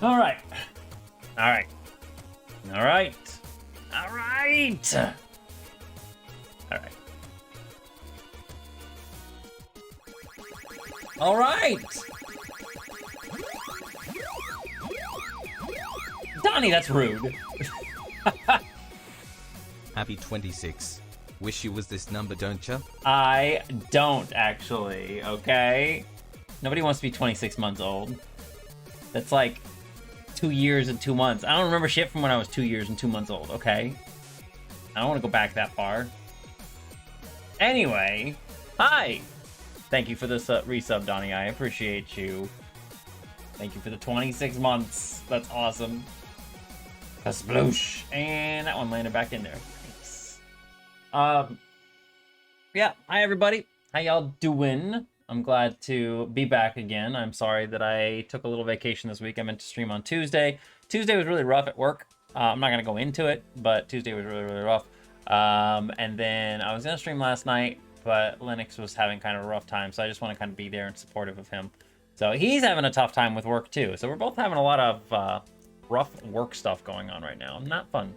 All right. All right. All right. All right. All right. All right. Donnie, that's rude. Happy 26. Wish you was this number, don't ya? I don't actually, okay? Nobody wants to be 26 months old. That's like 2 years and 2 months. I don't remember shit from when I was 2 years and 2 months old, okay? I don't want to go back that far. Anyway, hi! Thank you for this resub, Donnie. I appreciate you. Thank you for the 26 months. That's awesome. Sploosh. And that one landed back in there. Thanks. Yeah, hi everybody. How y'all doing? I'm glad to be back again. I'm sorry that I took a little vacation this week. I meant to stream on Tuesday. Tuesday was really rough at work. I'm not going to go into it, but Tuesday was really, really rough. And then I was going to stream last night, but Linux was having kind of a rough time, so I just want to kind of be there and supportive of him. So he's having a tough time with work too. So we're both having a lot of rough work stuff going on right now. Not fun.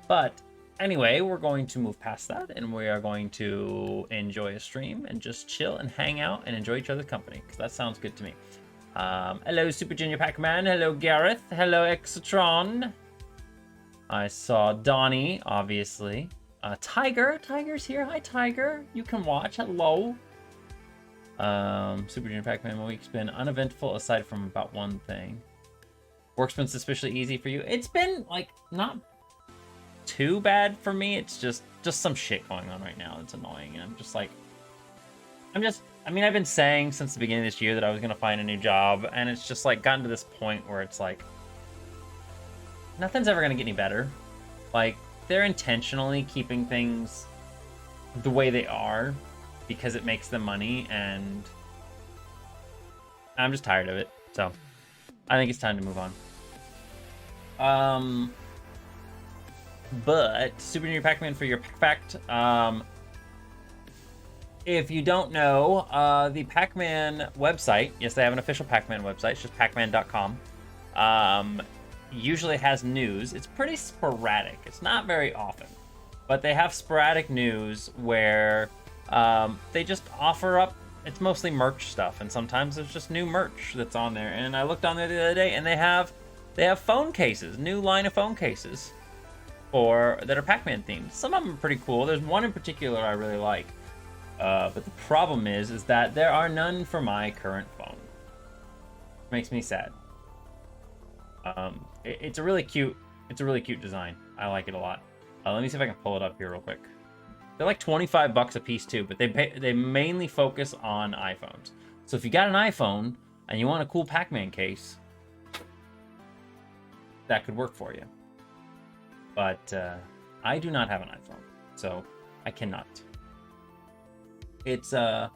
But anyway, we're going to move past that, and we are going to enjoy a stream and just chill and hang out and enjoy each other's company, because that sounds good to me. Hello, Super Junior Pac-Man. Hello, Gareth. Hello, Exatron. I saw Donnie, obviously. Tiger. Tiger's here. Hi, Tiger. You can watch. Hello. Super Junior Pac-Man week's been uneventful aside from about one thing. Work's been suspiciously easy for you. It's been, like, not too bad for me. It's just some shit going on right now that's annoying, and I'm just like, I mean, I've been saying since the beginning of this year that I was gonna find a new job, and it's just like gotten to this point where it's like nothing's ever gonna get any better. Like, they're intentionally keeping things the way they are because it makes them money, and I'm just tired of it. So I think it's time to move on. But Super Junior Pac-Man for your fact. If you don't know, the Pac-Man website, yes, they have an official Pac-Man website. It's just pacman.com. Usually has news. It's pretty sporadic. It's not very often, but they have sporadic news where they just offer up. It's mostly merch stuff, and sometimes there's just new merch that's on there. And I looked on there the other day, and they have phone cases, new line of phone cases that are Pac-Man themed. Some of them are pretty cool. There's one in particular I really like, but the problem is that there are none for my current phone. It makes me sad. It's a really cute design. I like it a lot. Let me see if I can pull it up here real quick. They're like 25 bucks a piece too, but they mainly focus on iPhones. So if you got an iPhone and you want a cool Pac-Man case, that could work for you. But I do not have an iPhone, so I cannot. It's let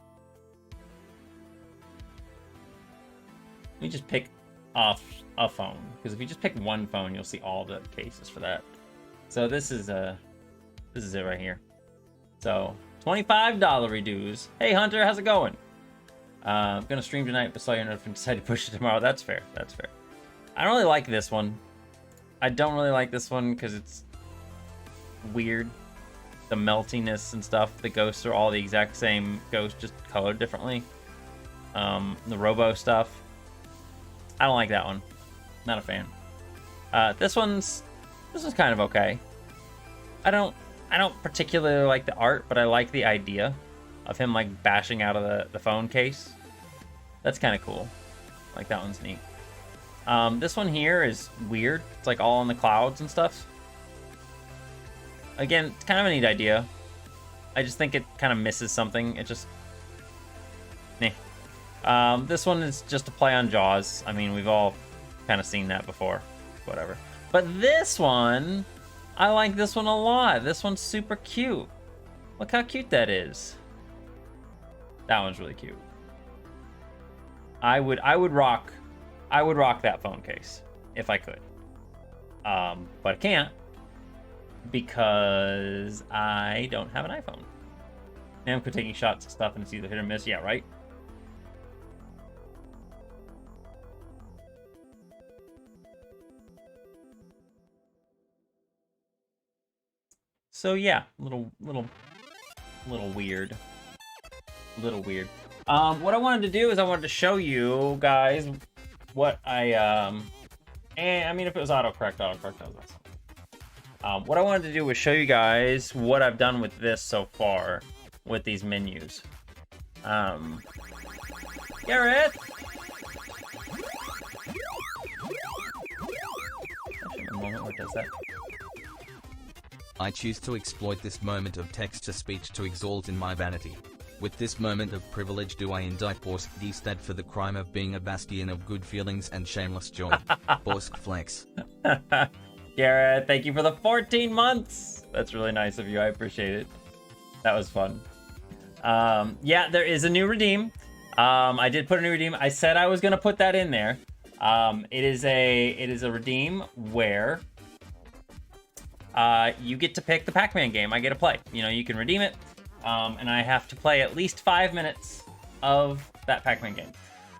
me just pick off a phone, because if you just pick one phone, you'll see all the cases for that. So this is it right here. So $25 reduce. Hey Hunter, how's it going? I'm gonna stream tonight, but saw your notification and decided to push it tomorrow. That's fair. That's fair. I don't really like this one. I don't really like this one because it's weird. The meltiness and stuff. The ghosts are all the exact same ghost, just colored differently. The Robo stuff. I don't like that one. Not a fan. This one's kind of okay. I don't particularly like the art, but I like the idea of him like bashing out of the phone case. That's kind of cool. Like, that one's neat. This one here is weird. It's like all in the clouds and stuff. Again, it's kind of a neat idea. I just think it kind of misses something. It just... Nah. This one is just a play on Jaws. I mean, we've all kind of seen that before. Whatever. But this one, I like this one a lot. This one's super cute. Look how cute that is. That one's really cute. I would rock that phone case if I could. But I can't because I don't have an iPhone. Namco taking shots at stuff and it's either hit or miss. Yeah, right? So yeah, little weird. Little weird. What I wanted to do is I wanted to show you guys what I and I mean if it was autocorrect that was awesome. What I wanted to do was show you guys what I've done with this so far with these menus. Gareth. Actually, a moment, what does that? I choose to exploit this moment of text-to-speech to exalt in my vanity. With this moment of privilege do I indict Borsk Dstad for the crime of being a bastion of good feelings and shameless joy. Borsk Flex. Garrett, thank you for the 14 months! That's really nice of you, I appreciate it. That was fun. Yeah, there is a new redeem. I did put a new redeem. I said I was gonna put that in there. It is a redeem where you get to pick the Pac-Man game I get to play. You know, you can redeem it, and I have to play at least 5 minutes of that Pac-Man game.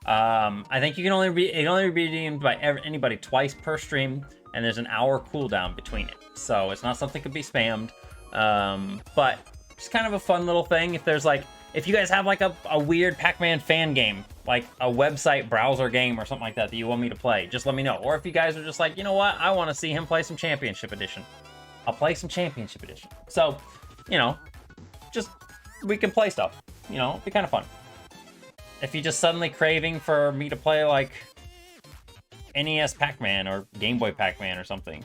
I think you can only be redeemed by anybody twice per stream, and there's an hour cooldown between it. So it's not something that could be spammed, but it's kind of a fun little thing. If you guys have like a weird Pac-Man fan game, like a website browser game or something like that you want me to play, just let me know. Or if you guys are just like, you know what, I want to see him play some Championship Edition, I'll play some Championship Edition. So, you know, just, we can play stuff, you know, it'd be kind of fun. If you're just suddenly craving for me to play like NES Pac-Man or Game Boy Pac-Man or something,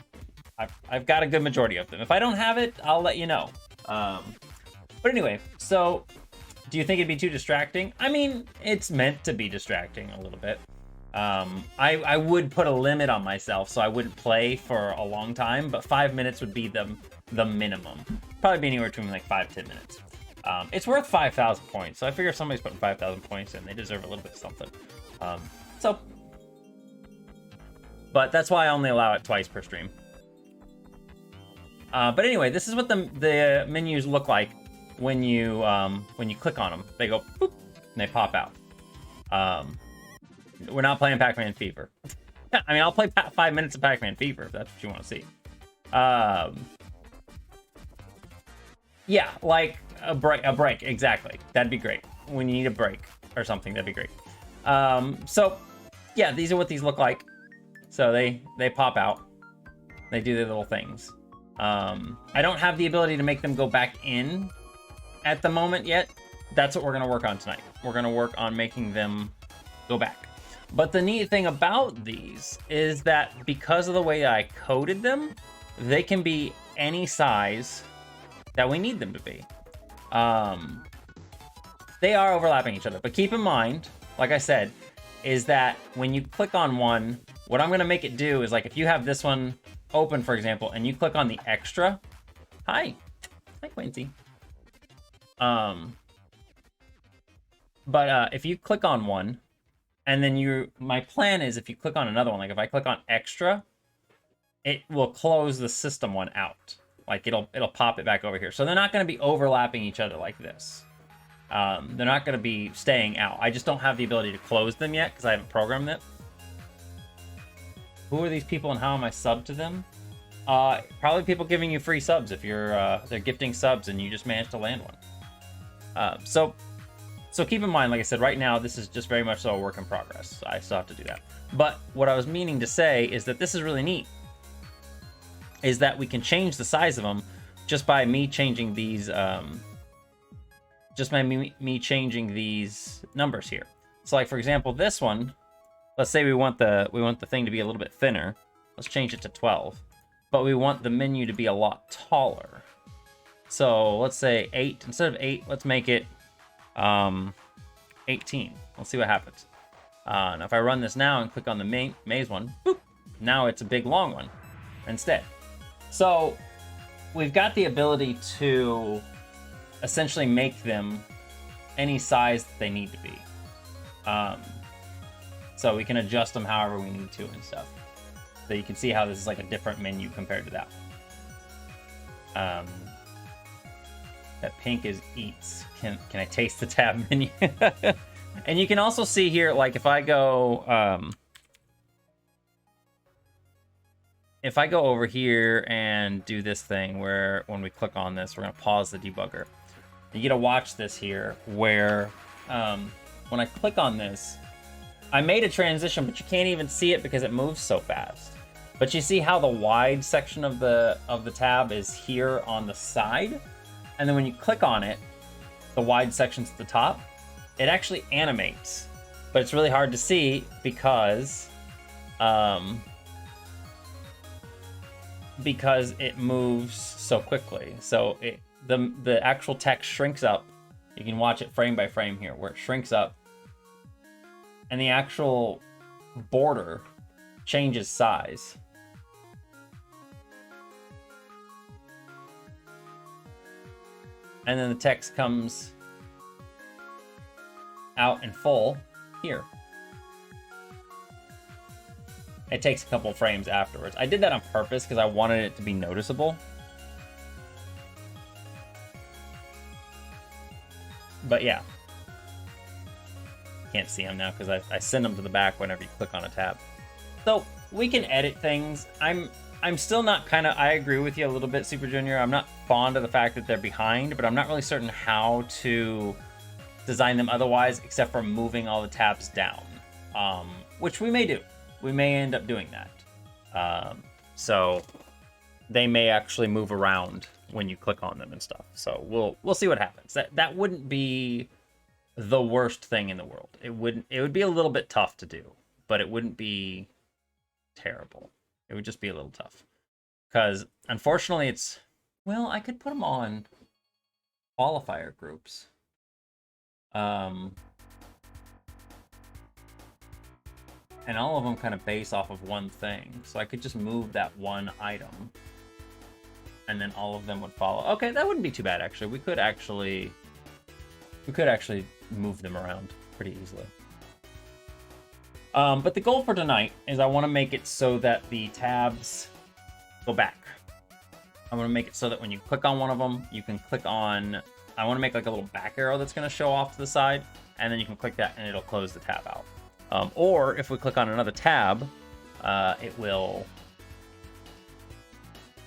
I've got a good majority of them. If I don't have it, I'll let you know. But anyway, so do you think it'd be too distracting? I mean, it's meant to be distracting a little bit. I would put a limit on myself, so I wouldn't play for a long time, but 5 minutes would be the minimum. Probably be anywhere between like 5-10 minutes. It's worth 5,000 points, so I figure if somebody's putting 5,000 points in, they deserve a little bit of something. But that's why I only allow it twice per stream. But anyway, this is what the menus look like when you click on them. They go boop, and they pop out. We're not playing Pac-Man Fever. I mean, I'll play 5 minutes of Pac-Man Fever if that's what you want to see. Yeah, like a break, exactly. That'd be great. When you need a break or something, that'd be great. So, yeah, these are what these look like. So they pop out. They do their little things. I don't have the ability to make them go back in at the moment yet. That's what we're going to work on tonight. We're going to work on making them go back. But the neat thing about these is that because of the way I coded them, they can be any size that we need them to be. They are overlapping each other, but keep in mind, like I said, is that when you click on one, what I'm going to make it do is, like, if you have this one open, for example, and you click on the extra, hi Quincy. If you click on one, and then my plan is if you click on another one, like if I click on extra, it will close the system one out. Like it'll pop it back over here. So they're not going to be overlapping each other like this. They're not going to be staying out. I just don't have the ability to close them yet because I haven't programmed it. Who are these people and how am I subbed to them? Probably people giving you free subs if they're gifting subs and you just managed to land one. So keep in mind, like I said, right now, this is just very much so a work in progress. I still have to do that. But what I was meaning to say is that this is really neat, is that we can change the size of them just by me changing these, me changing these numbers here. So like, for example, this one, let's say we want the thing to be a little bit thinner. Let's change it to 12. But we want the menu to be a lot taller. So let's say 8. Instead of 8, let's make it 18. Let's see what happens. And if I run this now and click on the maze one, boop, now it's a big long one instead. So we've got the ability to essentially make them any size that they need to be. So we can adjust them however we need to and stuff. So you can see how this is like a different menu compared to that. That pink is eats. Can I taste the tab menu? And you can also see here, like if I go if I go over here and do this thing where when we click on this, we're going to pause the debugger. You get to watch this here where when I click on this, I made a transition, but you can't even see it because it moves so fast. But you see how the wide section of the tab is here on the side? And then when you click on it, the wide section's at the top. It actually animates, but it's really hard to see because it moves so quickly. So the actual text shrinks up. You can watch it frame by frame here, where it shrinks up, and the actual border changes size. And then the text comes out in full here. It takes a couple frames afterwards. I did that on purpose because I wanted it to be noticeable. But yeah. Can't see them now because I send them to the back whenever you click on a tab. So we can edit things. I'm still not I agree with you a little bit, Super Junior. I'm not fond of the fact that they're behind, but I'm not really certain how to design them otherwise, except for moving all the tabs down, which we may do. We may end up doing that. So they may actually move around when you click on them and stuff. So we'll see what happens. That wouldn't be the worst thing in the world. It would be a little bit tough to do, but it wouldn't be terrible. It would just be a little tough. Because unfortunately I could put them on qualifier groups. And all of them kind of base off of one thing. So I could just move that one item. And then all of them would follow. Okay, that wouldn't be too bad, actually. We could actually move them around pretty easily. But the goal for tonight is I want to make it so that the tabs go back. I want to make it so that when you click on one of them, you can click on... I want to make like a little back arrow that's going to show off to the side, and then you can click that and it'll close the tab out. Or if we click on another tab, it will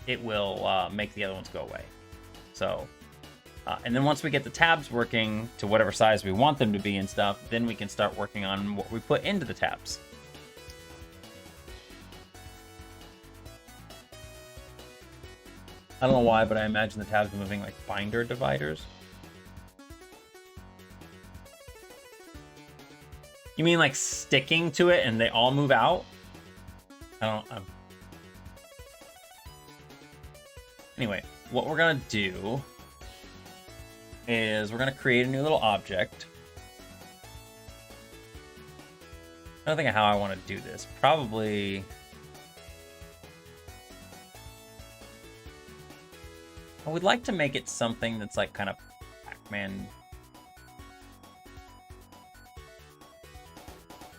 make the other ones go away. So, and then once we get the tabs working to whatever size we want them to be and stuff, then we can start working on what we put into the tabs. I don't know why, but I imagine the tabs are moving like binder dividers. You mean like sticking to it and they all move out? Anyway, what we're gonna do is we're gonna create a new little object. I don't think of how I want to do this. Probably... I would like to make it something that's like kind of Pac-Man...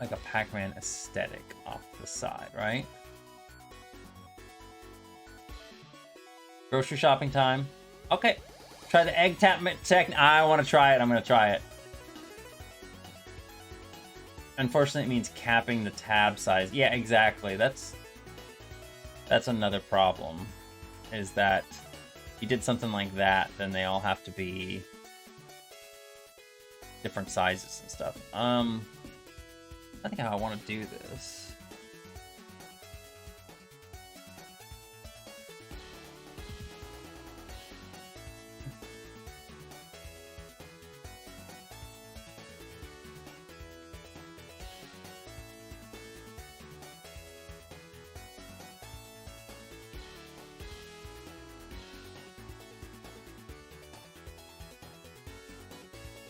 like a Pac-Man aesthetic off the side, right? Grocery shopping time. Okay, try the egg tap tech. I want to try it. I'm going to try it. Unfortunately, it means capping the tab size. Yeah, exactly. That's another problem. Is that if you did something like that, then they all have to be different sizes and stuff. I think how I want to do this.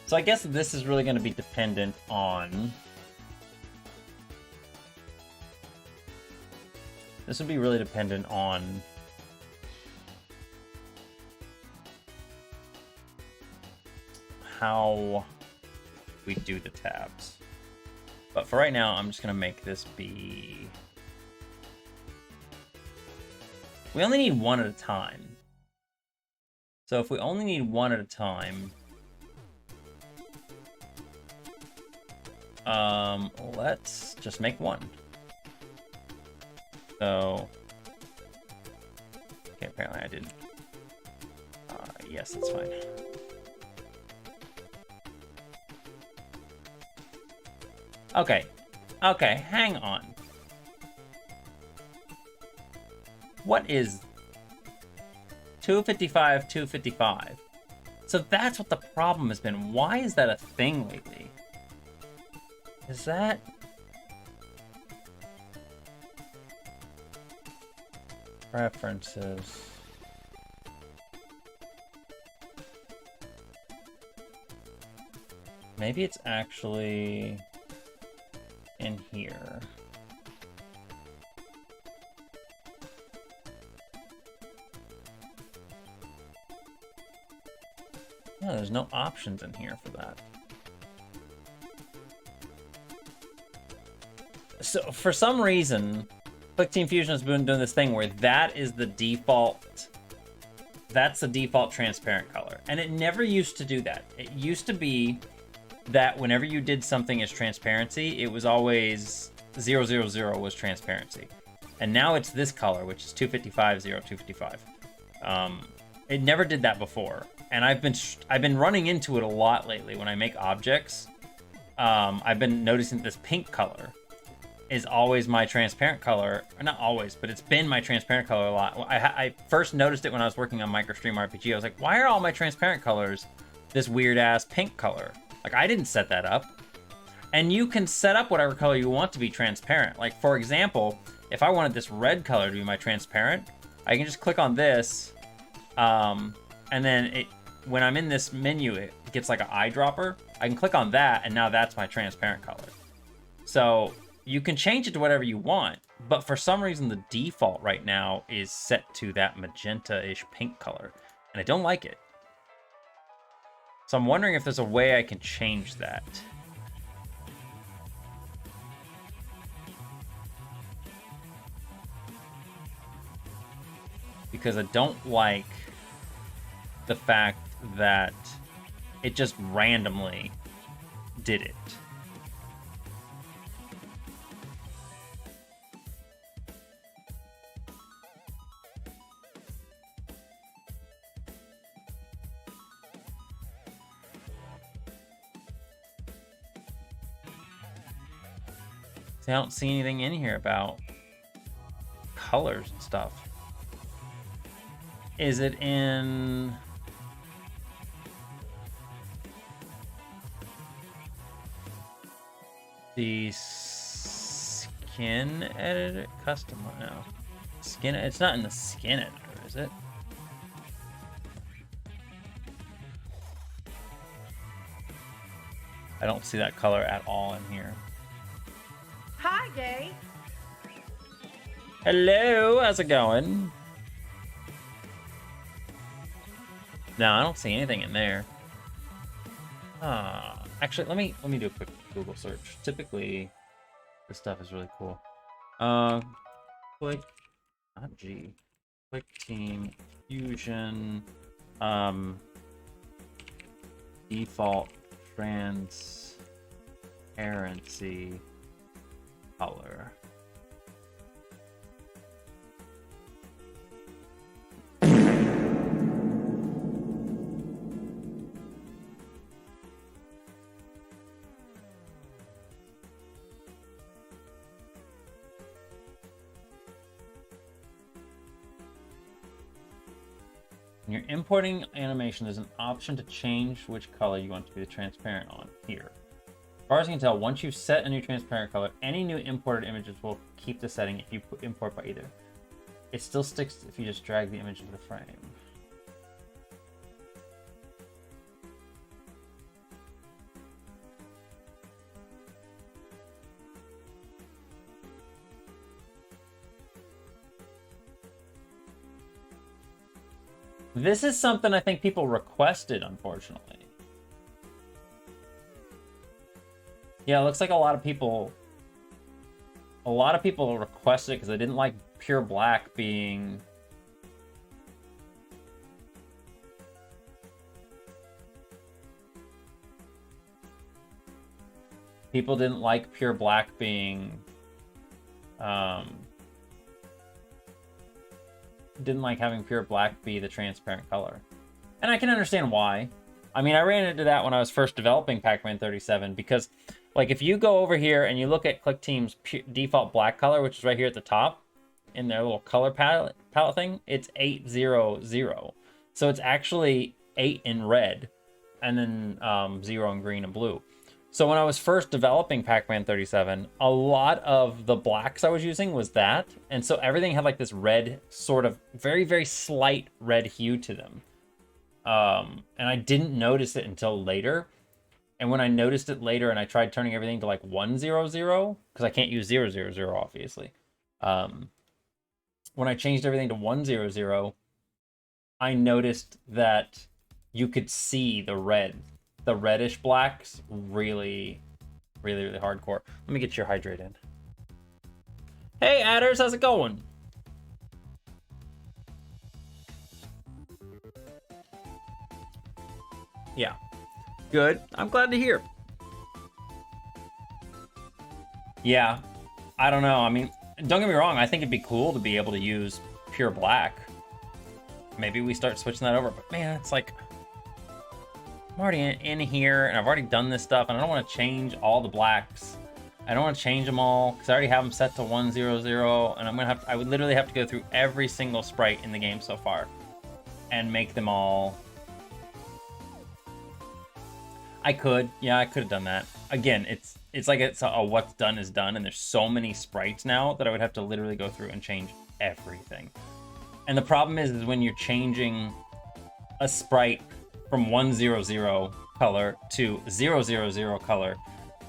So I guess this is really going to be dependent on... This would be really dependent on how we do the tabs. But for right now, I'm just going to make this be... We only need one at a time. So if we only need one at a time... let's just make one. So Apparently I didn't. Yes, that's fine. Okay. Okay, hang on. What is 255, 255? So that's what the problem has been. Why is that a thing lately? Is that... Preferences. Maybe it's actually in here. No, there's no options in here for that. So for some reason, Clickteam Fusion has been doing this thing where that is the default. That's the default transparent color. And it never used to do that. It used to be that whenever you did something as transparency, it was always 000 was transparency. And now it's this color, which is 255, 255. It never did that before. And I've been running into it a lot lately when I make objects. I've been noticing this pink color is always my transparent color. Or not always, but it's been my transparent color a lot. I first noticed it when I was working on MicroStream RPG. I was like, why are all my transparent colors this weird ass pink color? Like, I didn't set that up. And you can set up whatever color you want to be transparent. Like, for example, if I wanted this red color to be my transparent, I can just click on this. And then when I'm in this menu, it gets like an eyedropper. I can click on that, and now that's my transparent color. So you can change it to whatever you want, but for some reason, the default right now is set to that magenta-ish pink color, and I don't like it. So I'm wondering if there's a way I can change that. Because I don't like the fact that it just randomly did it. I don't see anything in here about colors and stuff. Is it in... the skin editor? Custom, no. Skin, it's not in the skin editor, is it? I don't see that color at all in here. Hi, Gay. Hello, how's it going? No, I don't see anything in there. Actually, let me do a quick Google search. Typically, this stuff is really cool. Clickteam Fusion, default transparency color. When you're importing animation, there's an option to change which color you want to be the transparent on here. As far as I can tell, once you've set a new transparent color, any new imported images will keep the setting if you import by either. It still sticks if you just drag the image into the frame. This is something I think people requested, unfortunately. Yeah, it looks like a lot of people requested it because they didn't like pure black being... People didn't like pure black being didn't like having pure black be the transparent color. And I can understand why. I mean, I ran into that when I was first developing Pac-Man 37 because, like, if you go over here and you look at Clickteam's default black color, which is right here at the top in their little color palette thing, it's 800. So it's actually 8 in red and then 0 in green and blue. So when I was first developing Pac-Man 37, a lot of the blacks I was using was that. And so everything had like this red, sort of very, very slight red hue to them. And I didn't notice it until later. And when I noticed it later and I tried turning everything to like 100, because I can't use 000, obviously. When I changed everything to 100, I noticed that you could see the reddish blacks really, really, really hardcore. Let me get your hydrate in. Hey, Adders, how's it going? Yeah. Good. I'm glad to hear. Yeah. I don't know. I mean, don't get me wrong. I think it'd be cool to be able to use pure black. Maybe we start switching that over. But man, it's like, I'm already in here and I've already done this stuff and I don't want to change all the blacks. I don't want to change them all because I already have them set to 100 and I would literally have to go through every single sprite in the game so far and make them all. I could have done that. Again, it's like it's a what's done is done, and there's so many sprites now that I would have to literally go through and change everything. And the problem is when you're changing a sprite from 100 color to 000 color,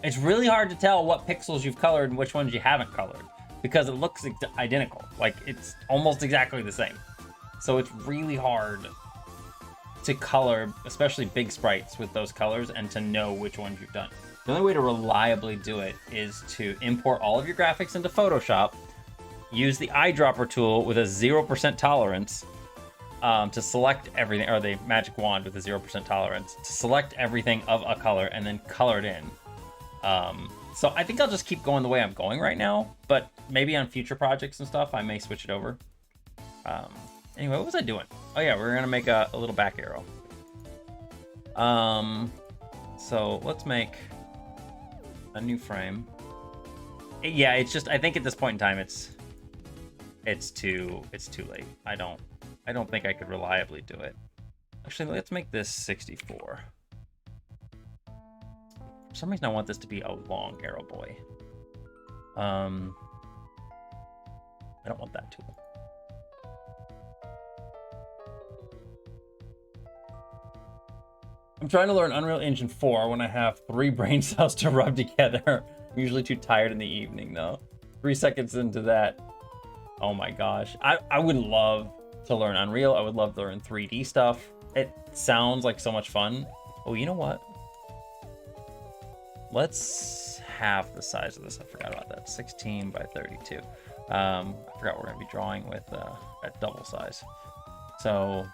it's really hard to tell what pixels you've colored and which ones you haven't colored because it looks identical. Like it's almost exactly the same. So it's really hard to color, especially big sprites with those colors, and to know which ones you've done. The only way to reliably do it is to import all of your graphics into Photoshop, use the eyedropper tool with a 0% tolerance to select everything, or the magic wand with a 0% tolerance to select everything of a color and then color it in. So I think I'll just keep going the way I'm going right now, but maybe on future projects and stuff, I may switch it over. Anyway, what was I doing? Oh yeah, we're gonna make a little back arrow. So let's make a new frame. Yeah, it's just, I think at this point in time, it's too late. I don't think I could reliably do it. Actually, let's make this 64. For some reason, I want this to be a long arrow boy. I don't want that tool. I'm trying to learn Unreal Engine 4 when I have 3 brain cells to rub together. I'm usually too tired in the evening, though. 3 seconds into that. Oh my gosh. I would love to learn Unreal. I would love to learn 3D stuff. It sounds like so much fun. Oh, you know what? Let's half the size of this. I forgot about that. 16 by 32. I forgot we're going to be drawing with at double size. So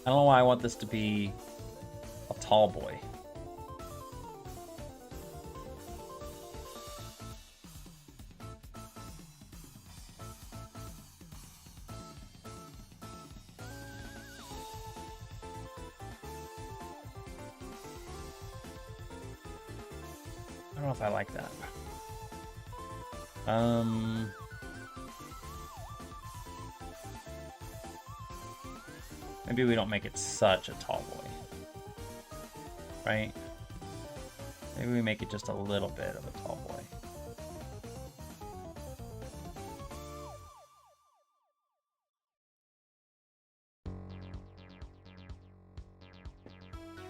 I don't know why I want this to be a tall boy. I don't know if I like that. Maybe we don't make it such a tall boy, right? Maybe we make it just a little bit of a tall boy.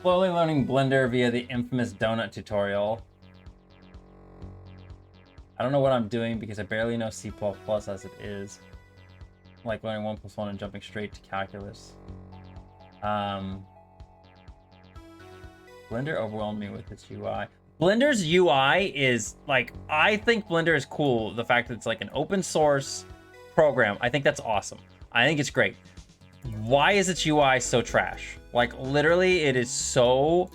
Slowly learning Blender via the infamous donut tutorial. I don't know what I'm doing because I barely know C++ as it is. Like learning 1 + 1 and jumping straight to calculus. Blender overwhelmed me with its UI. Blender's UI is like, I think Blender is cool. The fact that it's like an open source program, I think that's awesome. I think it's great. Why is its UI so trash? Like literally, it's so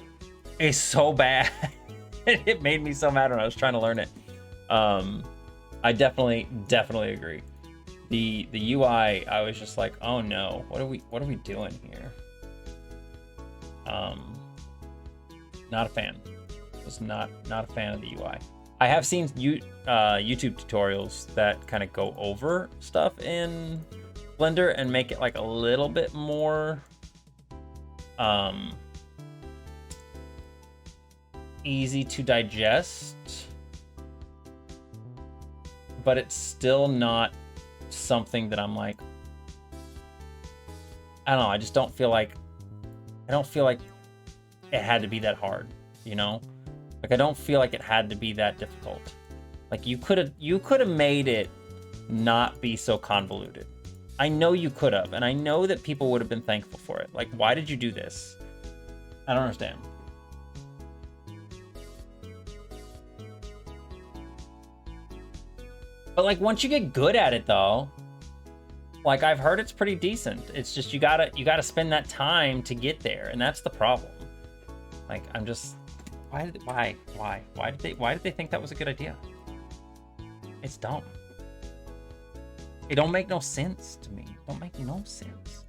bad. It made me so mad when I was trying to learn it. I definitely agree. The UI, I was just like, oh no, what are we doing here? Not a fan. Was not a fan of the UI. I have seen YouTube tutorials that kind of go over stuff in Blender and make it like a little bit more easy to digest, but it's still not something that I'm like, I don't know, I just don't feel like it had to be that hard, you know? Like I don't feel like it had to be that difficult. Like you could have made it not be so convoluted. I know you could have, and I know that people would have been thankful for it. Like, why did you do this? I don't understand. But like once you get good at it though, like I've heard it's pretty decent. It's just you gotta spend that time to get there, and that's the problem. Like I'm just why did they think that was a good idea? It's dumb. It don't make no sense to me. It don't make no sense.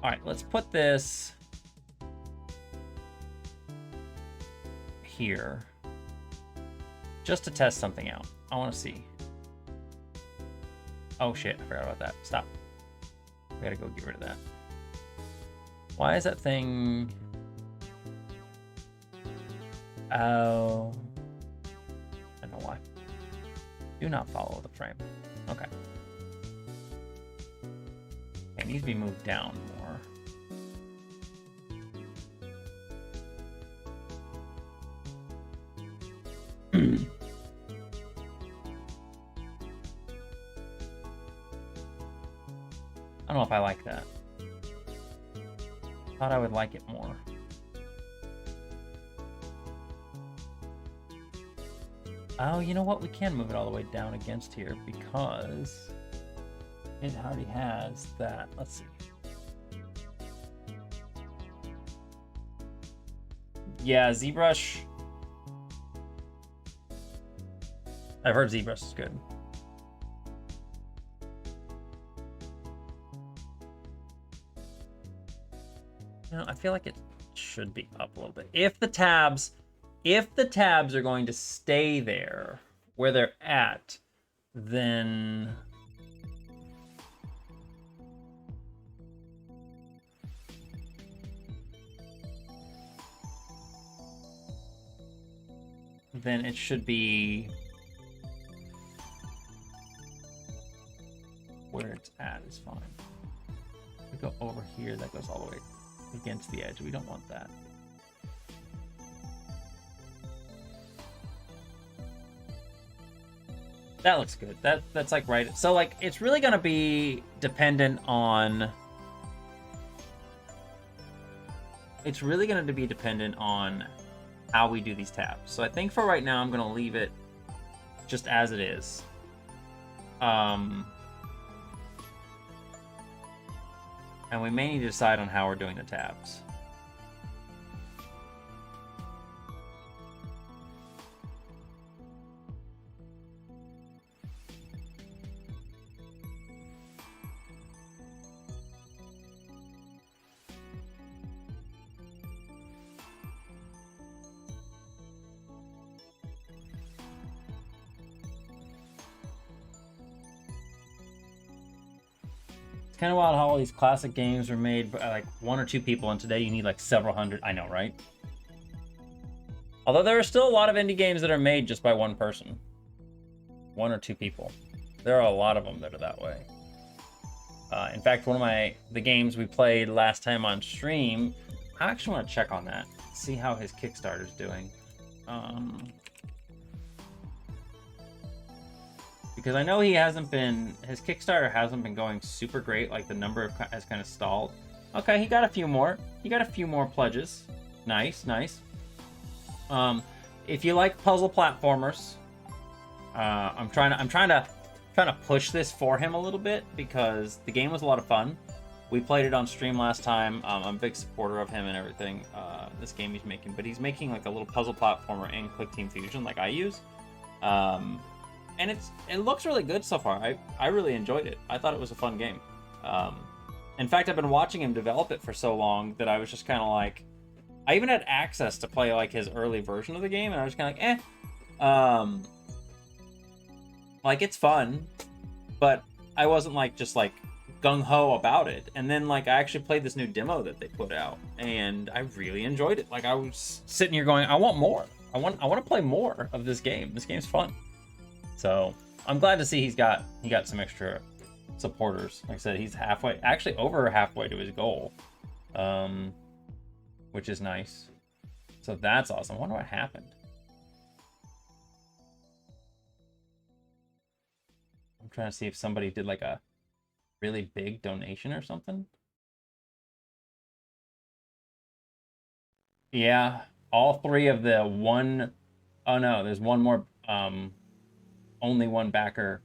All right, let's put this here just to test something out. I want to see. Oh shit, I forgot about that. Stop. We gotta go get rid of that. Why is that thing? Oh, I don't know why. Do not follow the frame. Okay. It needs to be moved down more. I don't know if I like that. Thought I would like it more. Oh, you know what? We can move it all the way down against here because it already has that. Let's see. Yeah, ZBrush. I've heard ZBrush is good. You know, I feel like it should be up a little bit. If the tabs are going to stay there where they're at, then it should be where it's at is fine. We go over here, that goes all the way against the edge. We don't want that. That looks good. That's like right. So like it's really gonna be dependent on. It's really gonna be dependent on how we do these tabs. So I think for right now I'm gonna leave it just as it is. And we may need to decide on how we're doing the tabs. It's kind of wild how all these classic games are made by like one or two people, and today you need like several hundred. I know, right? Although there are still a lot of indie games that are made just by one person. One or two people. There are a lot of them that are that way. In fact, one of the games we played last time on stream, I actually want to check on that. See how his Kickstarter's doing. Because I know his Kickstarter hasn't been going super great. Like the number has kind of stalled. Okay, he got a few more. He got a few more pledges. Nice, nice. If you like puzzle platformers, I'm trying to push this for him a little bit because the game was a lot of fun. We played it on stream last time. I'm a big supporter of him and everything. This game he's making, but he's making like a little puzzle platformer in Clickteam Fusion, like I use. And it looks really good so far. I really enjoyed it. I thought it was a fun game. In fact, I've been watching him develop it for so long that I was just kind of like, I even had access to play like his early version of the game, and I was kind of like, eh. Like it's fun, but I wasn't like just like gung-ho about it. And then like I actually played this new demo that they put out, and I really enjoyed it. Like I was sitting here going, I want more. I want to play more of this game. This game's fun. So I'm glad to see he got some extra supporters. Like I said, he's actually over halfway to his goal, which is nice. So that's awesome. I wonder what happened. I'm trying to see if somebody did like a really big donation or something. Yeah, all three of the one, oh no, there's one more, only one backer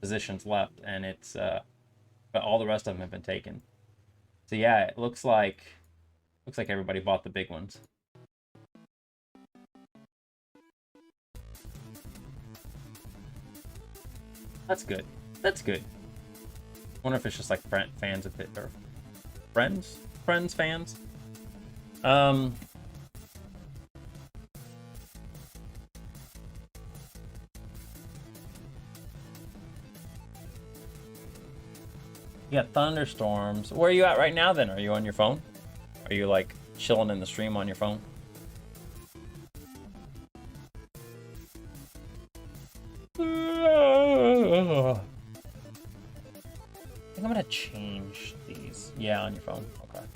positions left, and it's but all the rest of them have been taken. So yeah, it looks like everybody bought the big ones. That's good. That's good. I wonder if it's just like fans of it, or friends fans. You got thunderstorms. Where are you at right now then? Are you on your phone? Are you like chilling in the stream on your phone? I think I'm gonna change these. Yeah, on your phone. Okay.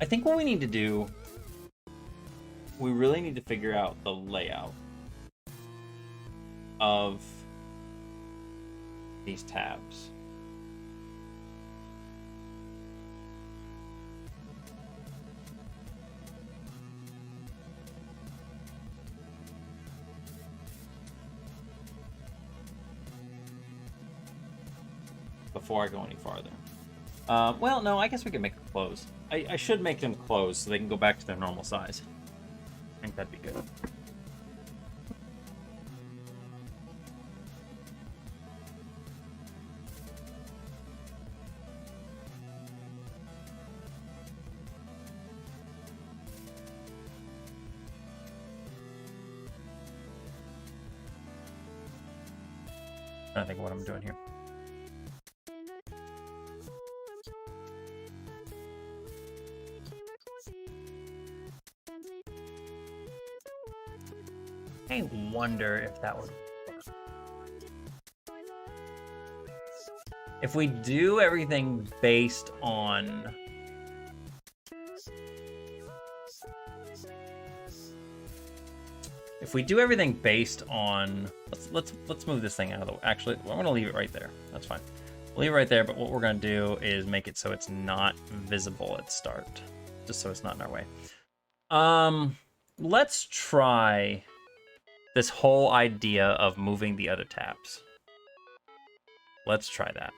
I think what we need to do, we really need to figure out the layout of these tabs. Before I go any farther. Well, no, I guess we can make them close. I should make them close so they can go back to their normal size. I think that'd be good. I think what I'm doing here. I wonder if that would work. If we do everything based on let's move this thing out of the way. Actually, I'm gonna leave it right there. That's fine. We'll leave it right there, but what we're gonna do is make it so it's not visible at start. Just so it's not in our way. Let's try this whole idea of moving the other tabs. Let's try that.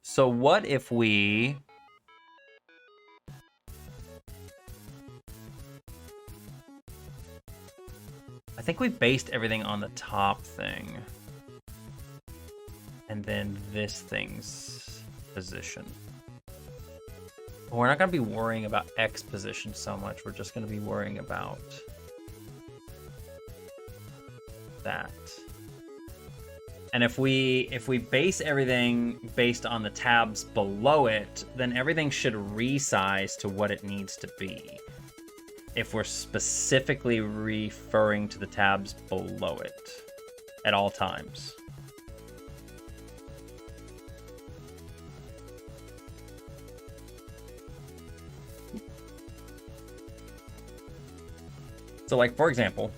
So what if we I think we based everything on the top thing. And then this thing's position. We're not going to be worrying about X position so much. We're just going to be worrying about that. And if we base everything based on the tabs below it, then everything should resize to what it needs to be. If we're specifically referring to the tabs below it at all times. So like, for example,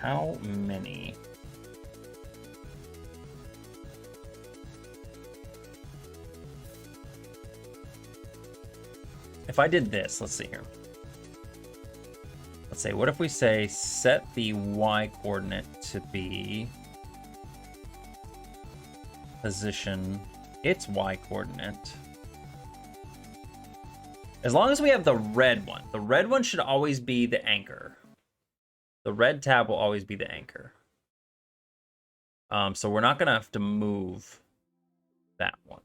how many? If I did this, let's see here. Let's say, what if we say set the y coordinate to be position its y coordinate. As long as we have the red one should always be the anchor. The red tab will always be the anchor. So we're not gonna have to move that one.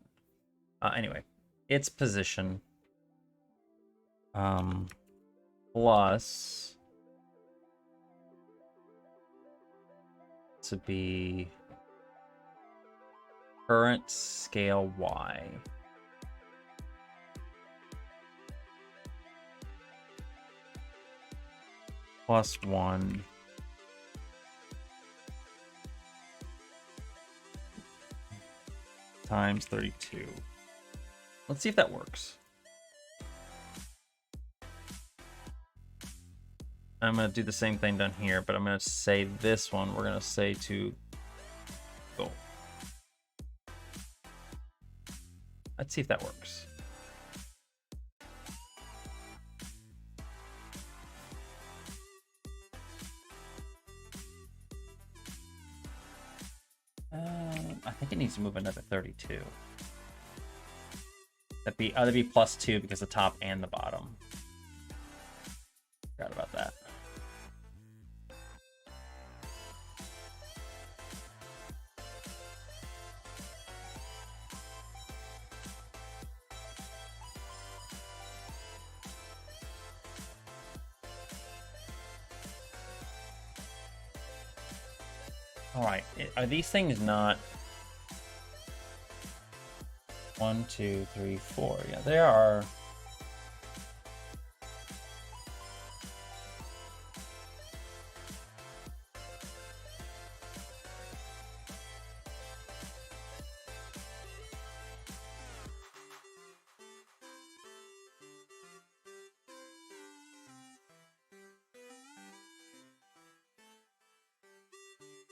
Anyway, its position plus to be current scale y. Plus 1 times 32. Let's see if that works. I'm going to do the same thing down here, but I'm going to say this one, we're going to say to go. Let's see if that works. I think it needs to move another 32. That'd be plus 2 because the top and the bottom. Forgot about that. All right, are these things not 1, 2, 3, 4? Yeah, they are.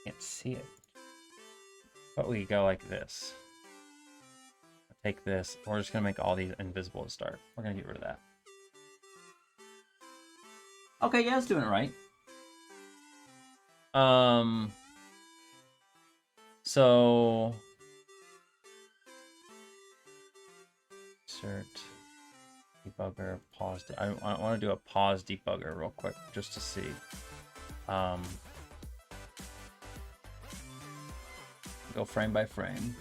Can't see it. But we go like this. Take this. We're just gonna make all these invisible to start. We're gonna get rid of that. Okay, yeah, it's doing it right. So insert debugger pause. I want to do a pause debugger real quick just to see. Go frame by frame.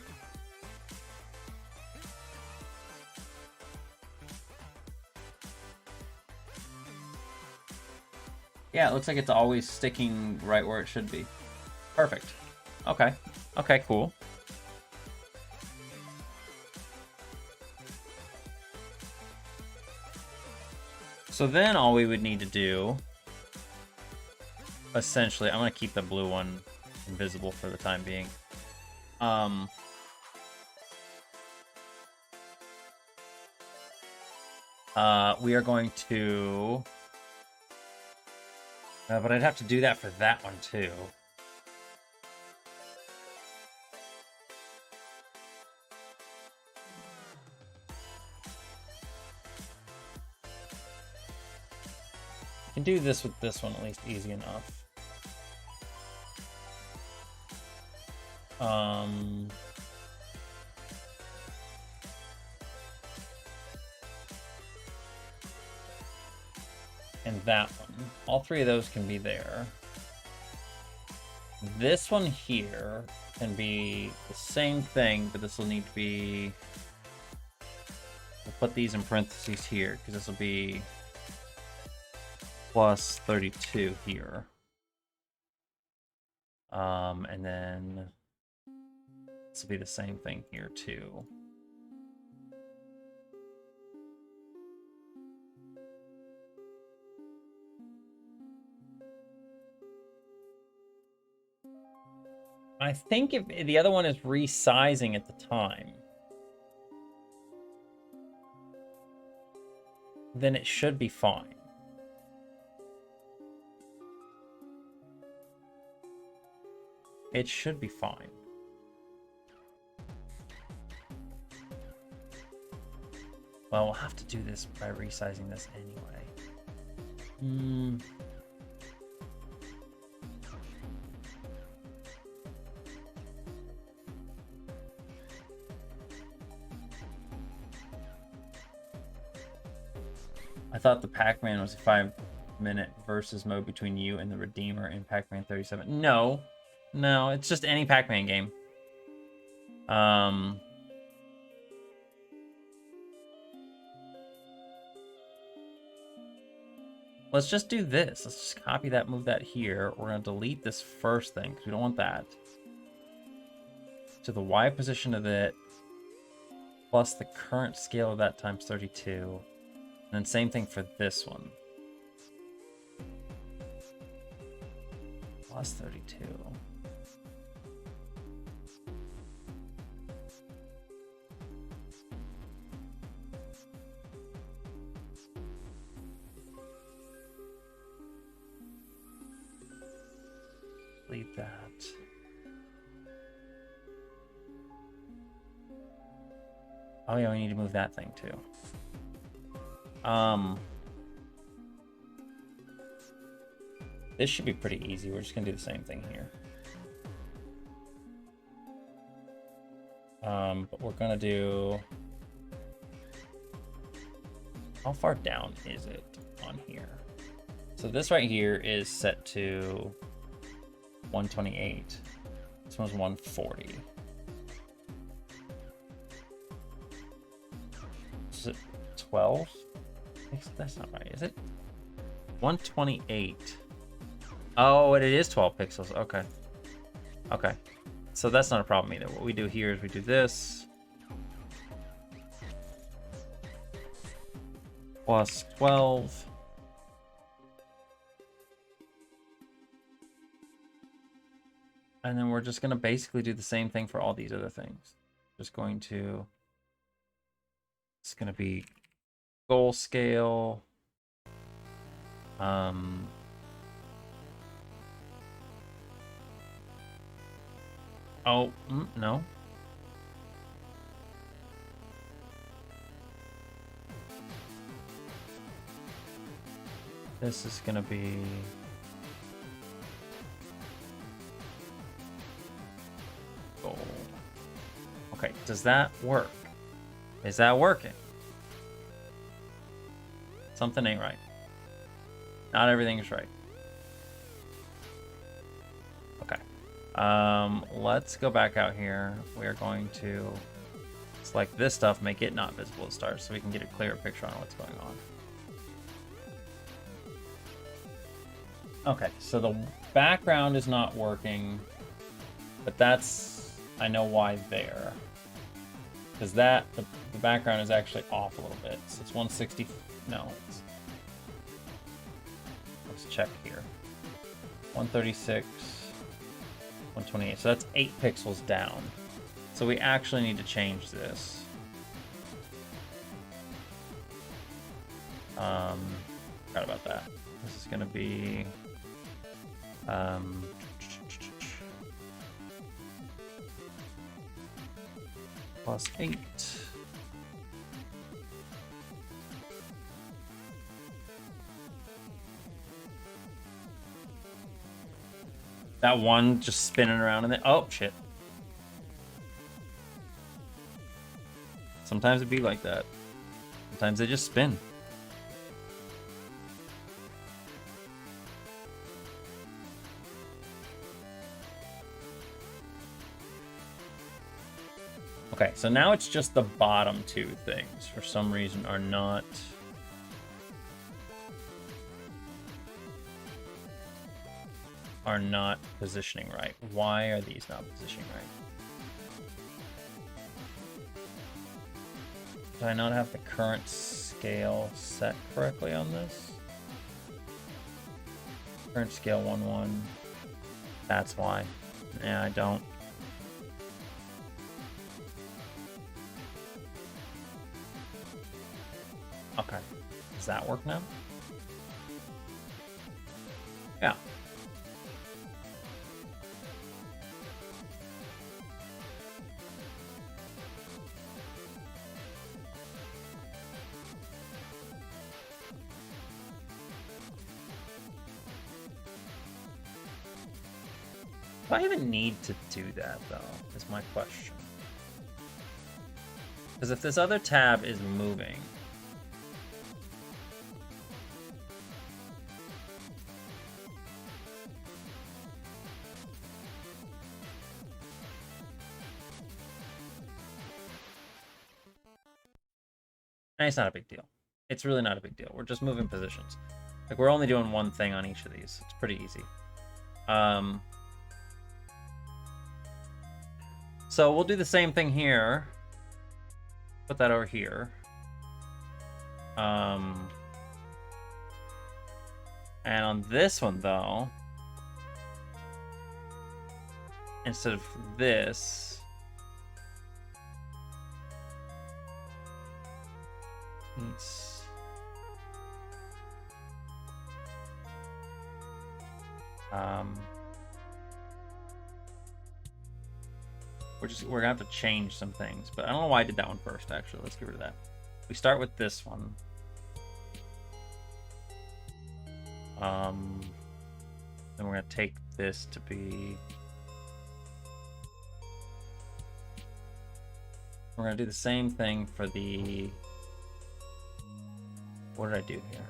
Yeah, it looks like it's always sticking right where it should be. Perfect. Okay. Okay, cool. So then all we would need to do, essentially, I'm going to keep the blue one invisible for the time being. We are going to... but I'd have to do that for that one too. I can do this with this one at least easy enough. And that one. All three of those can be there. This one here can be the same thing, but this will need to be... We'll put these in parentheses here, because this will be plus 32 here. And then this will be the same thing here too. I think if the other one is resizing at the time, then it should be fine. it should be fine. Well, we'll have to do this by resizing this anyway. I thought the Pac-Man was a 5-minute versus mode between you and the Redeemer in Pac-Man 37. No, it's just any Pac-Man game. Let's just do this. Let's just copy that, move that here. We're gonna delete this first thing because we don't want that. To the Y position of it, plus the current scale of that times 32. And then same thing for this one. Plus 32. Leave that. Oh yeah, we need to move that thing too. This should be pretty easy. We're just gonna do the same thing here. But we're gonna do... How far down is it on here? So this right here is set to 128. This one's 140. Is it 12? That's not right, is it? 128. Oh, it is 12 pixels. Okay. Okay. So that's not a problem either. What we do here is we do this. Plus 12. And then we're just going to basically do the same thing for all these other things. Just going to... It's going to be goal scale. Oh, no. This is going to be... goal. Okay, does that work? Is that working? Something ain't right. Not everything is right. Okay. Let's go back out here. We are going to select this stuff, make it not visible at start, so we can get a clearer picture on what's going on. Okay, so the background is not working, but that's, I know why there. Because the background is actually off a little bit. So it's 160, no. Let's check here. 136, 128. So that's 8 pixels down. So we actually need to change this. Forgot about that. This is going to be... plus 8. That one just spinning around in there. Oh, shit. Sometimes it'd be like that. Sometimes they just spin. Okay, so now it's just the bottom two things for some reason are not positioning right. Why are these not positioning right? Do I not have the current scale set correctly on this? Current scale 1-1. That's why. Yeah, I don't. Okay. Does that work now? Yeah. Do I even need to do that, though, is my question. Because if this other tab is moving... And it's not a big deal. It's really not a big deal. We're just moving positions. Like, we're only doing one thing on each of these. It's pretty easy. So we'll do the same thing here. Put that over here. And on this one, though, instead of this, it's we're gonna have to change some things, but I don't know why I did that one first. Actually, let's get rid of that. We start with this one. Then we're gonna take this to be. We're gonna do the same thing for the. What did I do here?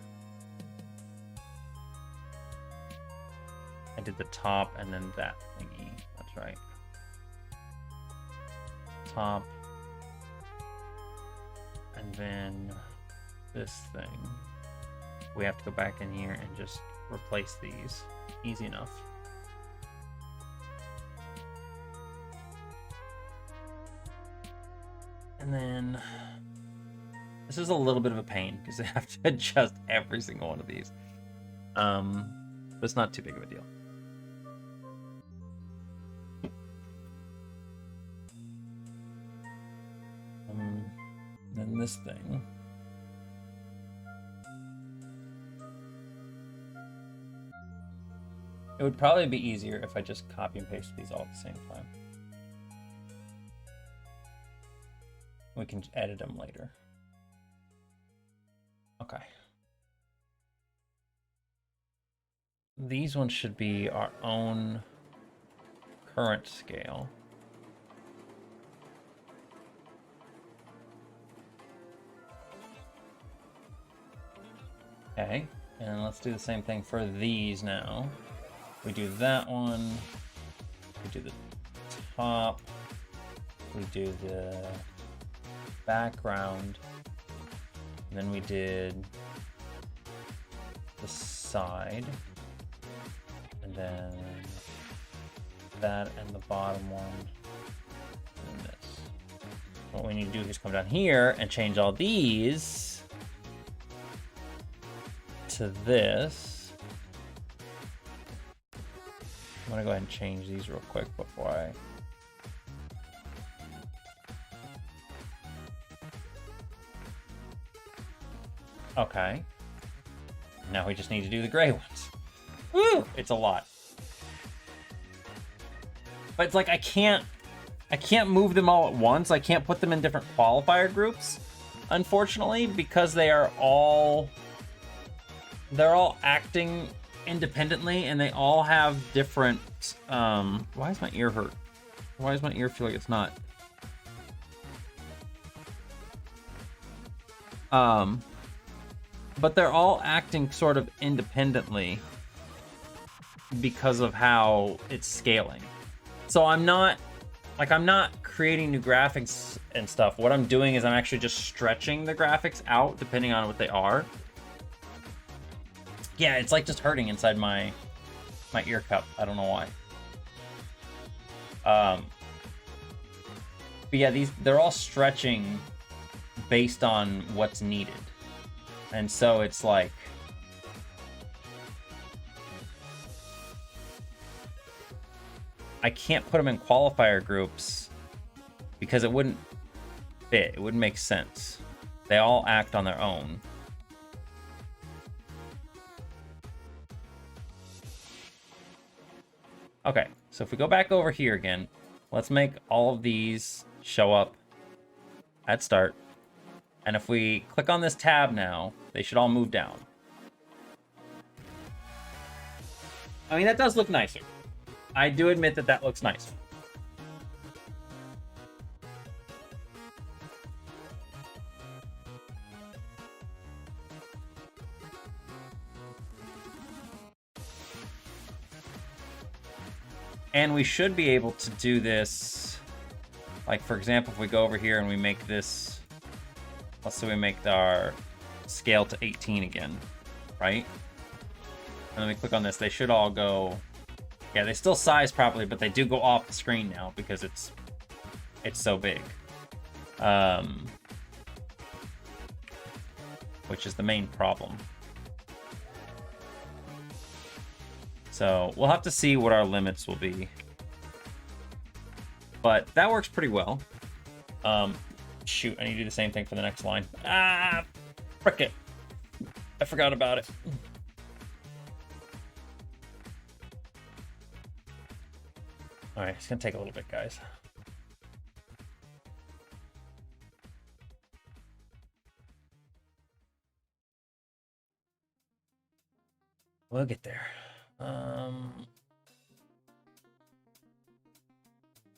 I did the top and then that thingy. That's right. Top. And then this thing. We have to go back in here and just replace these. Easy enough. And then this is a little bit of a pain because I have to adjust every single one of these. But it's not too big of a deal. Then this thing. It would probably be easier if I just copy and paste these all at the same time. We can edit them later. Okay. These ones should be our own current scale. Okay, and let's do the same thing for these now. We do that one, we do the top, we do the background, and then we did the side, and then that and the bottom one, and then this. What we need to do is come down here and change all these to this. I'm gonna go ahead and change these real quick before I... Okay. Now we just need to do the gray ones. Woo! It's a lot. But it's like I can't move them all at once. I can't put them in different qualifier groups, unfortunately, because they're all acting independently and they all have different why is my ear hurt? Why does my ear feel like it's not? But they're all acting sort of independently because of how it's scaling. So I'm not creating new graphics and stuff. What I'm doing is I'm actually just stretching the graphics out depending on what they are. Yeah, it's like just hurting inside my ear cup. I don't know why. But yeah, they're all stretching based on what's needed. And so it's like I can't put them in qualifier groups because it wouldn't fit. It wouldn't make sense. They all act on their own. Okay, so if we go back over here again, let's make all of these show up at start. And if we click on this tab now, they should all move down. I mean, that does look nicer. I do admit that that looks nice. And we should be able to do this, like, for example, if we go over here and we make this, let's say we make our scale to 18 again, right? And then we click on this, they should all go, yeah, they still size properly, but they do go off the screen now because it's so big. Which is the main problem. So we'll have to see what our limits will be. But that works pretty well. Shoot, I need to do the same thing for the next line. Ah, frick it. I forgot about it. All right, it's gonna take a little bit, guys. We'll get there.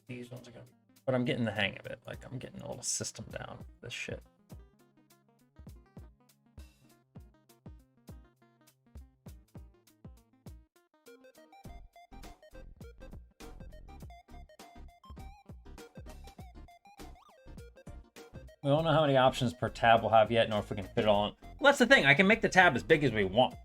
These ones are gonna be, but I'm getting the hang of it. Like, I'm getting a little system down with this shit. We don't know how many options per tab we'll have yet, nor if we can fit it all in. Well, that's the thing. I can make the tab as big as we want.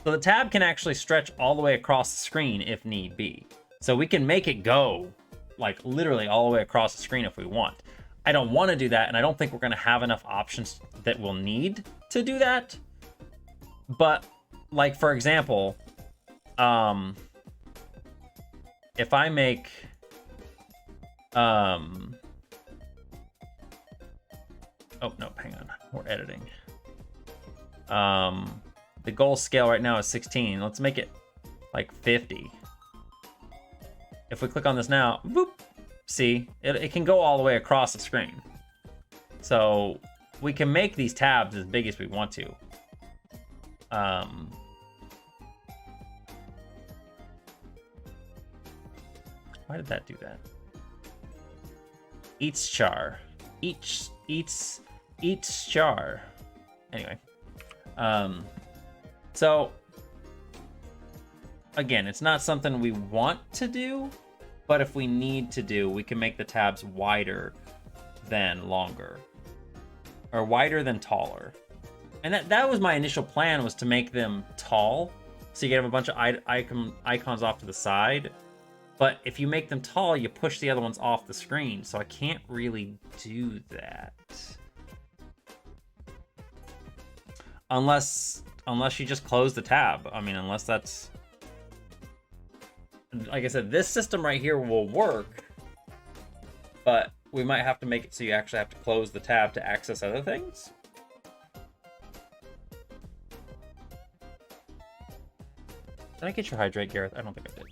So the tab can actually stretch all the way across the screen if need be. So we can make it go, like, literally all the way across the screen if we want. I don't want to do that, and I don't think we're going to have enough options that we'll need to do that. But, like, for example, if I make... Oh, no, hang on. We're editing. The goal scale right now is 16. Let's make it like 50. If we click on this now, boop, see, it can go all the way across the screen. So we can make these tabs as big as we want to. Why did that do that? Each char. Each char. Anyway. So, again, it's not something we want to do, but if we need to do, we can make the tabs wider than longer. Or wider than taller. And that was my initial plan, was to make them tall, so you can have a bunch of icons off to the side. But if you make them tall, you push the other ones off the screen, so I can't really do that. Unless you just close the tab. I mean, unless that's... Like I said, this system right here will work, but we might have to make it so you actually have to close the tab to access other things. Did I get your hydrate, Gareth? I don't think I did.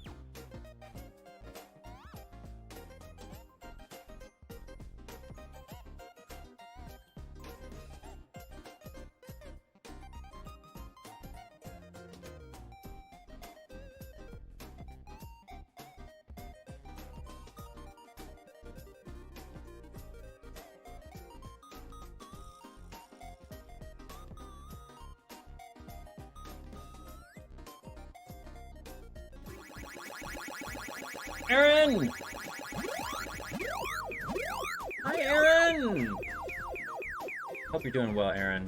Aaron! Hi, Aaron! Hope you're doing well, Aaron.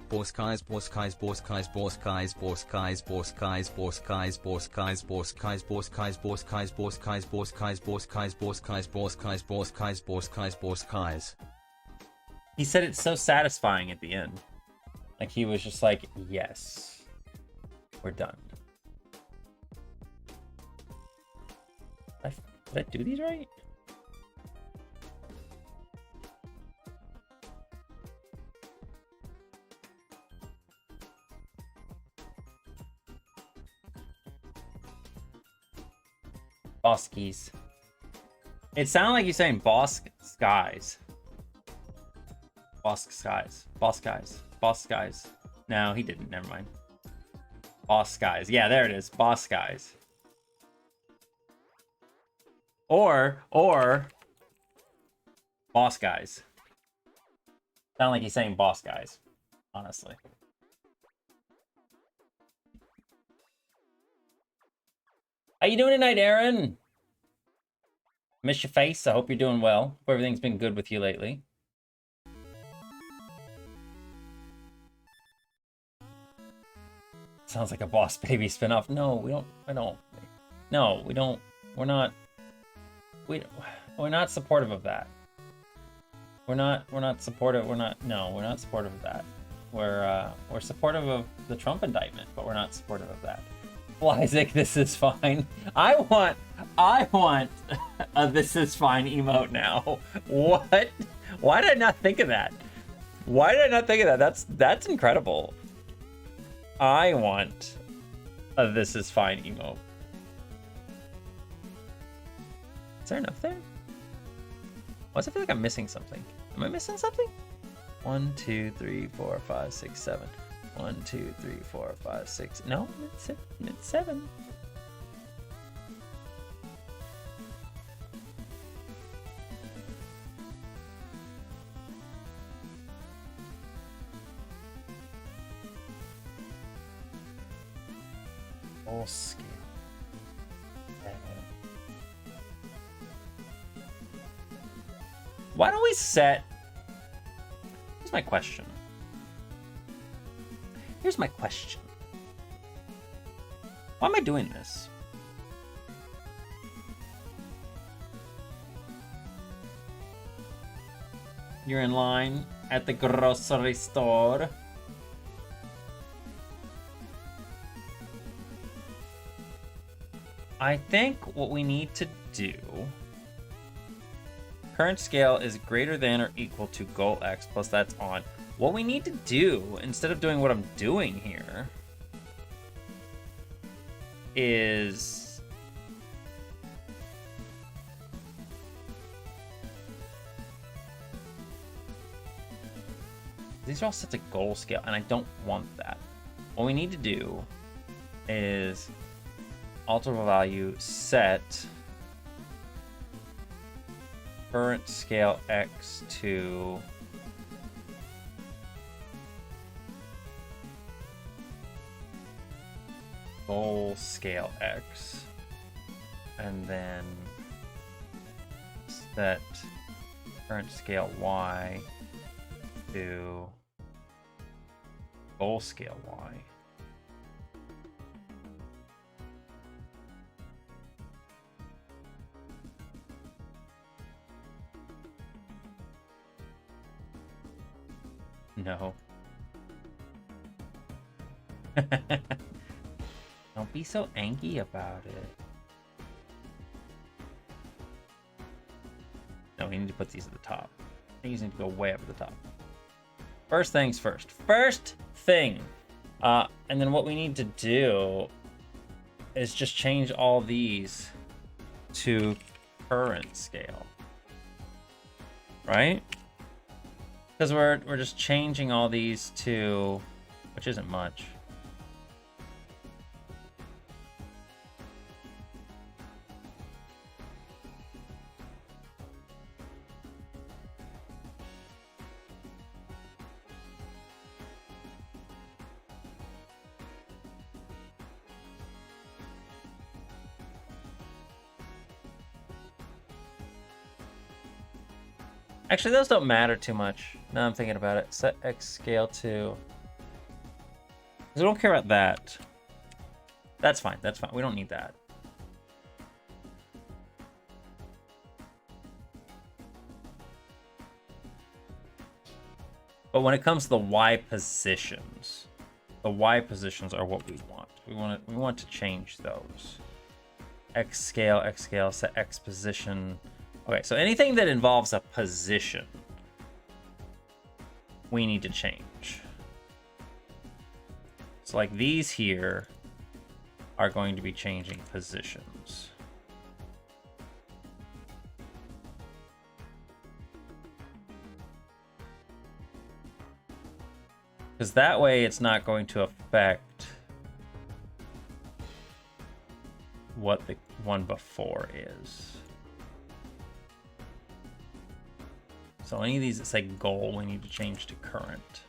Boss guys, boss guys, boss guys, boss guys, boss guys, boss guys, boss guys, boss guys, boss guys, boss guys, boss guys, boss guys, boss guys, boss guys, boss guys, boss guys, boss guys, boss guys, boss guys. He said it's so satisfying at the end. Like, he was just like, yes, we're done. Did I do these right? Boskies. It sounded like you're saying boss skies. Boss skies. Boss guys. Boss guys. No, he didn't. Never mind. Boss guys. Yeah, there it is. Boss guys. Or boss guys. Sound like he's saying boss guys, honestly. How you doing tonight, Aaron? Miss your face. I hope you're doing well. Hope everything's been good with you lately. Sounds like a Boss Baby spinoff. No, we don't. No, we don't. We're not supportive of that. We're not supportive. We're not supportive of that. We're supportive of the Trump indictment, but we're not supportive of that. Well, Isaac, this is fine. I want a this is fine emote now. What? Why did I not think of that? Why did I not think of that? That's incredible. I want a this is fine emote. Is there enough there? Why does it feel like I'm missing something? Am I missing something? 1, 2, 3, 4, 5, 6, 7. 1, 2, 3, 4, 5, 6. No, it's 7. Full scale. Why don't we set... Here's my question. Why am I doing this? You're in line at the grocery store. I think what we need to do... Current scale is greater than or equal to goal X plus that's on. What we need to do, instead of doing what I'm doing here, is... These are all set to goal scale, and I don't want that. What we need to do is alter value set current scale X to goal scale X, and then set current scale Y to goal scale Y. No. Don't be so angry about it. No, we need to put these at the top. These need to go way up at the top. First things first. First thing. And then what we need to do is just change all these to current scale. Right? Because we're just changing all these to, which isn't much. Actually, those don't matter too much. Now I'm thinking about it. Set X scale to... Because we don't care about that. That's fine. That's fine. We don't need that. But when it comes to the Y positions are what we want. We want to change those. X scale, set X position. Okay, so anything that involves a position, we need to change. So like these here are going to be changing positions. Because that way it's not going to affect what the one before is. So any of these that say goal, we need to change to current.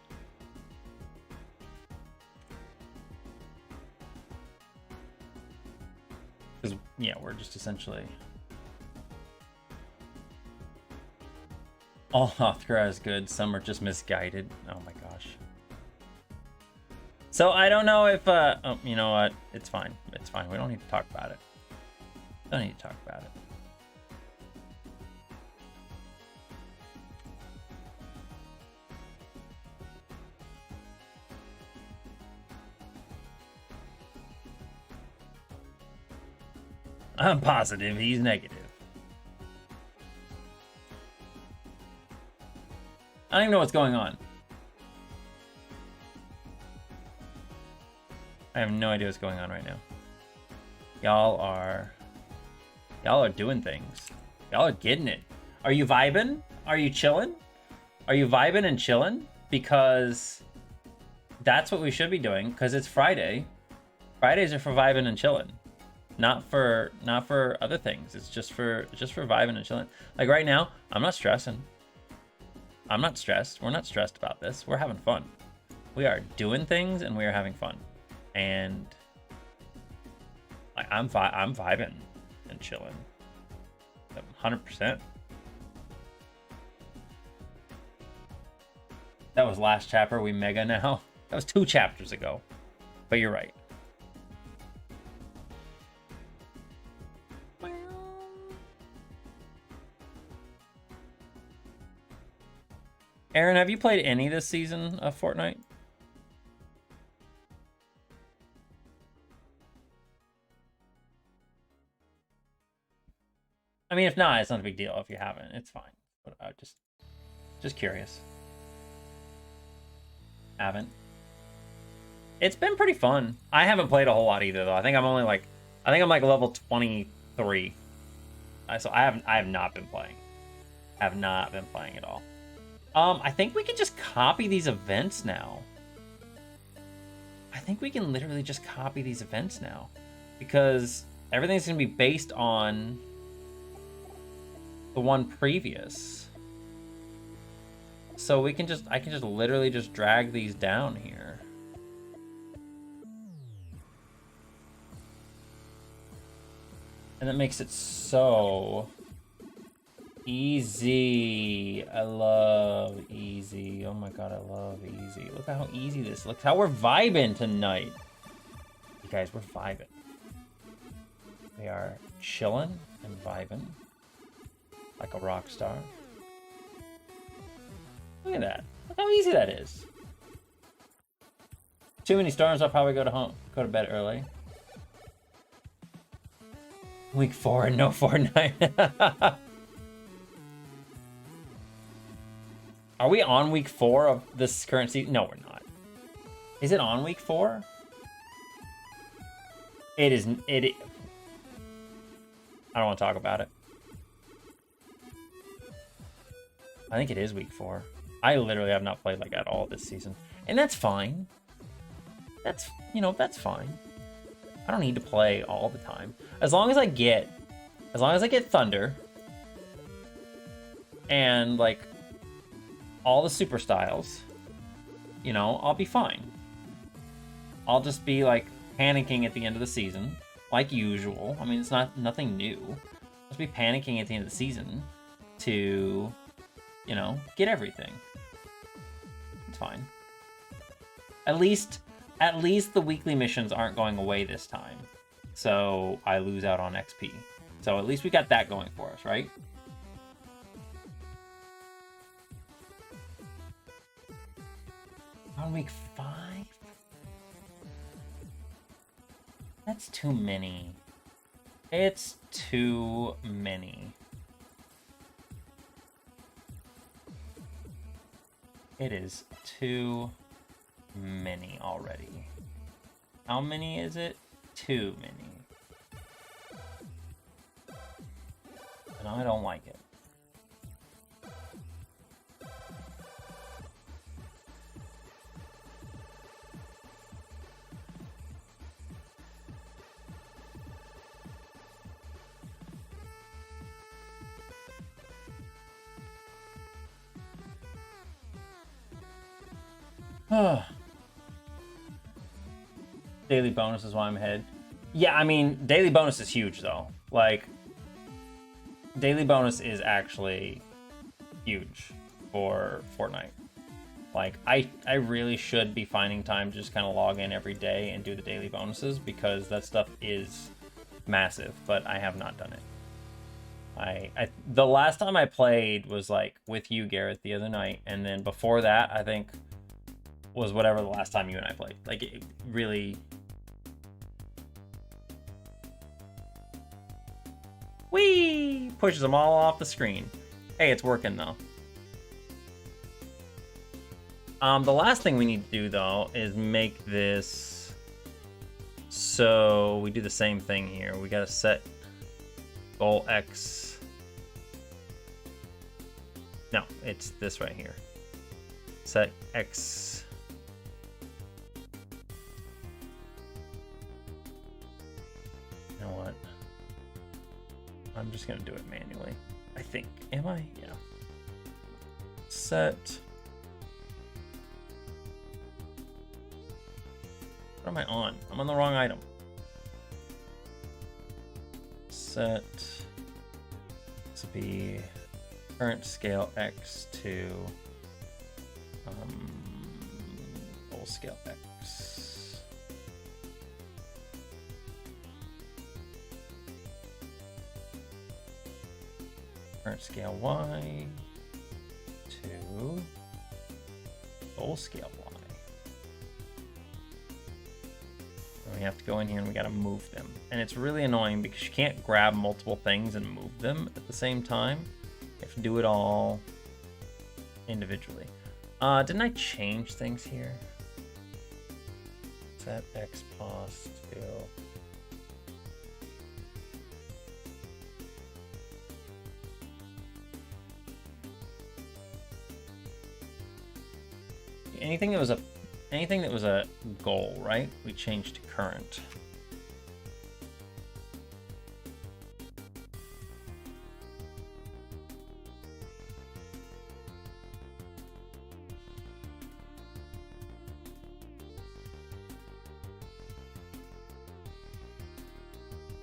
Because, yeah, we're just essentially... All Othra is good, some are just misguided. Oh my gosh. So I don't know if, oh, you know what? It's fine. It's fine. We don't need to talk about it. Don't need to talk about it. I'm positive he's negative. I don't even know what's going on. I have no idea what's going on right now. Y'all are doing things. Y'all are getting it. Are you vibing? Are you chilling? Are you vibing and chilling? Because that's what we should be doing, because it's Friday. Fridays are for vibing and chilling. Not for other things. It's just for vibing and chilling. Like right now, I'm not stressing. I'm not stressed. We're not stressed about this. We're having fun. We are doing things and we are having fun. And like I'm vibing and chilling. 100%. That was last chapter. We mega now. That was 2 chapters ago. But you're right. Aaron, have you played any this season of Fortnite? I mean, if not, it's not a big deal. If you haven't, it's fine. But just curious. Haven't. It's been pretty fun. I haven't played a whole lot either, though. I think I'm like level 23. So I have not been playing. I have not been playing at all. I think we can just copy these events now. I think we can literally just copy these events now. Because everything's going to be based on the one previous. So I can just literally just drag these down here. And that makes it so easy. I love easy. Oh my god, I love easy. Look how easy this looks. How we're vibing tonight. You guys, we're vibing. We are chilling and vibing like a rock star. Look at that. Look how easy that is. Too many storms, I'll probably go to bed early. Week 4 and no Fortnite. Are we on week 4 of this current season? No, we're not. Is it on week 4? It is. I don't want to talk about it. I think it is week 4. I literally have not played like at all this season. And that's fine. That's fine. I don't need to play all the time. As long as I get Thunder and like all the super styles, I'll be fine. I'll just be like panicking at the end of the season, like usual. I mean, it's nothing new. I'll just be panicking at the end of the season to, get everything. It's fine. At least the weekly missions aren't going away this time, so I lose out on XP. So at least we got that going for us, right? On week 5? That's too many. It's too many. It is too many already. How many is it? Too many. And I don't like it. Daily bonus is why I'm ahead. Yeah, I mean, daily bonus is huge though. Like, daily bonus is actually huge for Fortnite. Like, I really should be finding time to just kind of log in every day and do the daily bonuses, because that stuff is massive, but I have not done it. The last time I played was like with you, Garrett, the other night, and then before that, I think was whatever the last time you and I played. Like, it really... Whee! Pushes them all off the screen. Hey, it's working though. The last thing we need to do though is make this so we do the same thing here. We gotta set goal X. No, it's this right here. Set X. You know what? I'm just gonna do it manually. I think. Am I? Yeah. Set. What am I on? I'm on the wrong item. Set. This will be current scale X to full scale X. Current scale Y to full scale Y. And we have to go in here and we got to move them. And it's really annoying because you can't grab multiple things and move them at the same time. You have to do it all individually. Didn't I change things here? Set X pos to... Anything that was a goal, right? We changed to current.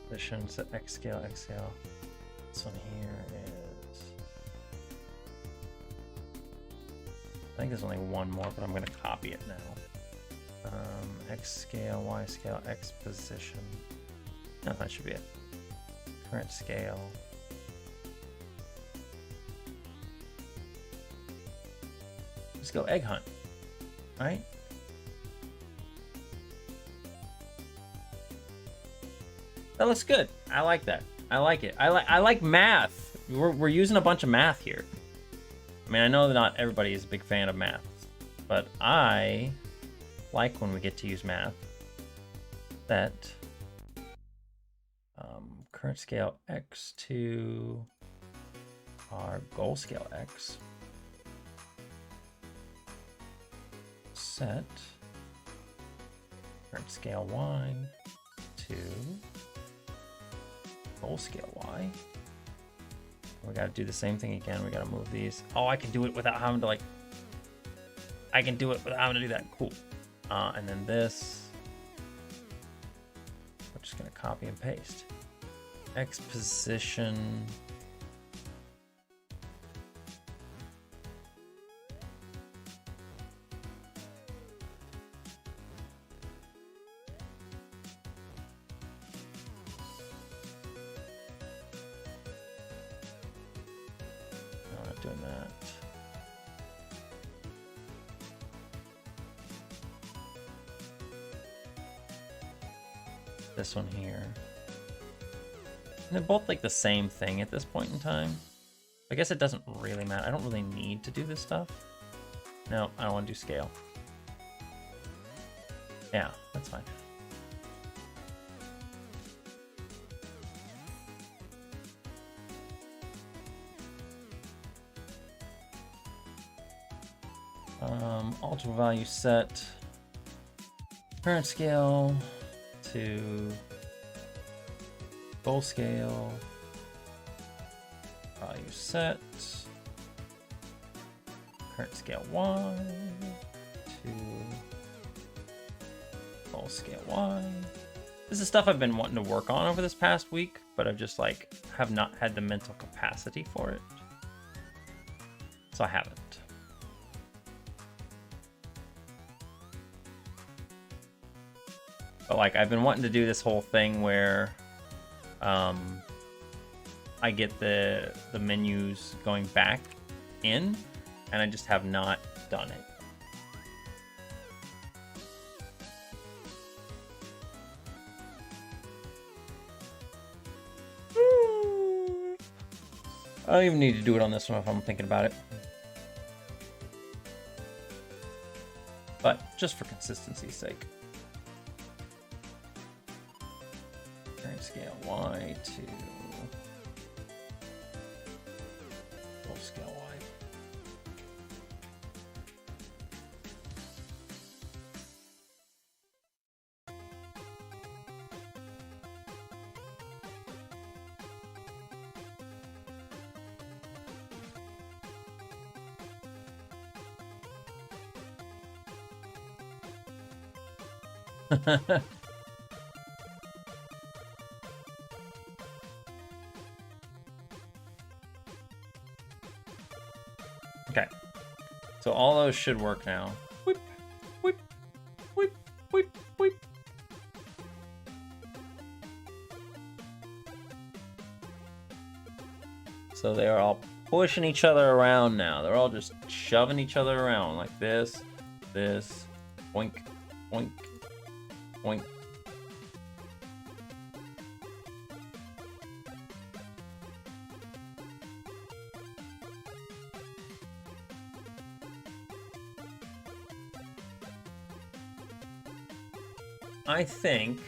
Position, set X scale, X scale. This one here is... I think there's only one more, but I'm going to copy it now. X scale, Y scale, X position. No, that should be it. Current scale. Just go egg hunt, right? That looks good. I like that. I like it. I like math. We're using a bunch of math here. I mean, I know that not everybody is a big fan of math, but I like when we get to use math. That current scale X to our goal scale X. Set current scale Y to goal scale Y. We gotta do the same thing again. We gotta move these. Oh, I can do it without having to I can do it without having to do that. Cool. And then this. We're just gonna copy and paste. X position. Doing that. This one here. And they're both like the same thing at this point in time. I guess it doesn't really matter. I don't really need to do this stuff. No, I don't want to do scale. Yeah, that's fine. Alter value set current scale to goal scale, value set current scale Y full scale Y. This is stuff I've been wanting to work on over this past week, but I've just like have not had the mental capacity for it. So I haven't. But like I've been wanting to do this whole thing where I get the menus going back in, and I just have not done it. I don't even need to do it on this one if I'm thinking about it. But just for consistency's sake. Current scale Y to full scale Y. Okay, so all those should work now. Whip, whip, whip, whip, whip. So they are all pushing each other around now. They're all just shoving each other around like this, boink, boink, boink. I think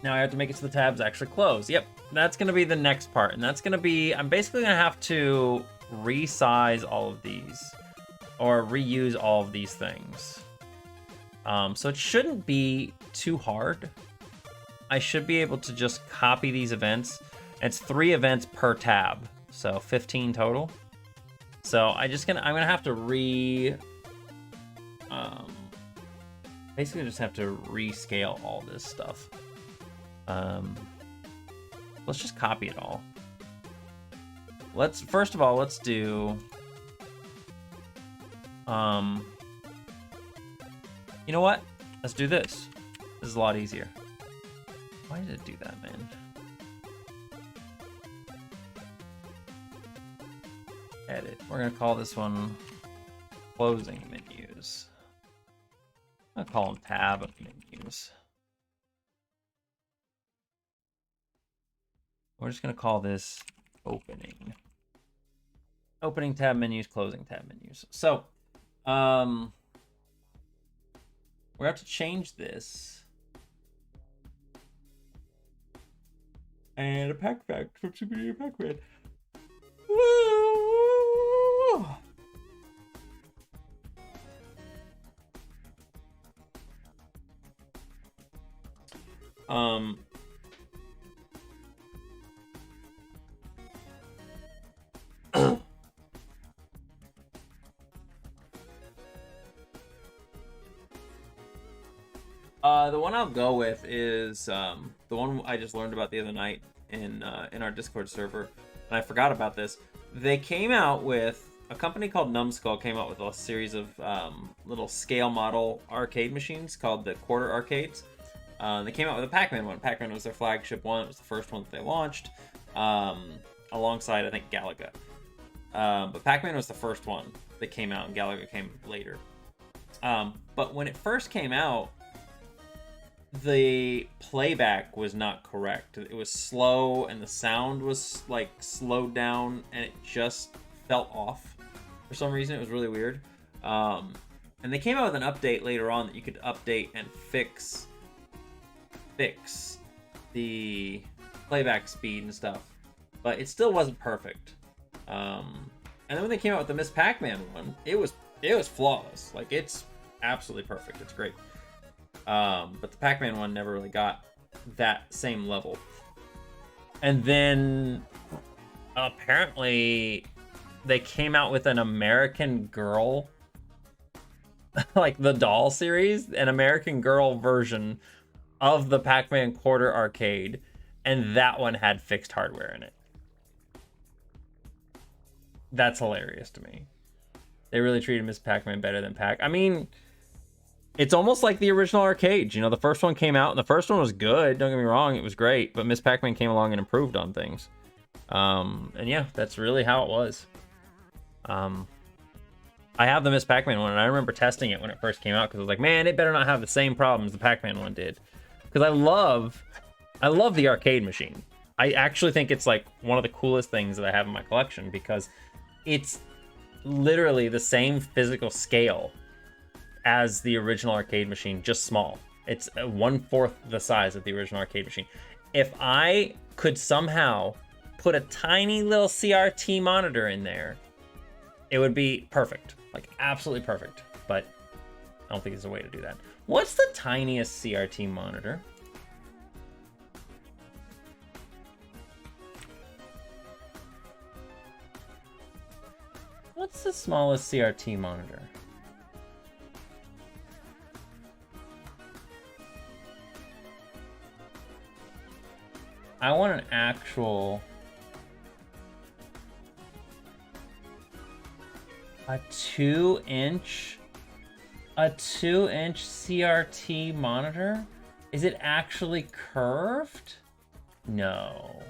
now I have to make it so the tabs actually close. Yep, that's going to be the next part. And that's going to be, I'm basically going to have to resize all of these or reuse all of these things. So it shouldn't be too hard. I should be able to just copy these events. It's 3 events per tab. So 15 total. So I'm gonna have to basically just have to rescale all this stuff. Let's just copy it all. First of all, let's do you know what? Let's do this. This is a lot easier. Why did it do that, man? Edit. We're gonna call this one closing menus. I'll call them tab menus. We're just gonna call this opening. Opening tab menus, closing tab menus. So, we have to change this. And a Pac-Man from Super Mario Pac-Man. The one I'll go with is the one I just learned about the other night in our Discord server, and I forgot about this. They came out with a company called Numbskull came out with a series of little scale model arcade machines called the quarter arcades. They came out with a Pac-Man one. Pac-Man was their flagship one. It was the first one that they launched, alongside I think Galaga. But Pac-Man was the first one that came out, and Galaga came later. But when it first came out, the playback was not correct. It was slow, and the sound was like slowed down, and it just felt off for some reason. It was really weird. And they came out with an update later on that you could update and fix the playback speed and stuff, but it still wasn't perfect. And then when they came out with the Miss Pac-Man one, it was flawless. Like, it's absolutely perfect. It's great. But the Pac-Man one never really got that same level. And then apparently they came out with an American Girl, like the doll series, an American Girl version of the Pac-Man Quarter Arcade, and that one had fixed hardware in it. That's hilarious to me. They really treated Miss Pac-Man better than Pac. I mean, it's almost like the original arcade. You know, the first one came out, and the first one was good. Don't get me wrong, it was great. But Miss Pac-Man came along and improved on things. And yeah, that's really how it was. I have the Miss Pac-Man one, and I remember testing it when it first came out because I was like, man, it better not have the same problems the Pac-Man one did. Because I love the arcade machine. I actually think it's like one of the coolest things that I have in my collection because it's literally the same physical scale as the original arcade machine, just small. It's 1/4 the size of the original arcade machine. If I could somehow put a tiny little CRT monitor in there, it would be perfect, like absolutely perfect. But I don't think there's a way to do that. What's the tiniest CRT monitor? What's the smallest CRT monitor? I want an actual... A 2-inch CRT monitor? Is it actually curved? No.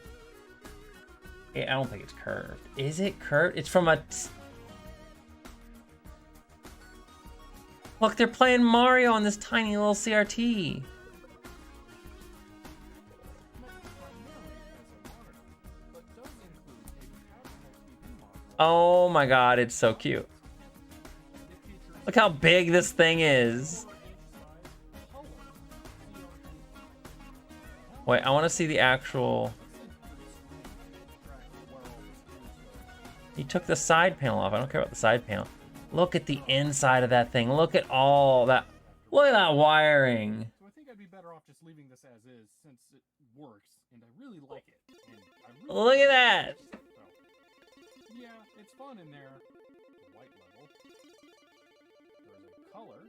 I don't think it's curved. Is it curved? It's from a... Look, they're playing Mario on this tiny little CRT. Oh my god, it's so cute. Look how big this thing is. Wait, I want to see the actual... He took the side panel off. I don't care about the side panel. Look at the inside of that thing. Look at all that. Look at that wiring. So I think I'd be better off just leaving this as is since it works and I really like it. And I really Look at that. So, yeah, it's fun in there. White level. There's a color.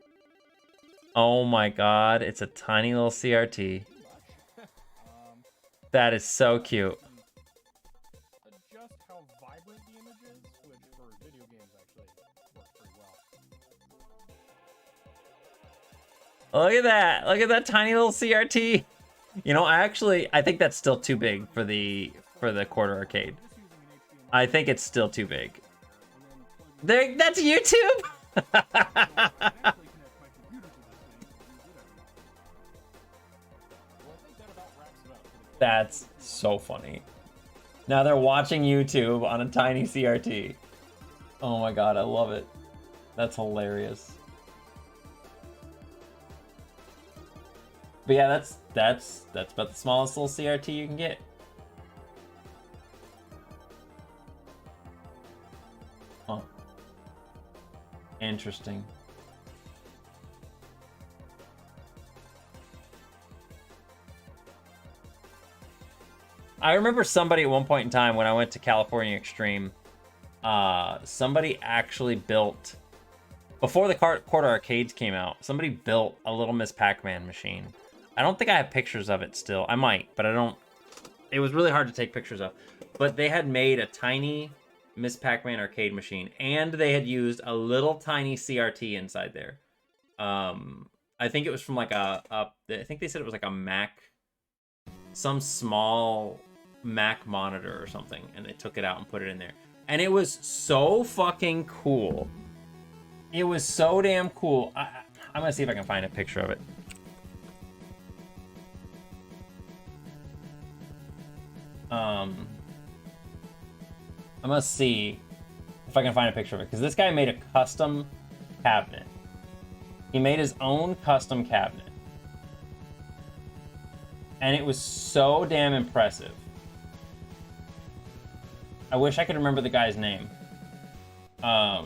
Oh my god, it's a tiny little CRT. That is so cute. Adjust how vibrant the image is, which for video games actually works pretty well. Look at that. Look at that tiny little CRT. You know, I think that's still too big for the quarter arcade. I think it's still too big. There, that's YouTube. That's so funny. Now they're watching YouTube on a tiny CRT. Oh my god, I love it. That's hilarious. But yeah, that's about the smallest little CRT you can get. Oh. Interesting. I remember somebody at one point in time when I went to California Extreme, somebody actually built, before the quarter arcades came out, somebody built a little Miss Pac-Man machine. I don't think I have pictures of it still. I might, but I don't. It was really hard to take pictures of. But they had made a tiny Miss Pac-Man arcade machine, and they had used a little tiny CRT inside there. I think it was from like I think they said it was like a Mac, some small Mac monitor or something, and they took it out and put it in there. And it was so fucking cool. It was so damn cool. I'm gonna see if I can find a picture of it. I'm gonna see if I can find a picture of it, because this guy made a custom cabinet. He made his own custom cabinet. And it was so damn impressive. I wish I could remember the guy's name. Not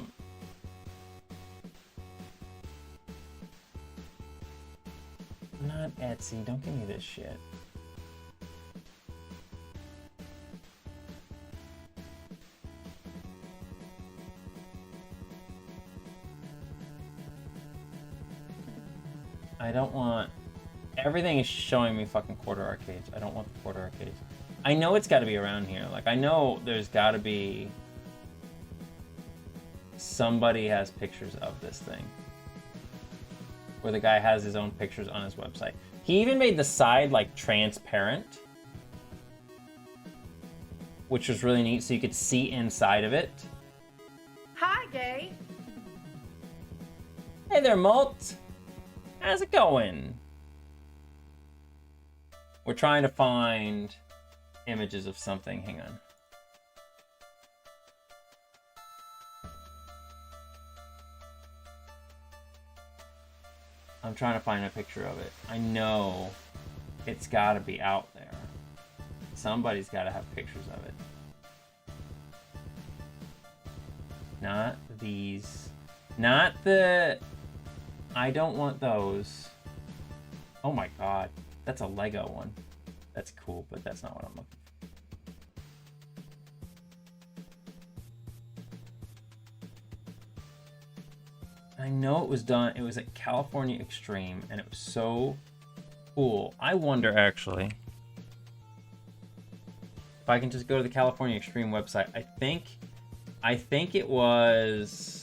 Etsy, don't give me this shit. I don't want... Everything is showing me fucking quarter arcades. I don't want the quarter arcades. I know it's got to be around here. Like, I know there's got to be... Somebody has pictures of this thing. Where the guy has his own pictures on his website. He even made the side, like, transparent. Which was really neat, so you could see inside of it. Hi, Gay. Hey there, Malt. How's it going? We're trying to find images of something. Hang on. I'm trying to find a picture of it. I know it's got to be out there. Somebody's got to have pictures of it. Not these. Not the... I don't want those. Oh my god. That's a Lego one. That's cool, but that's not what I'm looking for. I know it was done. It was at California Extreme, and it was so cool. I wonder, actually, if I can just go to the California Extreme website. I think it was...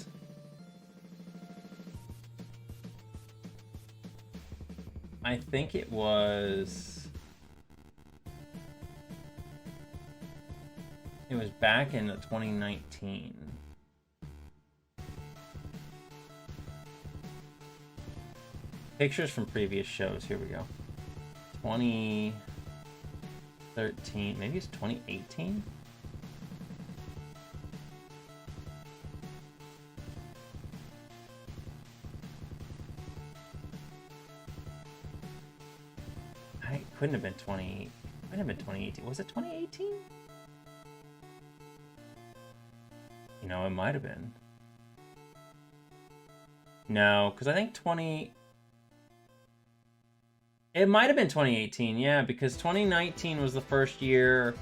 It was back in 2019. Pictures from previous shows. Here we go. 2013. Maybe it's 2018? It couldn't have been 20. Might have been 2018. Was it 2018? You know, it might have been. No, because I think 20... It might have been 2018, yeah, because 2019 was the first year...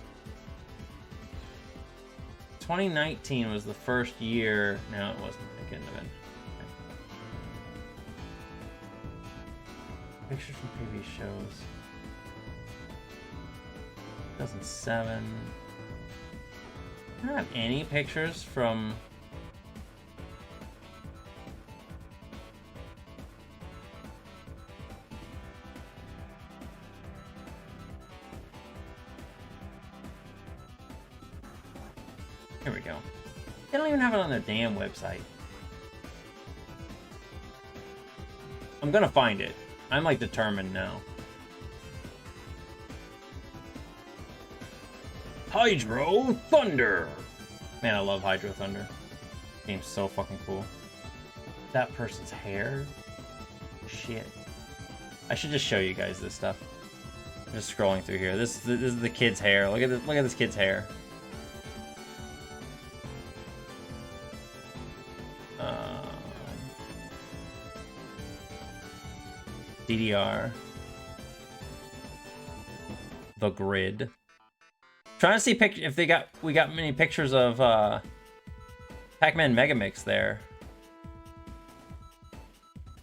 2019 was the first year... No, it wasn't. It couldn't have been. Okay. Pictures from previous shows. 2007. I don't have any pictures from... Here we go. They don't even have it on their damn website. I'm gonna find it. I'm like determined now. Hydro Thunder! Man, I love Hydro Thunder. Game's so fucking cool. That person's hair? Shit. I should just show you guys this stuff. I'm just scrolling through here. This is the kid's hair. Look at this kid's hair. DDR. The Grid. Trying to see if we got many pictures of Pac-Man Megamix there.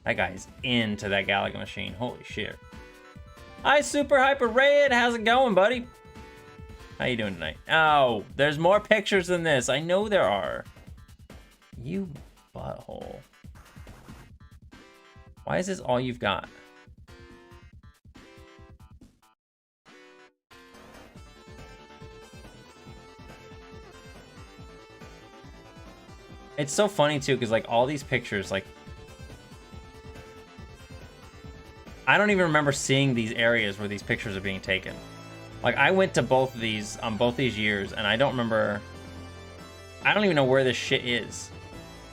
That guy's into that Galaga machine. Holy shit. Hi, Super Hyper Red. How's it going, buddy? How you doing tonight? Oh, there's more pictures than this. I know there are. You butthole. Why is this all you've got? It's so funny too, because like all these pictures, like I don't even remember seeing these areas where these pictures are being taken. Like I went to both of these on both these years, and I don't remember. I don't even know where this shit is.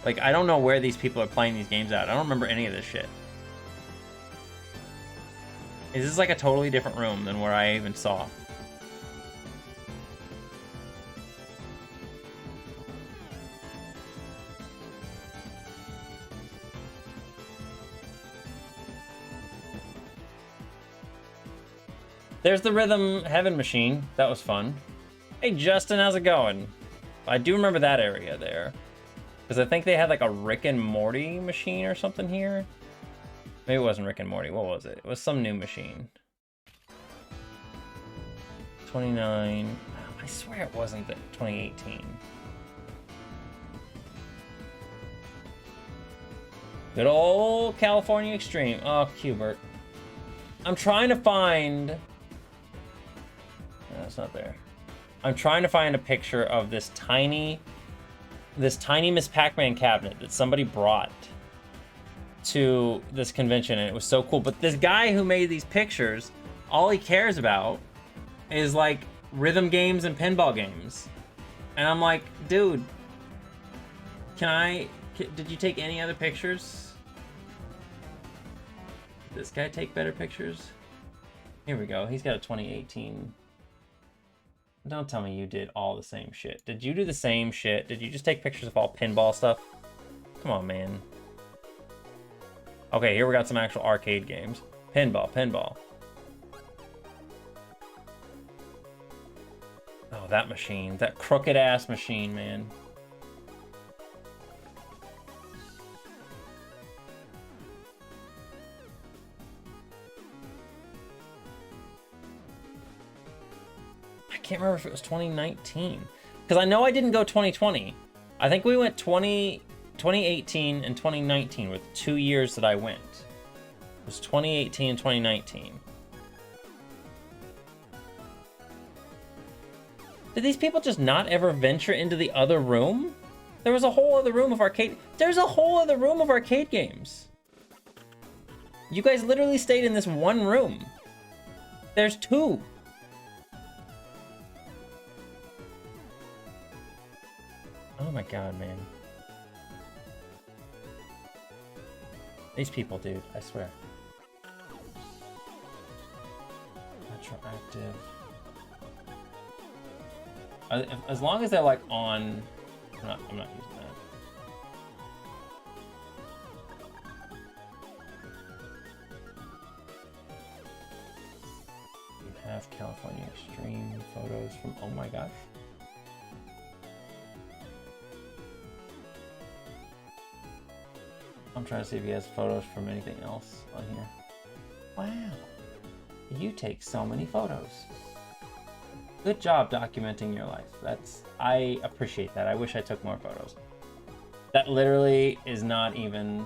Like I don't know where these people are playing these games at. I don't remember any of this shit. Is this like a totally different room than where I even saw? There's the Rhythm Heaven machine. That was fun. Hey, Justin, how's it going? I do remember that area there. Because I think they had like a Rick and Morty machine or something here. Maybe it wasn't Rick and Morty. What was it? It was some new machine. 29. I swear it wasn't the 2018. Good old California Extreme. Oh, Qbert. I'm trying to find... No, it's not there. I'm trying to find a picture of this tiny Miss Pac-Man cabinet that somebody brought to this convention, and it was so cool. But this guy who made these pictures, all he cares about is like rhythm games and pinball games. And I'm like, dude, did you take any other pictures? Did this guy take better pictures? Here we go. He's got a 2018. Don't tell me you did all the same shit. Did you do the same shit? Did you just take pictures of all pinball stuff? Come on, man. Okay, here we got some actual arcade games. Pinball. Oh, that machine. That crooked ass machine, man. I can't remember if it was 2019. Because I know I didn't go 2020. I think we went 2018 and 2019 were the 2 years that I went. It was 2018 and 2019. Did these people just not ever venture into the other room? There was a whole other room of arcade... There's a whole other room of arcade games. You guys literally stayed in this one room. There's two. Oh my god, man. These people, dude, I swear. Retroactive. As long as they're like on... I'm not using that. You have California Extreme photos from... Oh my gosh. I'm trying to see if he has photos from anything else on here. Wow. You take so many photos. Good job documenting your life. I appreciate that. I wish I took more photos. That literally is not even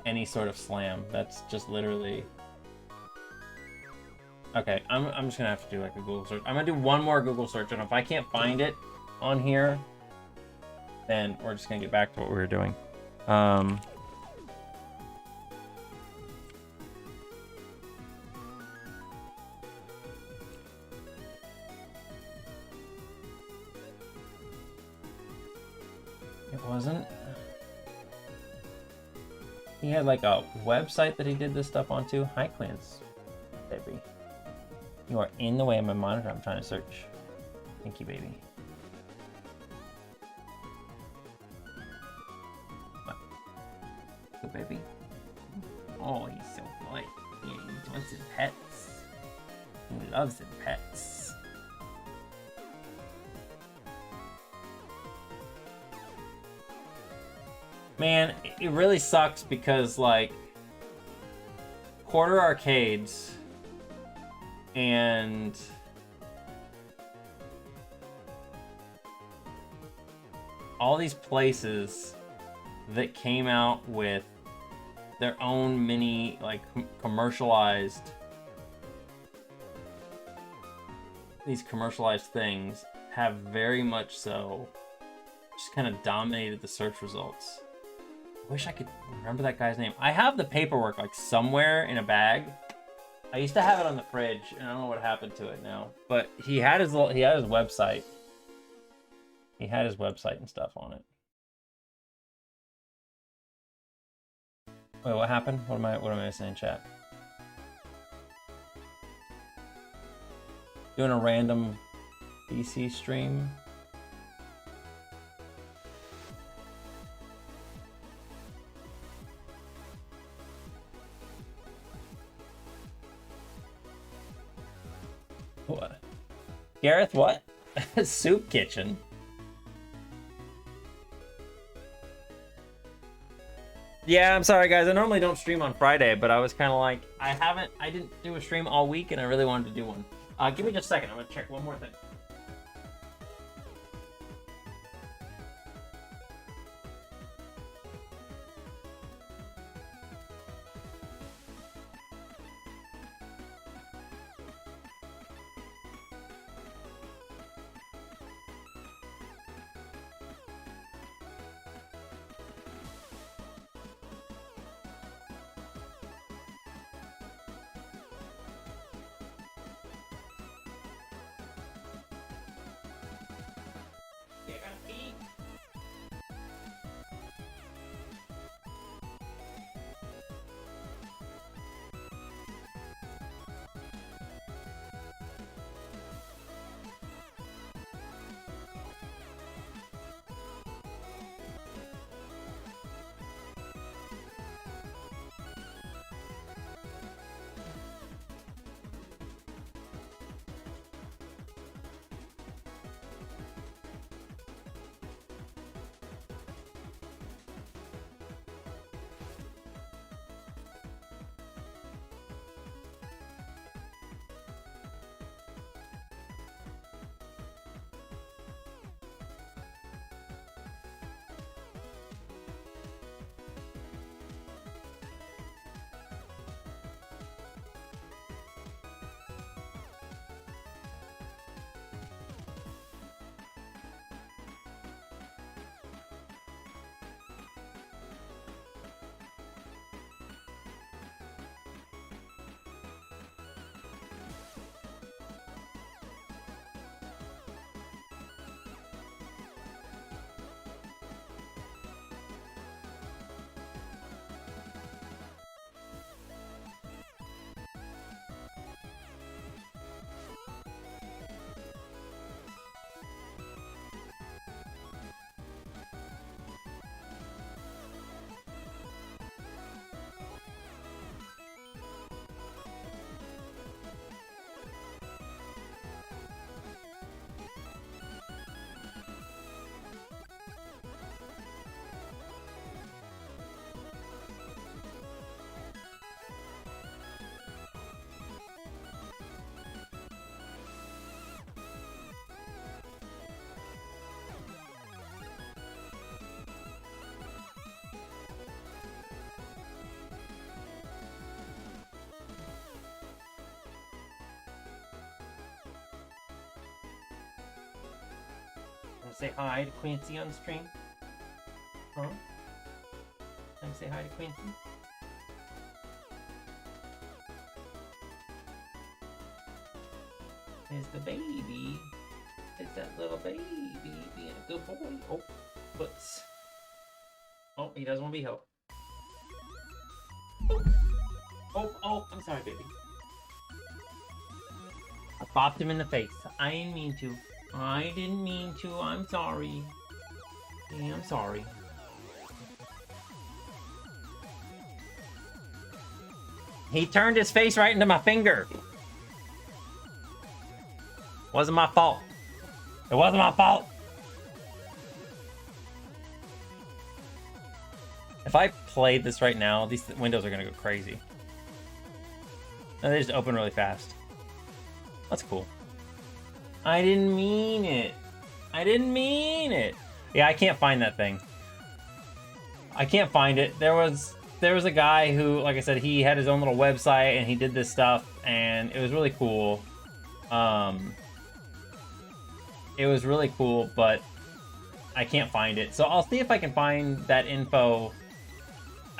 any sort of slam. That's just literally... Okay, I'm just gonna have to do like a Google search. I'm gonna do one more Google search, and if I can't find it on here, then we're just gonna get back to what we were doing. It wasn't. He had like a website that he did this stuff onto. Hi, Clance. Baby. You are in the way of my monitor. I'm trying to search. Thank you, baby. Good baby. Oh, he's so polite. Yeah, he wants his pets. He loves his pets. Man, it really sucks because, like, quarter arcades and all these places that came out with their own mini, like, commercialized, these commercialized things have very much so just kind of dominated the search results. I wish I could remember that guy's name. I have the paperwork like somewhere in a bag. I used to have it on the fridge, and I don't know what happened to it now. But he had his website. He had his website and stuff on it. Wait, what happened? What am I missing in chat? Doing a random PC stream. What? Gareth, what? Soup kitchen. Yeah, I'm sorry guys. I normally don't stream on Friday, but I was kind of like, I didn't do a stream all week, and I really wanted to do one. Give me just a second. I'm gonna check one more thing. Yeah, I gotta pee. Wanna say hi to Quincy on the stream? Huh? Can I say hi to Quincy? There's the baby. It's that little baby being a good boy. Oh, foots. Oh, he doesn't want to be helped. Oh, I'm sorry, baby. I bopped him in the face. I didn't mean to. I didn't mean to. I'm sorry. Yeah, I'm sorry. He turned his face right into my finger. Wasn't my fault. It wasn't my fault. If I played this right now, these windows are gonna go crazy. And they just open really fast. That's cool. I didn't mean it. I didn't mean it. Yeah, I can't find that thing. I can't find it. There was a guy who, like I said, he had his own little website and he did this stuff and it was really cool. It was really cool, but I can't find it. So I'll see if I can find that info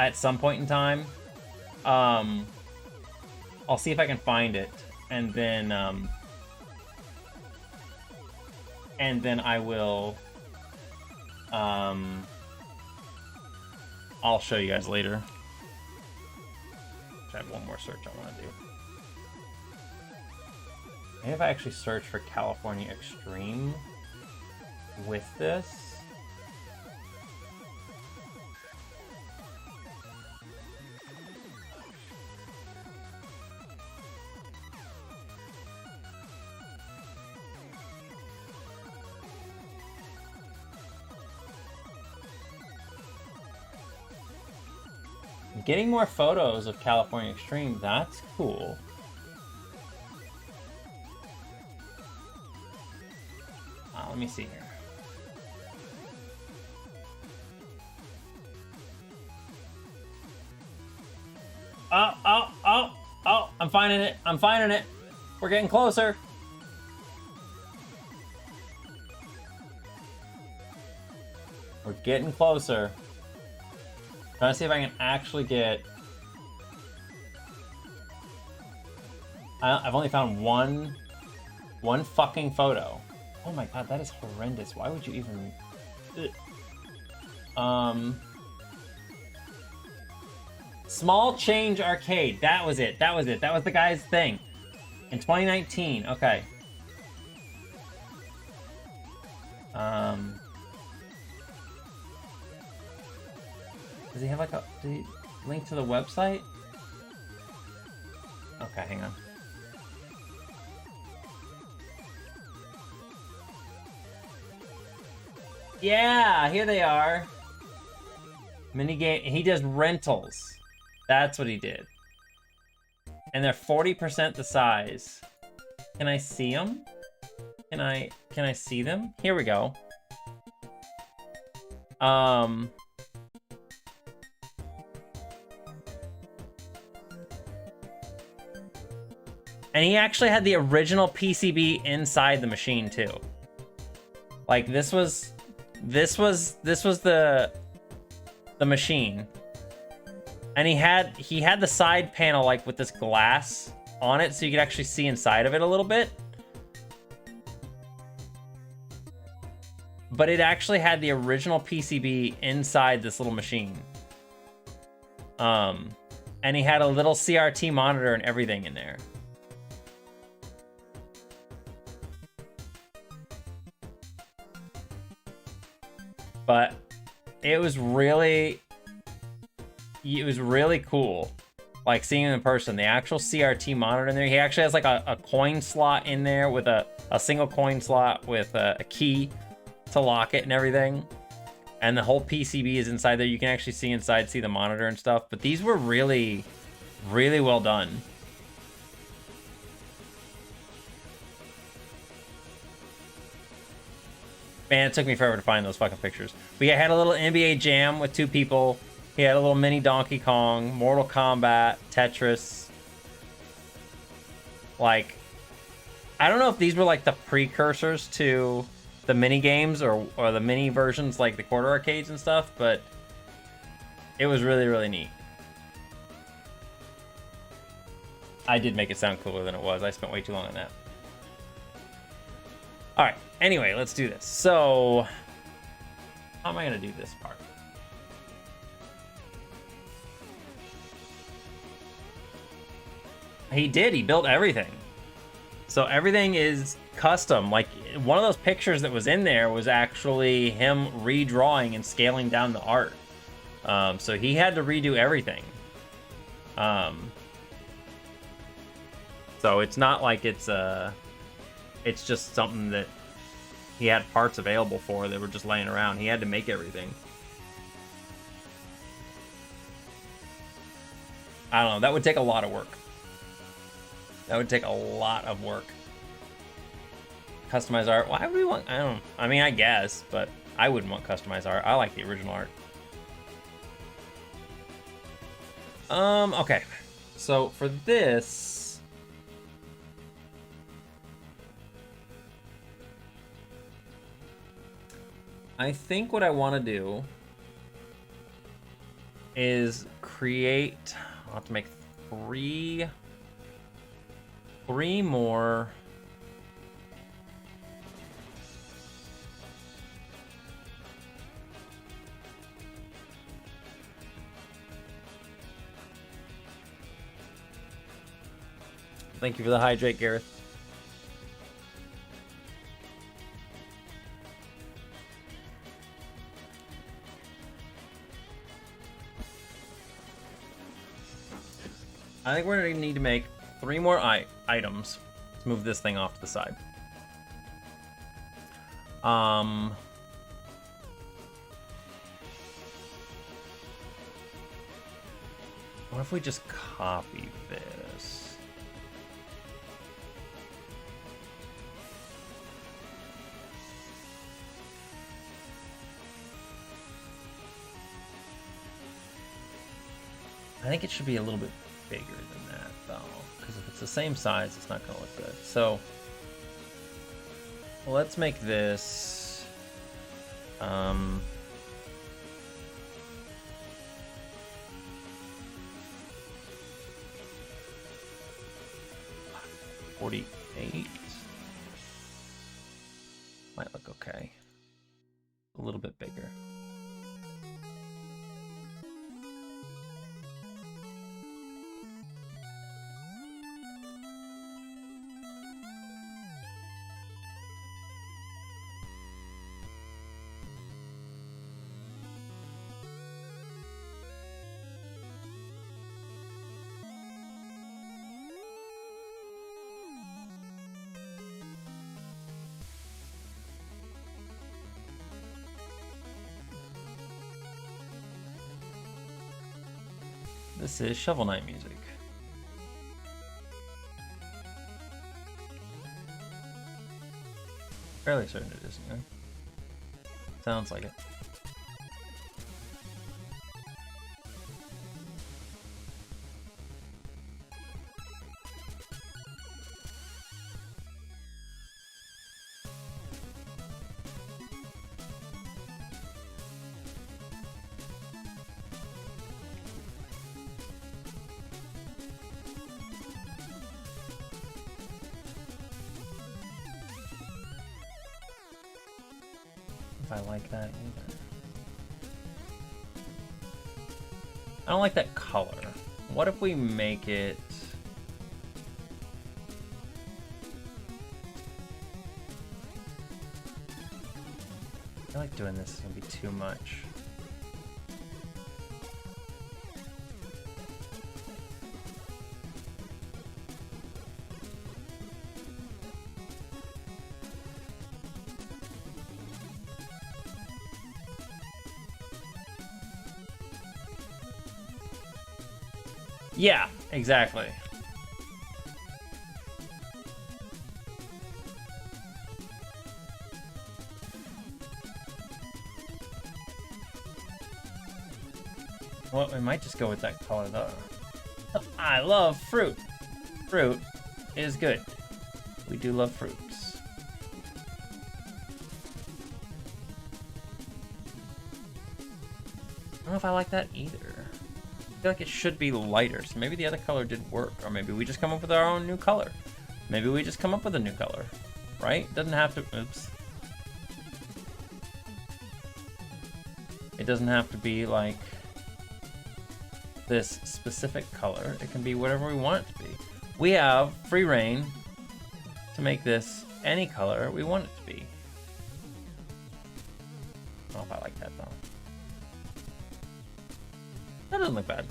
at some point in time. I'll see if I can find it, and then I will I'll show you guys later. I have one more search I want to do. Maybe if I actually search for California Extreme with this. getting more photos of California Extreme. That's cool. Let me see here. Oh, I'm finding it. I'm finding it. We're getting closer. We're getting closer. Trying to see if I can actually get... I've only found one fucking photo. Oh my god, that is horrendous. Why would you even... Small Change Arcade. That was it. That was it. That was the guy's thing. In 2019. Okay. Does he have like a... Did he link to the website? Okay, hang on. Yeah, here they are. Minigame. He does rentals. That's what he did. And they're 40% the size. Can I see them? Can I see them? Here we go. And he actually had the original PCB inside the machine too. Like this was the machine. And he had the side panel like with this glass on it so you could actually see inside of it a little bit. But it actually had the original PCB inside this little machine. And he had a little CRT monitor and everything in there. But it was really cool, like seeing him in person. The actual CRT monitor in there. He actually has like a coin slot in there with a single coin slot with a key to lock it and everything. And the whole PCB is inside there. You can actually see inside, see the monitor and stuff. But these were really, really well done. Man, it took me forever to find those fucking pictures. But yeah, I had a little NBA Jam with 2 people. He had a little mini Donkey Kong, Mortal Kombat, Tetris. Like, I don't know if these were like the precursors to the mini games or the mini versions like the quarter arcades and stuff, but it was really, really neat. I did make it sound cooler than it was. I spent way too long on that. All right. Anyway, let's do this. So, how am I going to do this part? He did. He built everything. So everything is custom. Like, one of those pictures that was in there was actually him redrawing and scaling down the art. So he had to redo everything. So it's not like it's just something that he had parts available for that were just laying around. He had to make everything. I don't know. That would take a lot of work. That would take a lot of work. Customized art. Why would we want... I mean, I guess, but I wouldn't want customized art. I like the original art. Okay. So for this... I think what I want to do is create... I'll have to make three more... Thank you for the hydrate, Gareth. I think we're going to need to make 3 more items. Let's move this thing off to the side. What if we just copy this? I think it should be a little bit bigger than that, though, because if it's the same size, it's not going to look good. So let's make this 48. Might look okay. A little bit bigger. This is Shovel Knight music. Fairly certain it is, you know? Sounds like it. I like that either. I don't like that color. What if we make it... I feel like doing this is gonna be too much. Yeah, exactly. Well, we might just go with that color though. I love fruit. Fruit is good. We do love fruits. I don't know if I like that either. I feel like it should be lighter, so maybe the other color didn't work, or maybe we just come up with our own new color. Maybe we just come up with a new color, right? Doesn't have to, oops. It doesn't have to be like this specific color. It can be whatever we want it to be. We have free reign to make this any color we want it to be. I don't know if I like that though. That doesn't look bad.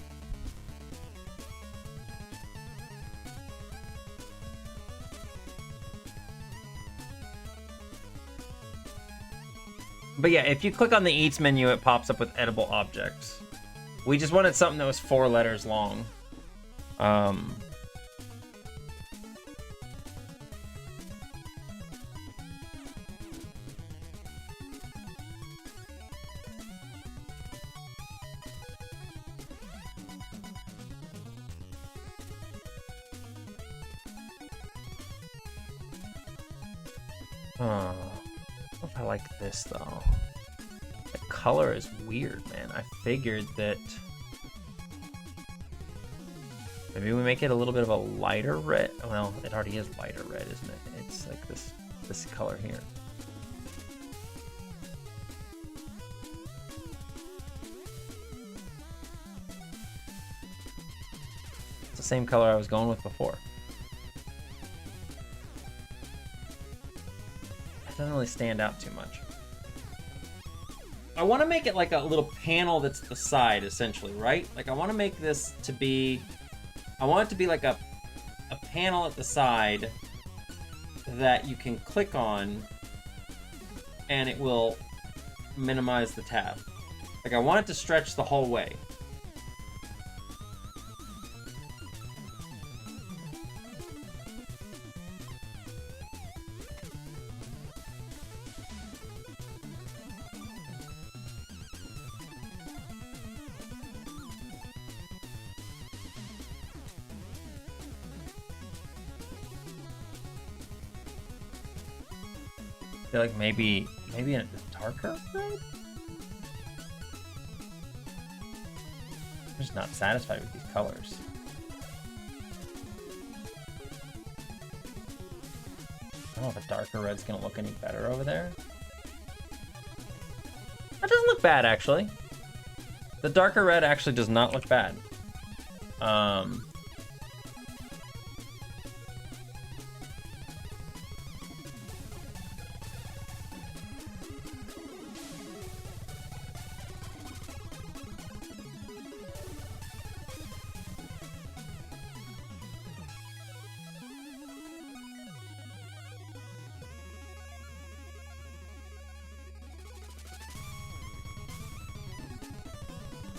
But yeah, if you click on the Eats menu, it pops up with edible objects. We just wanted something that was 4 letters long. I don't know if I like this though. The color is weird, man. I figured that maybe we make it a little bit of a lighter red. Well, it already is lighter red, isn't it? It's like this color here. It's the same color I was going with before. It doesn't really stand out too much. I want to make it like a little panel that's the side, essentially, right? Like I want to make this to be, I want it to be like a panel at the side that you can click on and it will minimize the tab. Like I want it to stretch the whole way. feel like maybe a darker red? I'm just not satisfied with these colors. I don't know if a darker red's gonna look any better over there. That doesn't look bad, actually. The darker red actually does not look bad.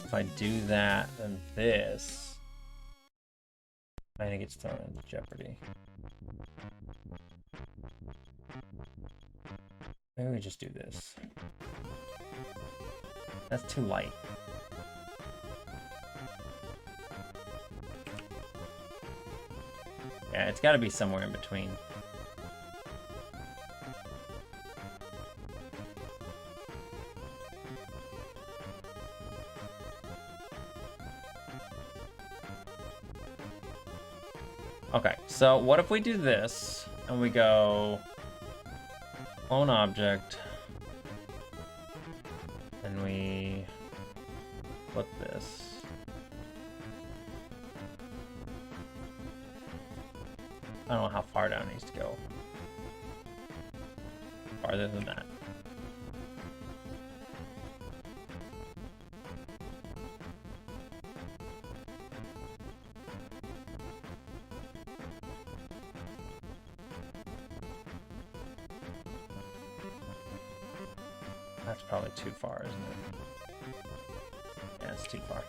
If I do that, then this, I think it's thrown into jeopardy. Maybe we just do this. That's too light. Yeah, it's got to be somewhere in between. Okay, so what if we do this and we go clone object and we flip this. I don't know how far down it needs to go. Farther than that. That's probably too far, isn't it? Yeah, it's too far.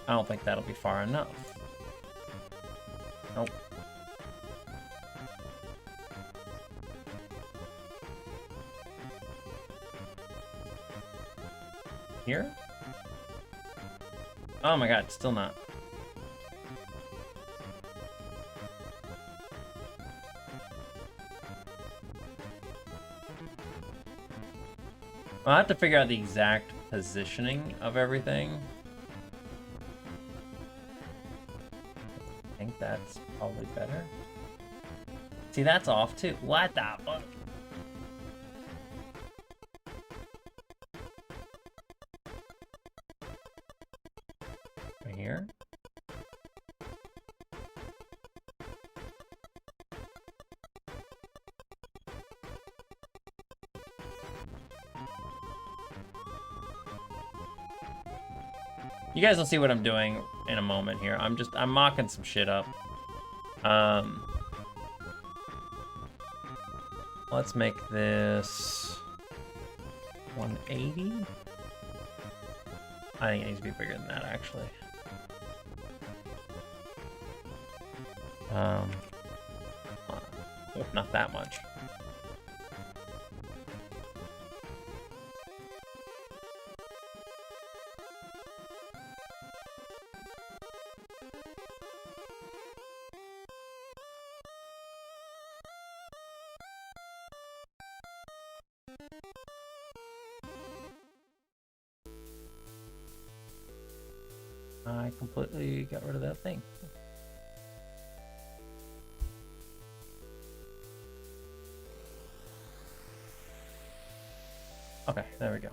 I don't think that'll be far enough. Nope. Here? Oh my god, still not. I'll have to figure out the exact positioning of everything. I think that's probably better. See, that's off too. What the fuck? Right here? You guys will see what I'm doing in a moment here. I'm mocking some shit up. Let's make this 180. I think it needs to be bigger than that, actually. Not that much. I completely got rid of that thing. Okay, there we go.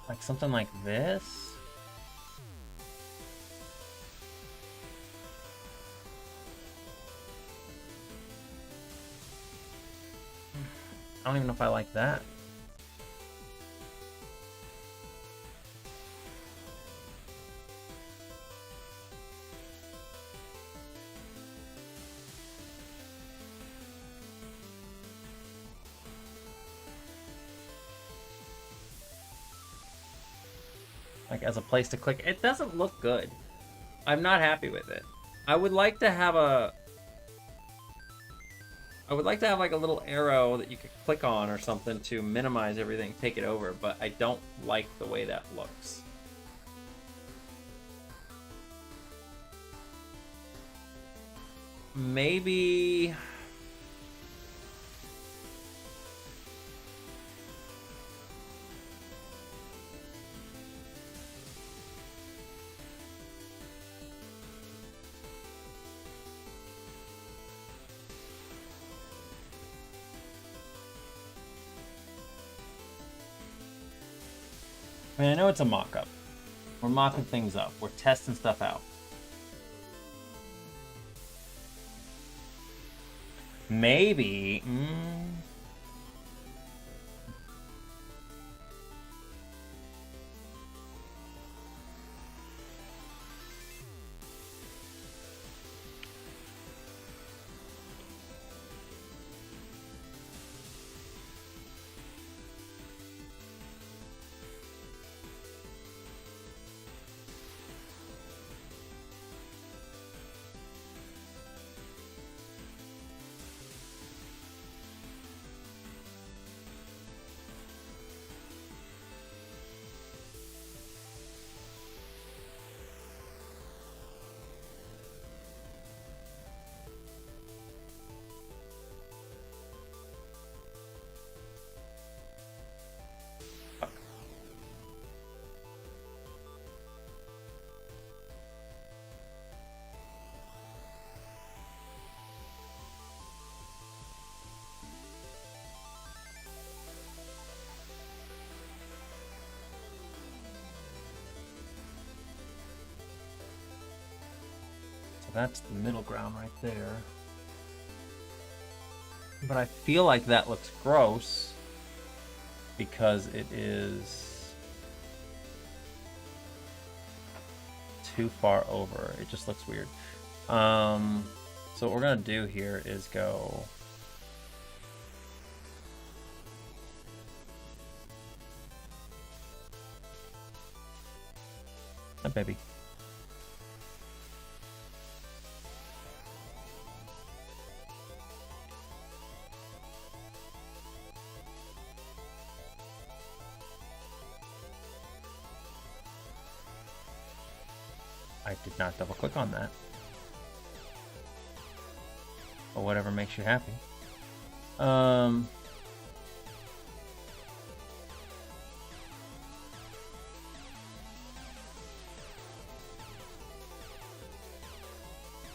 Like something like this? I don't even know if I like that. Like as a place to click, it doesn't look good. I'm not happy with it. I would like to have a I would like to have like a little arrow that you could click on or something to minimize everything, take it over, but I don't like the way that looks. Maybe... I mean, I know it's a mock-up. We're mocking things up. We're testing stuff out. Maybe... That's the middle ground right there. But I feel like that looks gross because it is too far over. It just looks weird. So what we're gonna do here is go baby. I did not double click on that. Or whatever makes you happy. I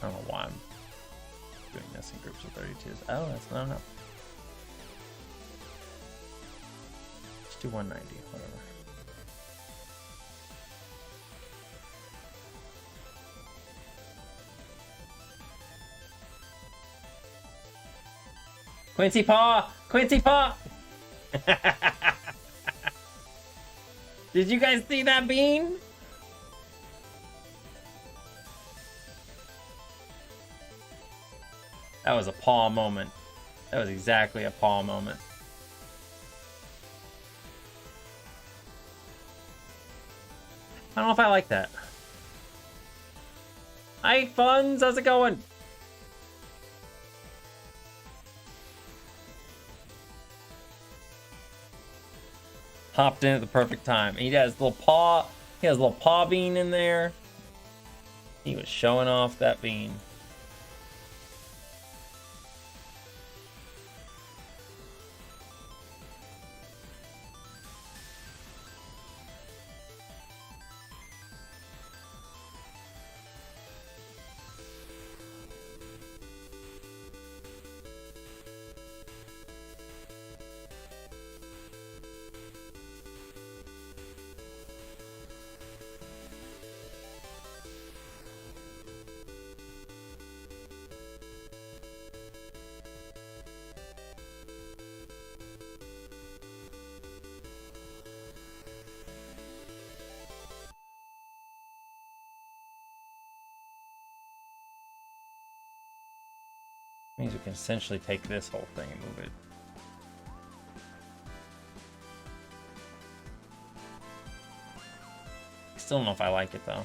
don't know why I'm doing this in groups of 32s. Oh, that's not enough. Let's do 190, whatever. Quincy Paw! Quincy Paw! Did you guys see that bean? That was a paw moment. That was exactly a paw moment. I don't know if I like that. Hi, Funds! How's it going? Hopped in at the perfect time. He has a little paw. He has a little paw bean in there. He was showing off that bean. Means we can essentially take this whole thing and move it. Still don't know if I like it though.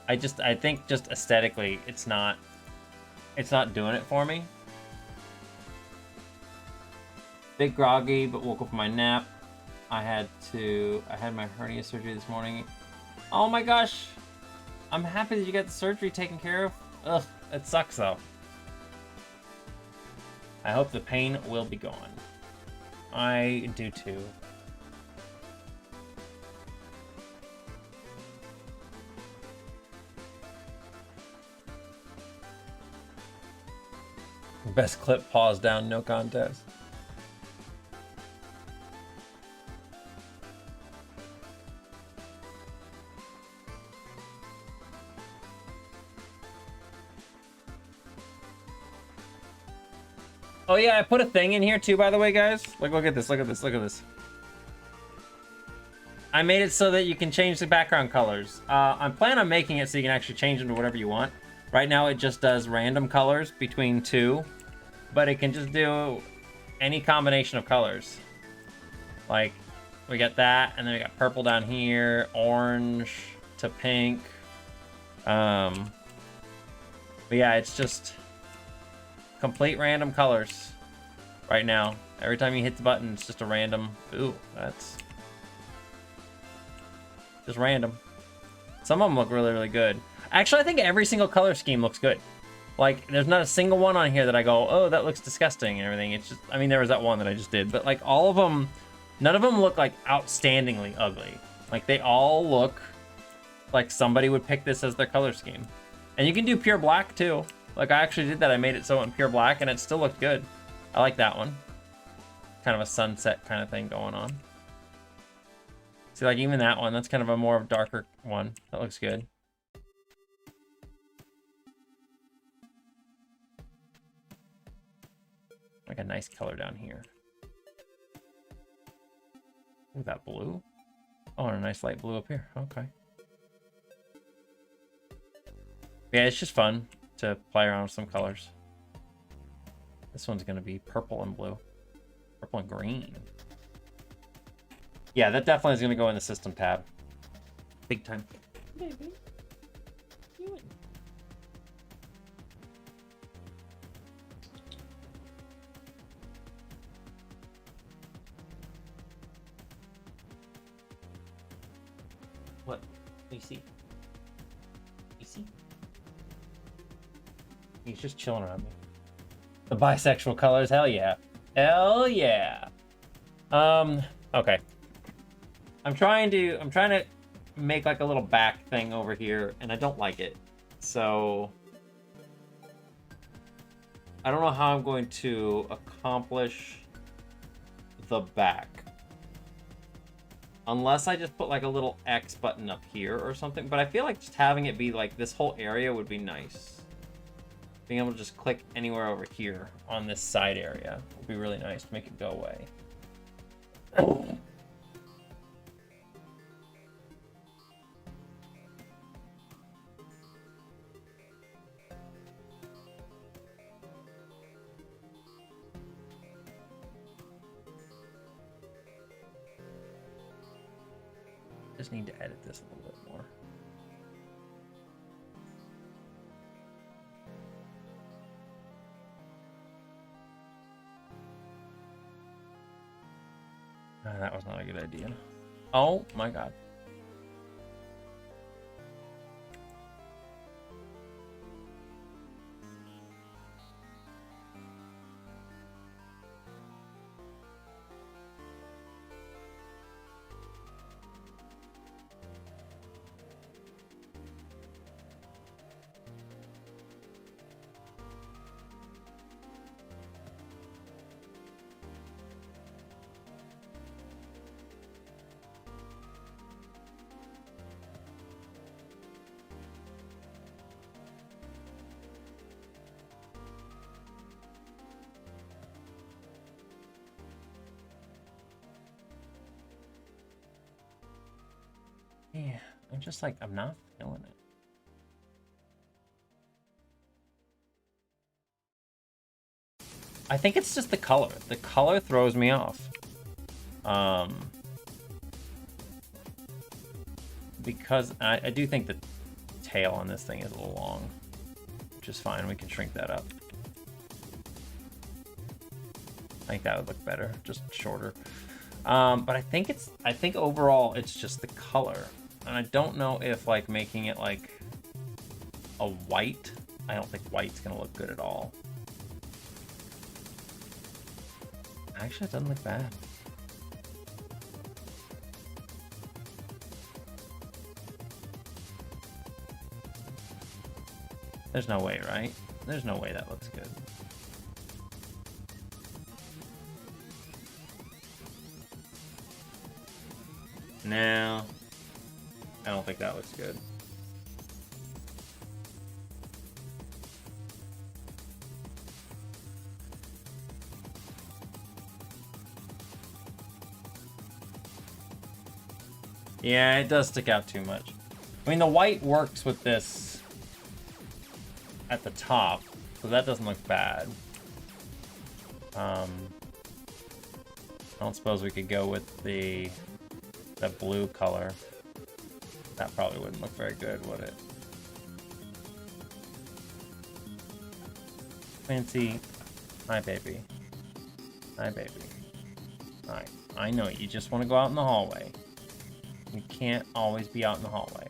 I think just aesthetically it's not doing it for me. bit groggy, but woke up from my nap. I had my hernia surgery this morning. Oh my gosh. I'm happy that you got the surgery taken care of. Ugh, it sucks though. I hope the pain will be gone. I do too. Best clip, pause down, no contest. Oh yeah, I put a thing in here too, by the way, guys. Like, look at this, look at this, look at this. I made it so that you can change the background colors. I'm planning on making it so you can actually change them to whatever you want. Right now, it just does random colors between two, but it can just do any combination of colors. Like, we got that, and then we got purple down here, orange to pink. But yeah, it's just complete random colors right now. Every time you hit the button, it's just a random. Ooh, that's just random. Some of them look really, really good. Actually, I think every single color scheme looks good. Like, there's not a single one on here that I go, oh, that looks disgusting and everything. It's just, I mean, there was that one that I just did, but like all of them, none of them look like outstandingly ugly. Like, they all look like somebody would pick this as their color scheme. And you can do pure black too. Like, I actually did that. I made it so in pure black and it still looked good. I like that one. Kind of a sunset kind of thing going on. See, like even that one, that's kind of a more darker one. That looks good. Like a nice color down here. Ooh, that blue. Oh, and a nice light blue up here. Okay. Yeah, it's just fun to play around with some colors. This one's gonna be purple and blue. Purple and green. Yeah, that definitely is gonna go in the system tab. Big time. Baby. You. What? You see? You see? He's just chilling around me. The bisexual colors, hell yeah. Hell yeah. Okay. I'm trying to make like a little back thing over here, and I don't like it. So I don't know how I'm going to accomplish the back. Unless I just put like a little X button up here or something. But I feel like just having it be like this whole area would be nice. Being able to just click anywhere over here on this side area would be really nice to make it go away. Just need to edit this a little bit more. That was not a good idea. Oh my god. Yeah, I'm just like, I'm not feeling it. I think it's just the color. The color throws me off. Because I do think the tail on this thing is a little long, which is fine. We can shrink that up. I think that would look better, just shorter. But I think overall it's just the color. And I don't know if like making it like a white, I don't think white's gonna look good at all. Actually, it doesn't look bad. There's no way, right? There's no way that looks good. No, I don't think that looks good. Yeah, it does stick out too much. I mean, the white works with this at the top, so that doesn't look bad. I don't suppose we could go with the blue color. That probably wouldn't look very good, would it? Fancy. Hi, baby. Hi, baby. Hi. I know you just want to go out in the hallway. You can't always be out in the hallway.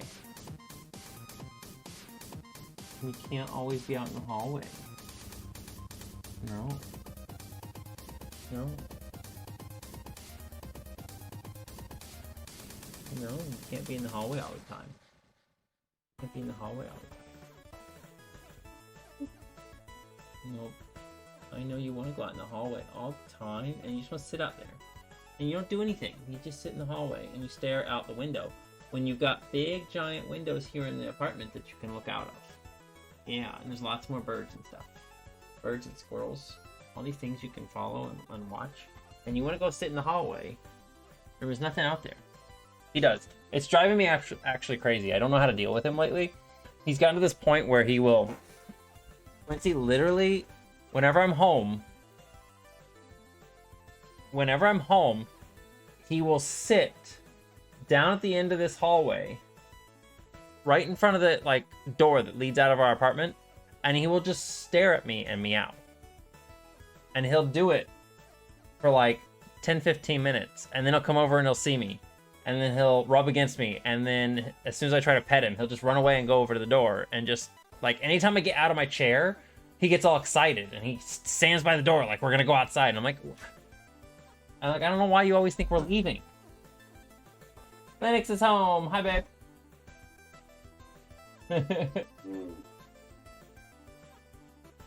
You can't always be out in the hallway. No. No. No, you can't be in the hallway all the time. You can't be in the hallway all the time. Nope. I know you want to go out in the hallway all the time, and you just want to sit out there. And you don't do anything. You just sit in the hallway, and you stare out the window. When you've got big, giant windows here in the apartment that you can look out of. Yeah, and there's lots more birds and stuff. Birds and squirrels. All these things you can follow and watch. And you want to go sit in the hallway. There was nothing out there. He does. It's driving me actually crazy. I don't know how to deal with him lately. He's gotten to this point where he will... Quincy, literally, whenever I'm home, he will sit down at the end of this hallway, right in front of the like door that leads out of our apartment, and he will just stare at me and meow. And he'll do it for like 10-15 minutes, and then he'll come over and he'll see me. And then he'll rub against me, and then as soon as I try to pet him, he'll just run away and go over to the door. And just, like, anytime I get out of my chair, he gets all excited, and he stands by the door like, we're gonna go outside. And I'm like, I don't know why you always think we're leaving. Lennox is home. Hi, babe.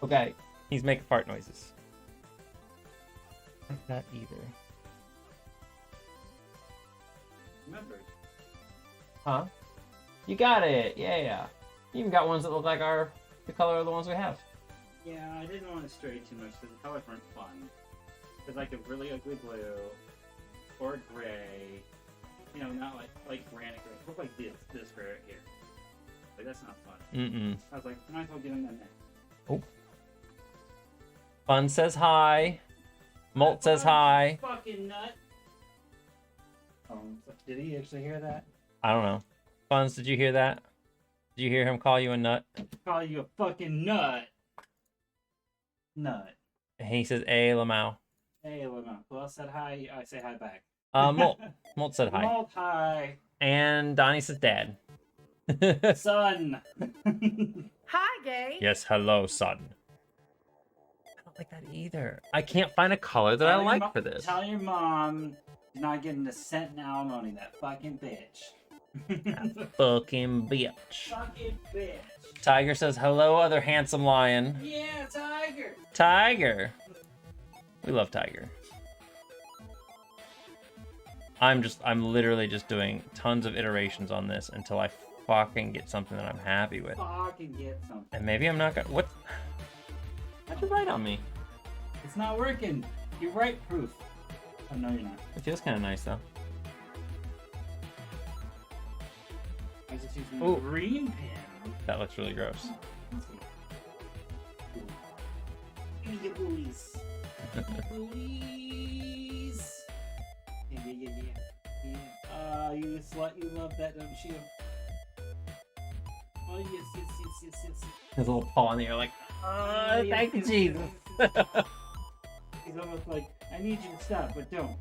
Okay, he's making fart noises. Not that either. Members. Huh? You got it. Yeah. You even got ones that look like the color of the ones we have. Yeah, I didn't want to stray too much because the colors weren't fun. It's like a really ugly blue or gray. You know, not like granite gray. Look like this gray right here. Like that's not fun. I was like, might as well get in that next. Oh. Fun says hi. Molt says hi. Fucking nut. Did he actually hear that? I don't know. Funs, did you hear that? Did you hear him call you a nut? Call you a fucking nut. Nut. And he says, "Hey, Lamau." Hey, Lamau. Who else said hi? I say hi back. Molt. Molt said hi. Molt, hi. And Donnie says, "Dad." Son. Hi, gay. Yes, hello, son. I don't like that either. I can't find a color that I like for this. Tell your mom you're not getting a cent in alimony, that fucking bitch. That fucking bitch. Fucking bitch. Tiger says, hello, other handsome lion. Yeah, Tiger. Tiger. We love Tiger. I'm literally just doing tons of iterations on this until I fucking get something that I'm happy with. Fucking get something. And maybe I'm not gonna... What? How'd you write on me? It's not working. You're right, proof. Oh, no, you're not. It feels kind of nice, though. I was just using Ooh. a green pen. That looks really gross. Give me your booties. Booties. Yeah. You slut, you love that, don't you? Oh, yes. His little paw in the air, like, Yes, thank you, yes, Jesus. yes. He's almost like I need you to stop, but don't.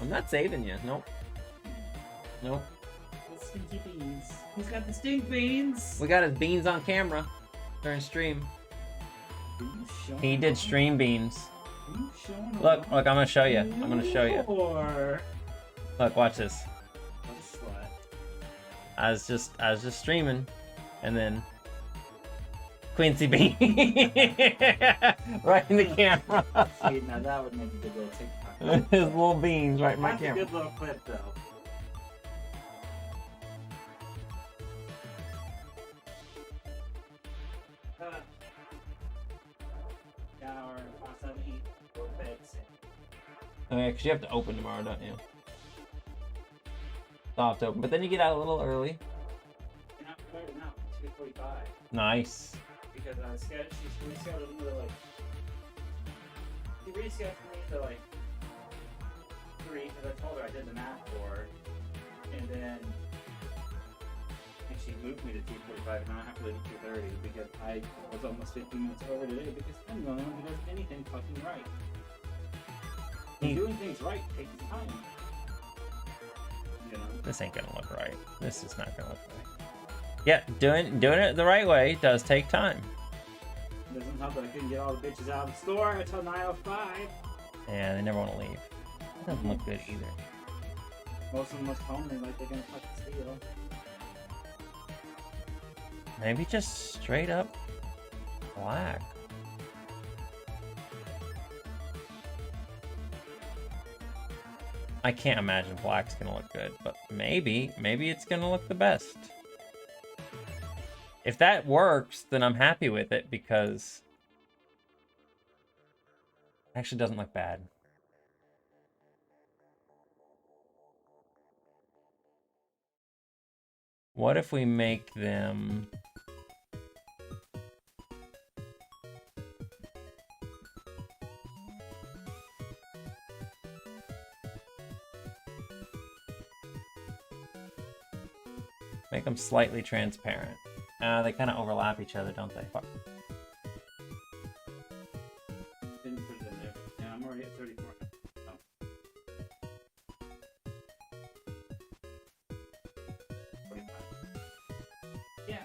I'm not saving you. Nope. Nope. The stinky beans. He's got the stink beans. We got his beans on camera during stream. He did stream beans. Look, I'm gonna show you. I'm gonna show you. Look, watch this. I was just streaming, and then Quincy Bean right in the camera. See, now that would make a good little TikTok. His little beans right in my That's camera. a good little clip, though. Shower, pass out, eat, go to bed, sit. Oh yeah, 'cause you have to open tomorrow, don't you? I'll have to open, but then you get out a little early. You're not prepared now. 2:45. Nice. Because she rescheduled me to like. She rescheduled me to like 3 because I told her I did the math for her, and then she moved me to 2:45, and now I have to leave at 2:30 because I was almost 15 minutes over today because I'm the only one who does anything fucking right. And doing things right takes time. You know. This ain't gonna look right. This is not gonna look right. Yeah, doing it the right way does take time. It doesn't help that I couldn't get all the bitches out of the store until 9:05. Yeah, they never want to leave. That doesn't look good either. Most of them must call me like they're gonna fucking steal. Maybe just straight up black. I can't imagine black's gonna look good, but maybe it's gonna look the best. If that works, then I'm happy with it because it actually doesn't look bad. What if we make them... Make them slightly transparent. They kind of overlap each other, don't they? Fuck. Didn't put it in there. Yeah, I'm already at 34. Oh. 45. Yeah.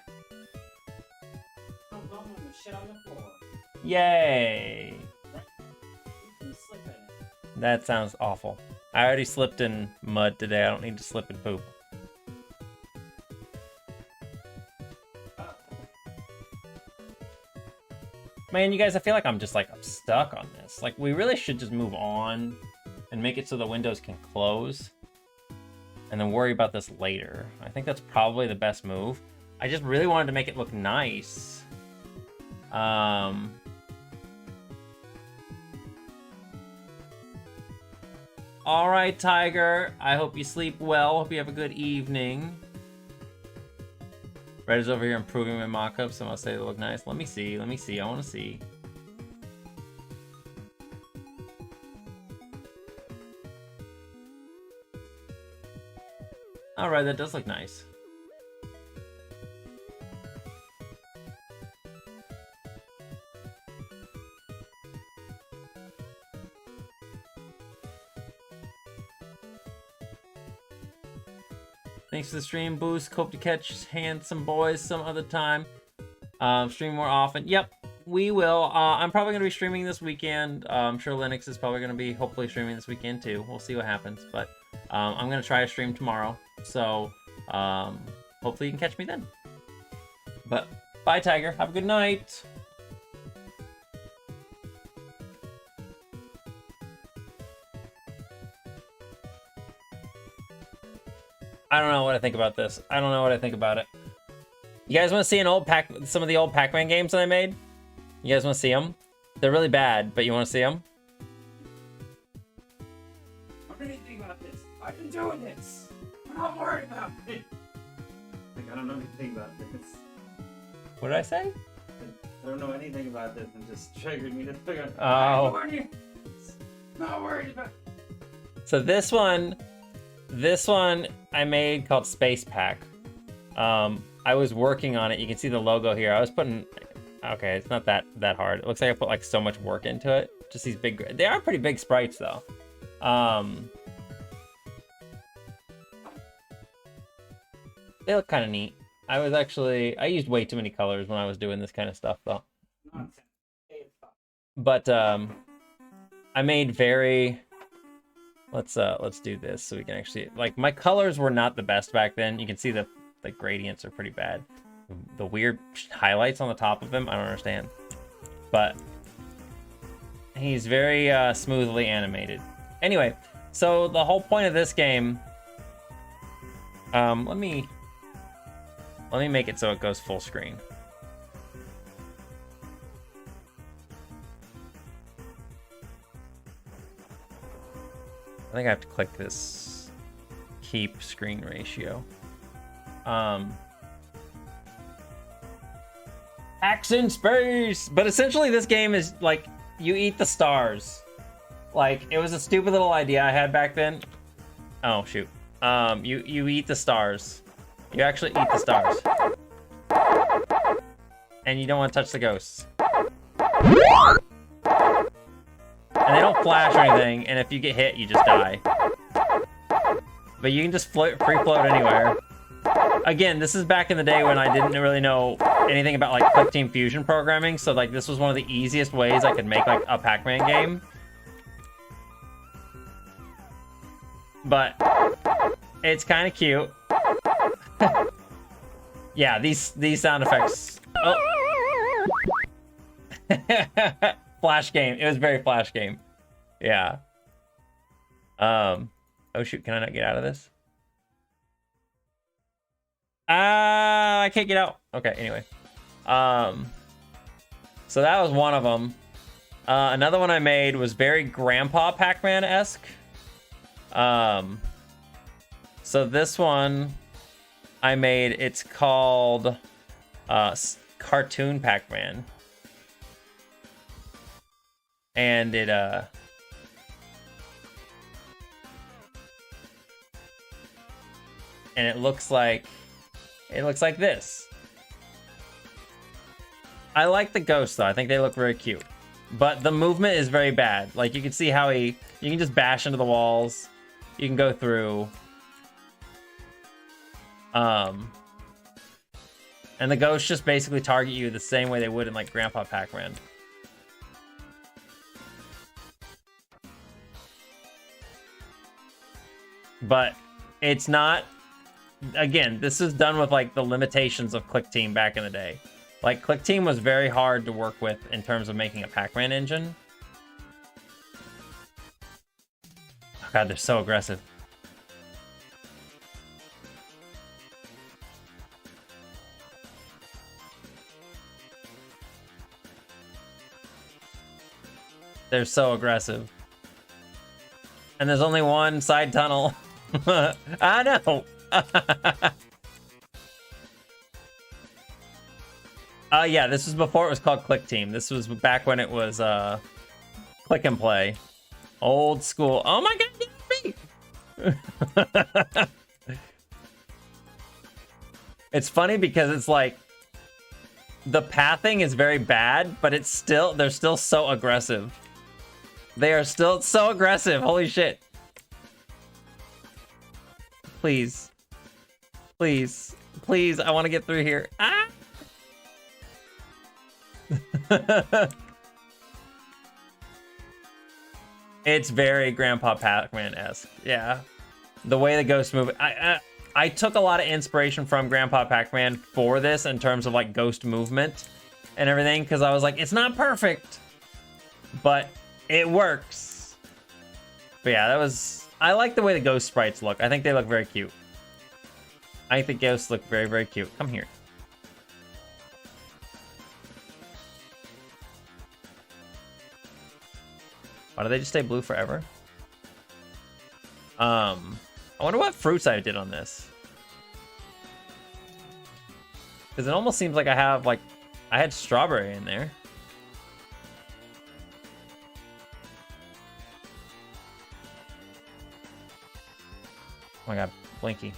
Don't bum on the shit on the floor. Yay! You can slip in it. That sounds awful. I already slipped in mud today. I don't need to slip in poop. Man, you guys, I feel like I'm stuck on this. Like, we really should just move on and make it so the windows can close and then worry about this later. I think that's probably the best move. I just really wanted to make it look nice. All right, Tiger. I hope you sleep well. Hope you have a good evening. Red is over here improving my mock-ups. So I'll say they look nice. Let me see. I want to see. All right, that does look nice. Thanks for the stream boost. Hope to catch handsome boys some other time. Stream more often. Yep, we will. I'm probably going to be streaming this weekend. I'm sure Linux is probably going to be hopefully streaming this weekend too. We'll see what happens. But I'm going to try to stream tomorrow. So hopefully you can catch me then. But bye, Tiger. Have a good night. I don't know what I think about this. I don't know what I think about it. You guys want to see some of the old Pac-Man games that I made? You guys want to see them? They're really bad, but you want to see them? I don't know anything about this. I've been doing this. I'm not worried about it. Like, I don't know anything about this. What did I say? I don't know anything about this and just triggered me to figure Oh. Not worried about it. So this one I made called Space Pack. I was working on it. You can see the logo here. I was putting Okay, it's not that hard. It looks like I put like so much work into it. Just these big, they are pretty big sprites though. They look kind of neat. I used way too many colors when I was doing this kind of stuff though. But I made very, let's do this so we can actually, like, my colors were not the best back then. You can see the gradients are pretty bad. The weird highlights on the top of him, I don't understand. But he's very smoothly animated. Anyway, so the whole point of this game, let me make it so it goes full screen. I think I have to click this keep screen ratio. Axe in space! But essentially this game is like, you eat the stars. Like, it was a stupid little idea I had back then. Oh, shoot. You eat the stars. You actually eat the stars. And you don't want to touch the ghosts. And they don't flash or anything, and if you get hit, you just die. But you can just free float anywhere. Again, this is back in the day when I didn't really know anything about like Clickteam Fusion programming, so like this was one of the easiest ways I could make like a Pac-Man game. But it's kind of cute. Yeah, these sound effects. Oh. Flash game. It was very Flash game. Yeah. Oh shoot, can I not get out of this? I can't get out. Okay, anyway. So that was one of them. Another one I made was very Grandpa Pac-Man-esque. So this one I made, it's called Cartoon Pac-Man. And it looks like this. I like the ghosts though. I think they look very cute. But the movement is very bad. Like you can see how you can just bash into the walls. You can go through. And the ghosts just basically target you the same way they would in like Grandpa Pac-Man. But it's not, again, this is done with like the limitations of Clickteam back in the day. Like Clickteam was very hard to work with in terms of making a Pac-Man engine. Oh god, they're so aggressive. They're so aggressive. And there's only one side tunnel. I know. Yeah, this was before it was called Clickteam. This was back when it was click and play. Old school. Oh my god, get me! It's funny because it's like the pathing is very bad, but it's still, they're still so aggressive. They are still so aggressive. Holy shit. Please. Please. Please. I want to get through here. Ah! It's very Grandpa Pac-Man-esque. Yeah. The way the ghosts move. I took a lot of inspiration from Grandpa Pac-Man for this in terms of like ghost movement and everything, because I was like, it's not perfect, but it works. But yeah, that was... I like the way the ghost sprites look. I think they look very cute. I think the ghosts look very, very cute. Come here. Why do they just stay blue forever? I wonder what fruits I did on this. Because it almost seems like I have, like... I had strawberry in there. Oh my god, Blinky.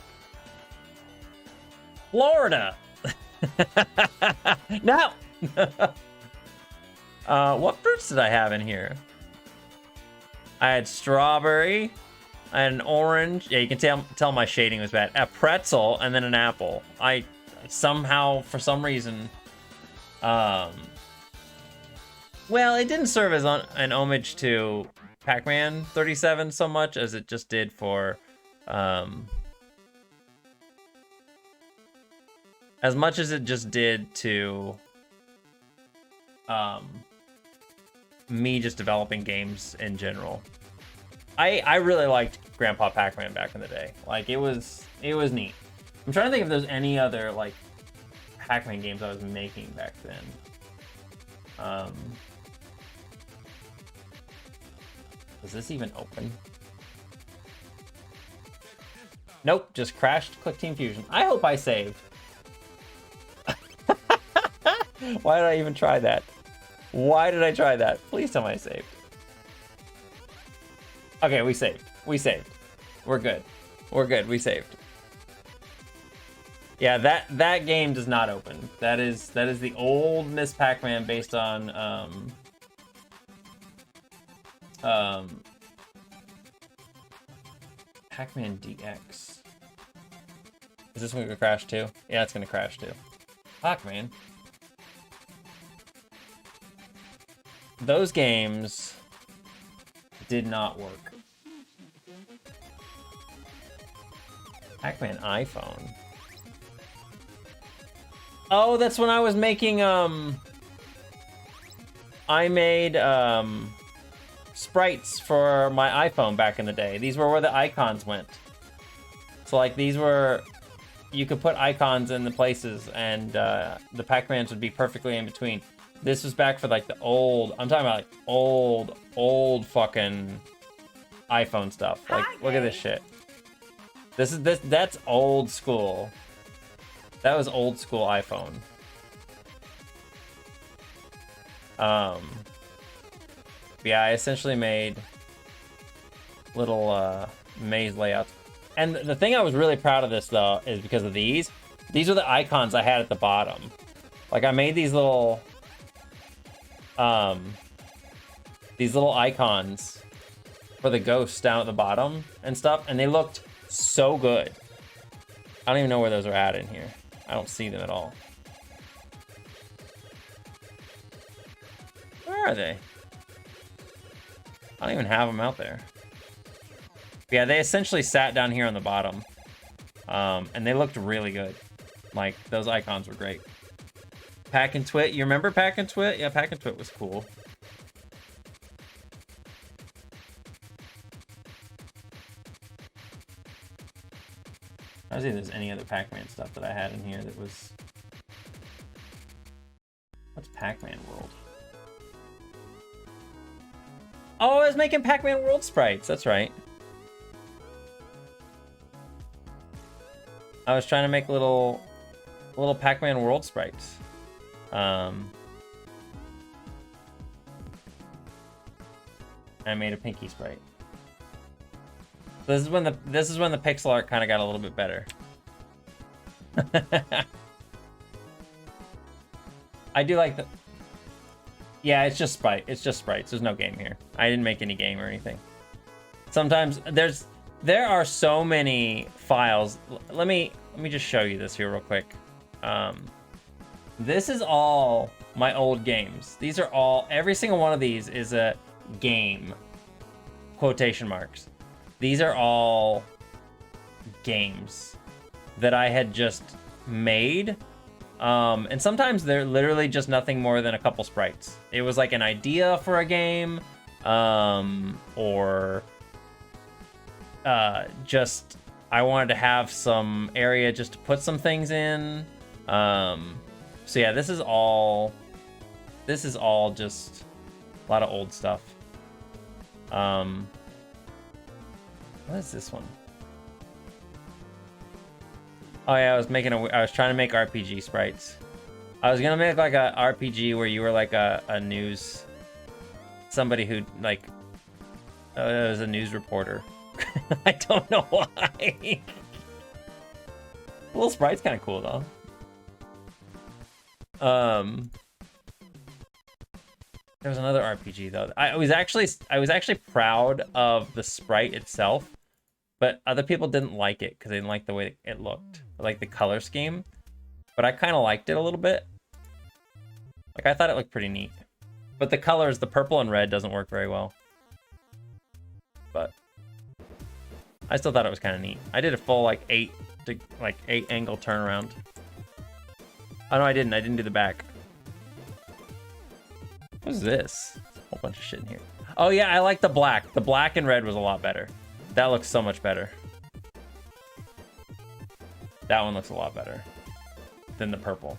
Florida! No! What fruits did I have in here? I had strawberry. I had an orange. Yeah, you can tell my shading was bad. A pretzel and then an apple. I somehow, for some reason, well, it didn't serve as an homage to Pac-Man 37 so much as it just did for, as much as it just did to, me just developing games in general. I really liked Grandpa Pac-Man back in the day. Like, it was neat. I'm trying to think if there's any other, like, Pac-Man games I was making back then. Is this even open? Nope, just crashed Clickteam Fusion. I hope I saved. Why did I even try that? Why did I try that? Please tell me I saved. Okay, we saved. We saved. We're good. We're good. We saved. Yeah, that game does not open. That is the old Miss Pac-Man based on Pac-Man DX. Is this one gonna crash too? Yeah, it's gonna crash too. Pac-Man. Those games did not work. Pac-Man iPhone. Oh, that's when I was making, I made, sprites for my iPhone back in the day. These were where the icons went. So, like, these were, you could put icons in the places, and, the Pac-Mans would be perfectly in between. This was back for, like, the old, I'm talking about, like, old fucking iPhone stuff. Like, look at this shit. That's old school. That was old school iPhone. Yeah, I essentially made little maze layouts. And the thing I was really proud of this though is because of these. These are the icons I had at the bottom. Like, I made these little icons for the ghosts down at the bottom and stuff, and they looked so good. I don't even know where those are at in here. I don't see them at all. Where are they? I don't even have them out there. Yeah, they essentially sat down here on the bottom. And they looked really good. Like, those icons were great. Pack and Twit, you remember Pack and Twit? Yeah, Pack and Twit was cool. I don't see if there's any other Pac-Man stuff that I had in here that was... What's Pac-Man World? Oh, I was making Pac-Man World sprites. That's right. I was trying to make little Pac-Man World sprites. I made a Pinky sprite. This is when the pixel art kind of got a little bit better. I do like the... Yeah, it's just sprite. It's just sprites. There's no game here. I didn't make any game or anything. Sometimes there are so many files. Let me just show you this here real quick. This is all my old games. These are all, every single one of these is a game. Quotation marks. These are all games that I had just made. And sometimes they're literally just nothing more than a couple sprites. It was like an idea for a game, or just I wanted to have some area just to put some things in. So yeah, this is all just a lot of old stuff. What is this one? Oh yeah, I was trying to make RPG sprites. I was gonna make like a RPG where you were like a news, somebody who like, was a news reporter. I don't know why. Little sprite's kind of cool though. There was another RPG though. I was actually proud of the sprite itself, but other people didn't like it because they didn't like the way it looked, like the color scheme. But I kind of liked it a little bit. Like I thought it looked pretty neat. But the colors, the purple and red, doesn't work very well. But I still thought it was kind of neat. I did a full like eight angle turnaround. Oh no, I didn't. I didn't do the back. What is this? A whole bunch of shit in here. Oh yeah, I like the black. The black and red was a lot better. That looks so much better. That one looks a lot better than the purple.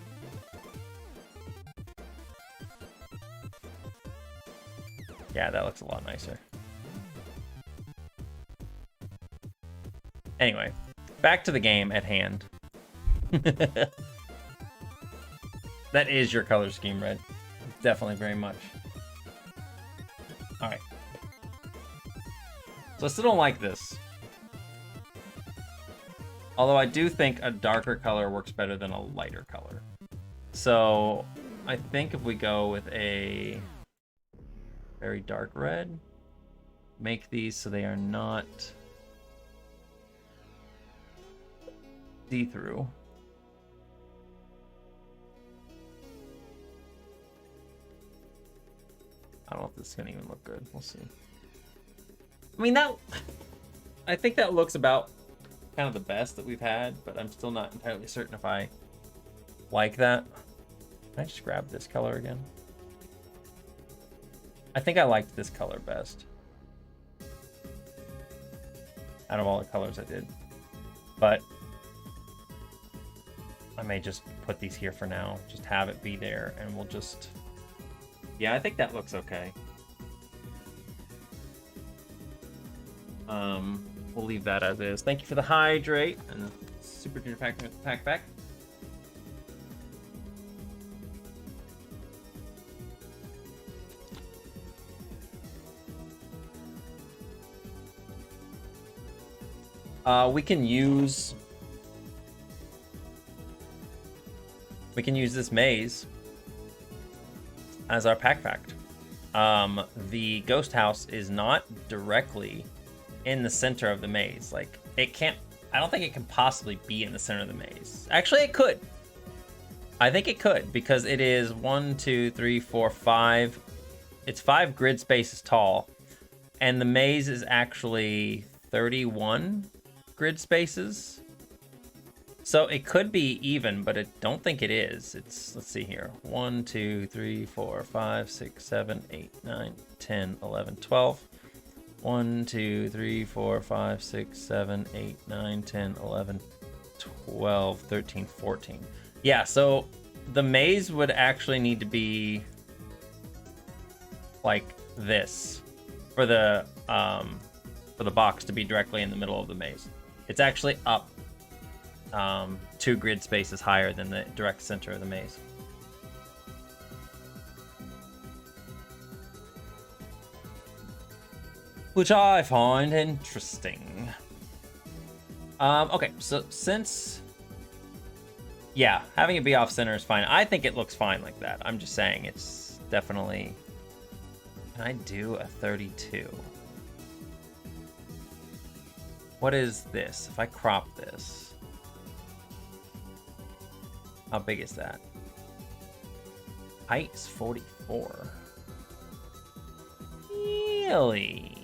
Yeah, that looks a lot nicer. Anyway, back to the game at hand. That is your color scheme, Red. Definitely very much. Alright. So I still don't like this. Although I do think a darker color works better than a lighter color. So I think if we go with a very dark red, make these so they are not see-through. I don't know if this is gonna even look good. We'll see. I mean, I think that looks about kind of the best that we've had, but I'm still not entirely certain if I like that. Can I just grab this color again? I think I liked this color best out of all the colors I did, but I may just put these here for now, just have it be there, and we'll just, yeah, I think that looks okay. We'll leave that as is. Thank you for the hydrate and the Super Junior pack back. We can use this maze as our pack fact. The ghost house is not directly in the center of the maze. Like, it can't, I don't think it can possibly be in the center of the maze. Actually, it could. I think it could, because it is 1, 2, 3, 4, 5. It's 5 grid spaces tall, and the maze is actually 31 grid spaces. So it could be even, but I don't think it is. It's, let's see here. 1, 2, 3, 4, 5, 6, 7, 8, 9, 10, 11, 12. 1, 2, 3, 4, 5, 6, 7, 8, 9, 10, 11, 12, 13, 14. Yeah, so the maze would actually need to be like this for the box to be directly in the middle of the maze. It's actually up 2 grid spaces higher than the direct center of the maze. Which I find interesting. Okay, so since, yeah, having it be off center is fine. I think it looks fine like that. I'm just saying it's definitely, can I do a 32? What is this? If I crop this, how big is that? Height is 44. Really?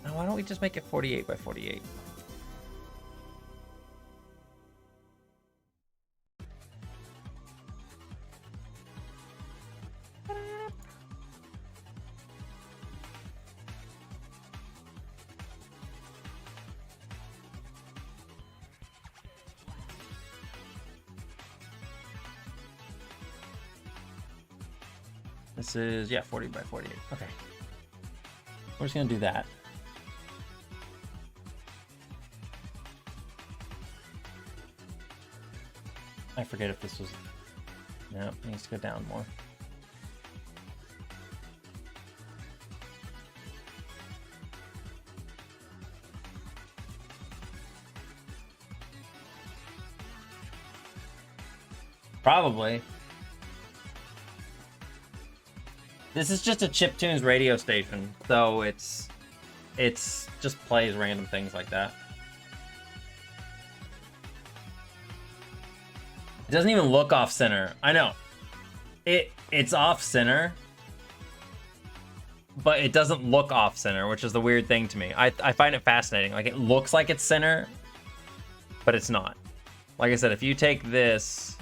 Now, why don't we just make it 48 by 48? This is, yeah, 40 by 48. Okay. We're just gonna do that. I forget if this was, no, it needs to go down more. Probably. This is just a chiptunes radio station, so it's just plays random things like that. It doesn't even look off center. I know. It's off center, but it doesn't look off center, which is the weird thing to me. I find it fascinating. Like, it looks like it's center, but it's not. Like I said, if you take this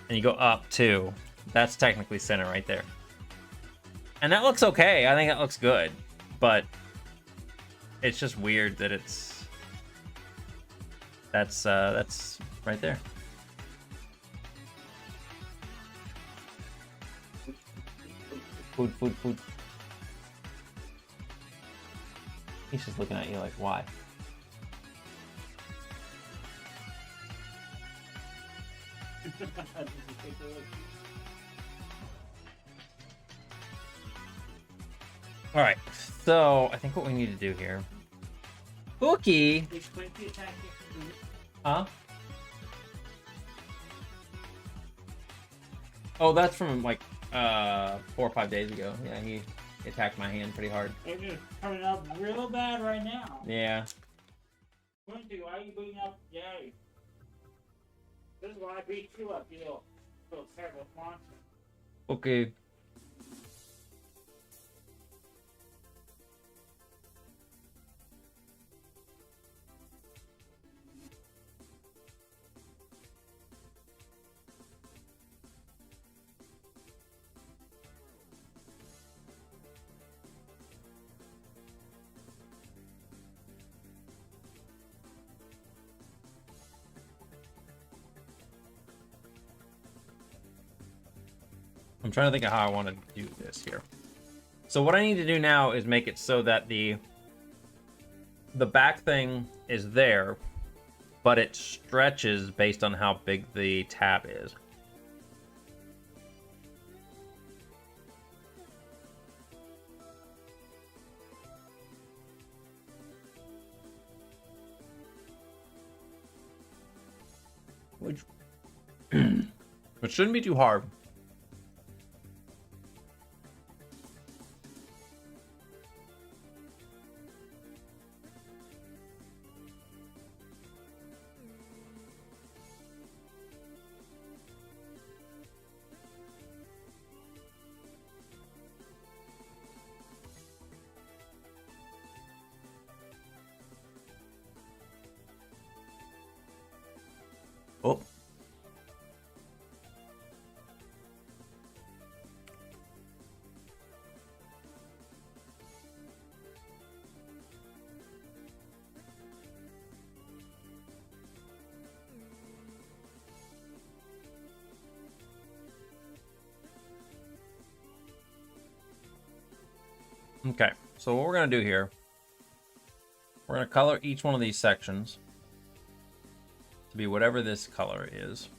and you go up 2, that's technically center right there. And that looks okay. I think that looks good, but it's just weird that that's right there. Food. He's just looking at you like, why? All right, so I think what we need to do here, Bookie. Huh? Oh, that's from like 4 or 5 days ago. Yeah, he attacked my hand pretty hard. It's just coming up real bad right now. Yeah. Quincy, why are you beating up Jay? This is why I beat you up, you little terrible monster. Okay. I'm trying to think of how I want to do this here. So what I need to do now is make it so that the back thing is there, but it stretches based on how big the tab is. Which shouldn't be too hard. Oh. Okay, so what we're going to do here, we're going to color each one of these sections to be whatever this color is.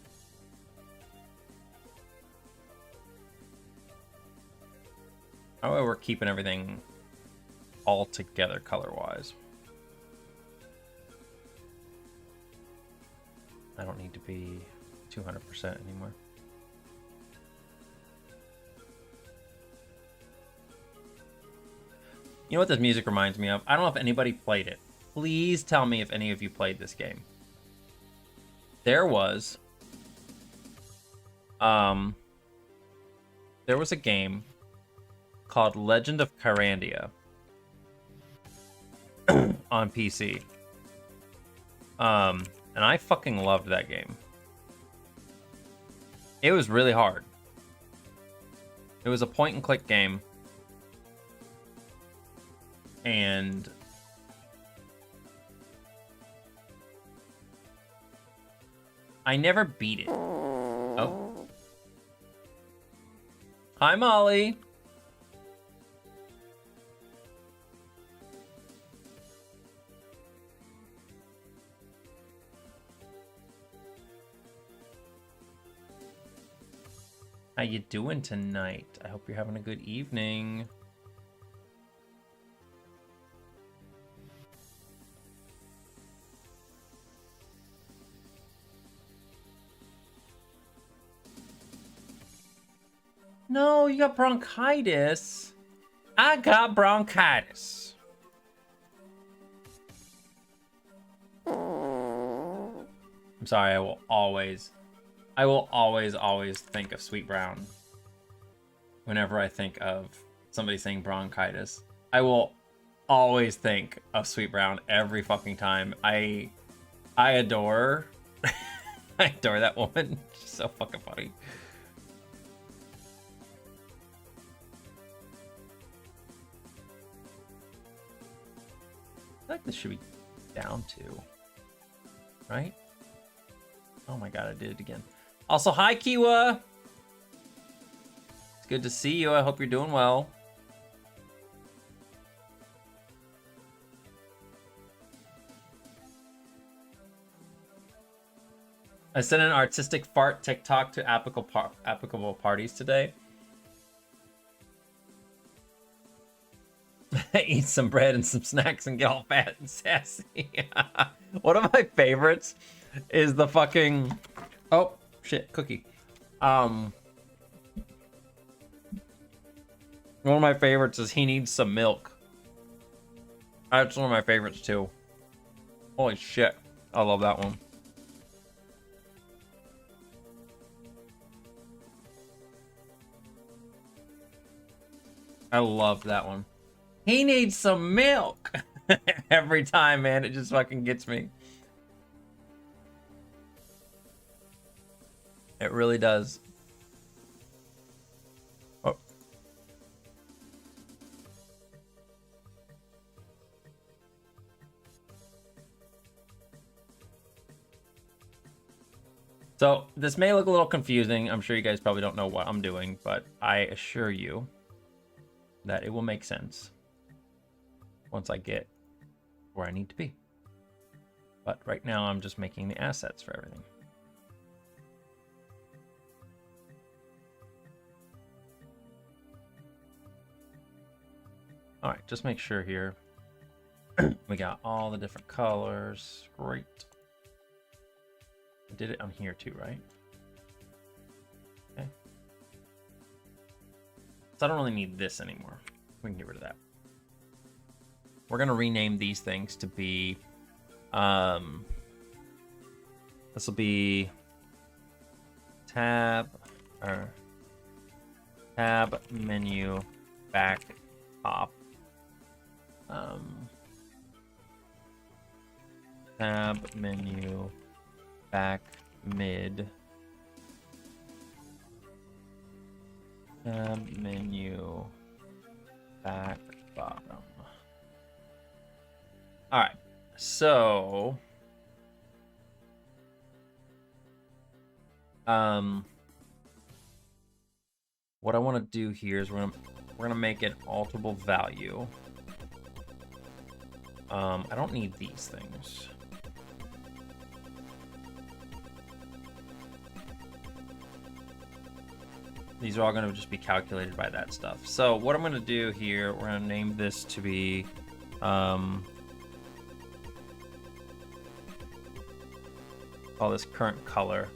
That way we're keeping everything all together color-wise. I don't need to be 200% anymore. You know what this music reminds me of? I don't know if anybody played it. Please tell me if any of you played this game. There was a game called Legend of Kyrandia on PC. And I fucking loved that game. It was really hard. It was a point and click game. And I never beat it. Oh. Hi, Molly. How you doing tonight? I hope you're having a good evening. No, you got bronchitis. I got bronchitis. I'm sorry, I will always think of Sweet Brown whenever I think of somebody saying bronchitis. I will always think of Sweet Brown every fucking time. I adore I adore that woman. She's so fucking funny. I feel like this should be down to, right? Oh my god, I did it again. Also, hi Kiwa! It's good to see you. I hope you're doing well. I sent an artistic fart TikTok to applicable parties today. Eat some bread and some snacks and get all fat and sassy. One of my favorites is the fucking... Oh, shit, cookie. One of my favorites is he needs some milk. That's one of my favorites too. Holy shit, I love that one. I love that one. He needs some milk. Every time, man, it just fucking gets me. It really does. Oh. So this may look a little confusing. I'm sure you guys probably don't know what I'm doing, but I assure you that it will make sense once I get where I need to be. But right now I'm just making the assets for everything. All right, just make sure here we got all the different colors. Great. I did it on here too, right? Okay. So I don't really need this anymore. We can get rid of that. We're gonna rename these things to be, this will be tab menu back top. Tab menu back mid. Tab menu back bottom. All right, so what I want to do here is we're gonna make an alterable value. I don't need these things. These are all going to just be calculated by that stuff. So what I'm going to do here, we're going to name this to be call this current color.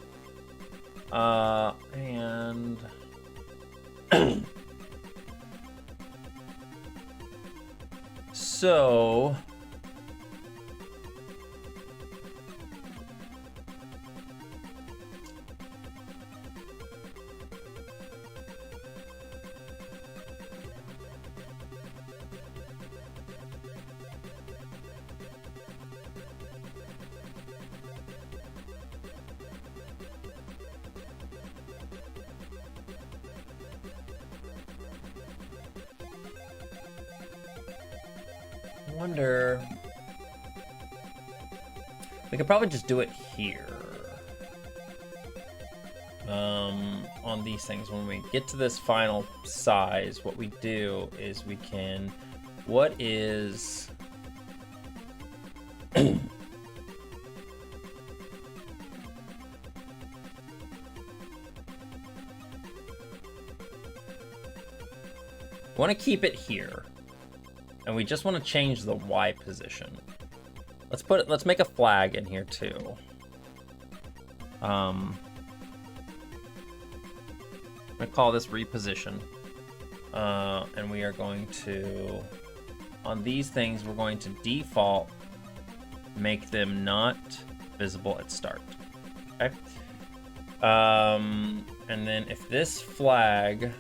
And so wonder, we could probably just do it here on these things. When we get to this final size, what we do is we can, what is I want to keep it here. And we just want to change the Y position. Let's make a flag in here too. I'm gonna call this reposition. And we are going to, on these things, we're going to default make them not visible at start. Okay. And then if this flag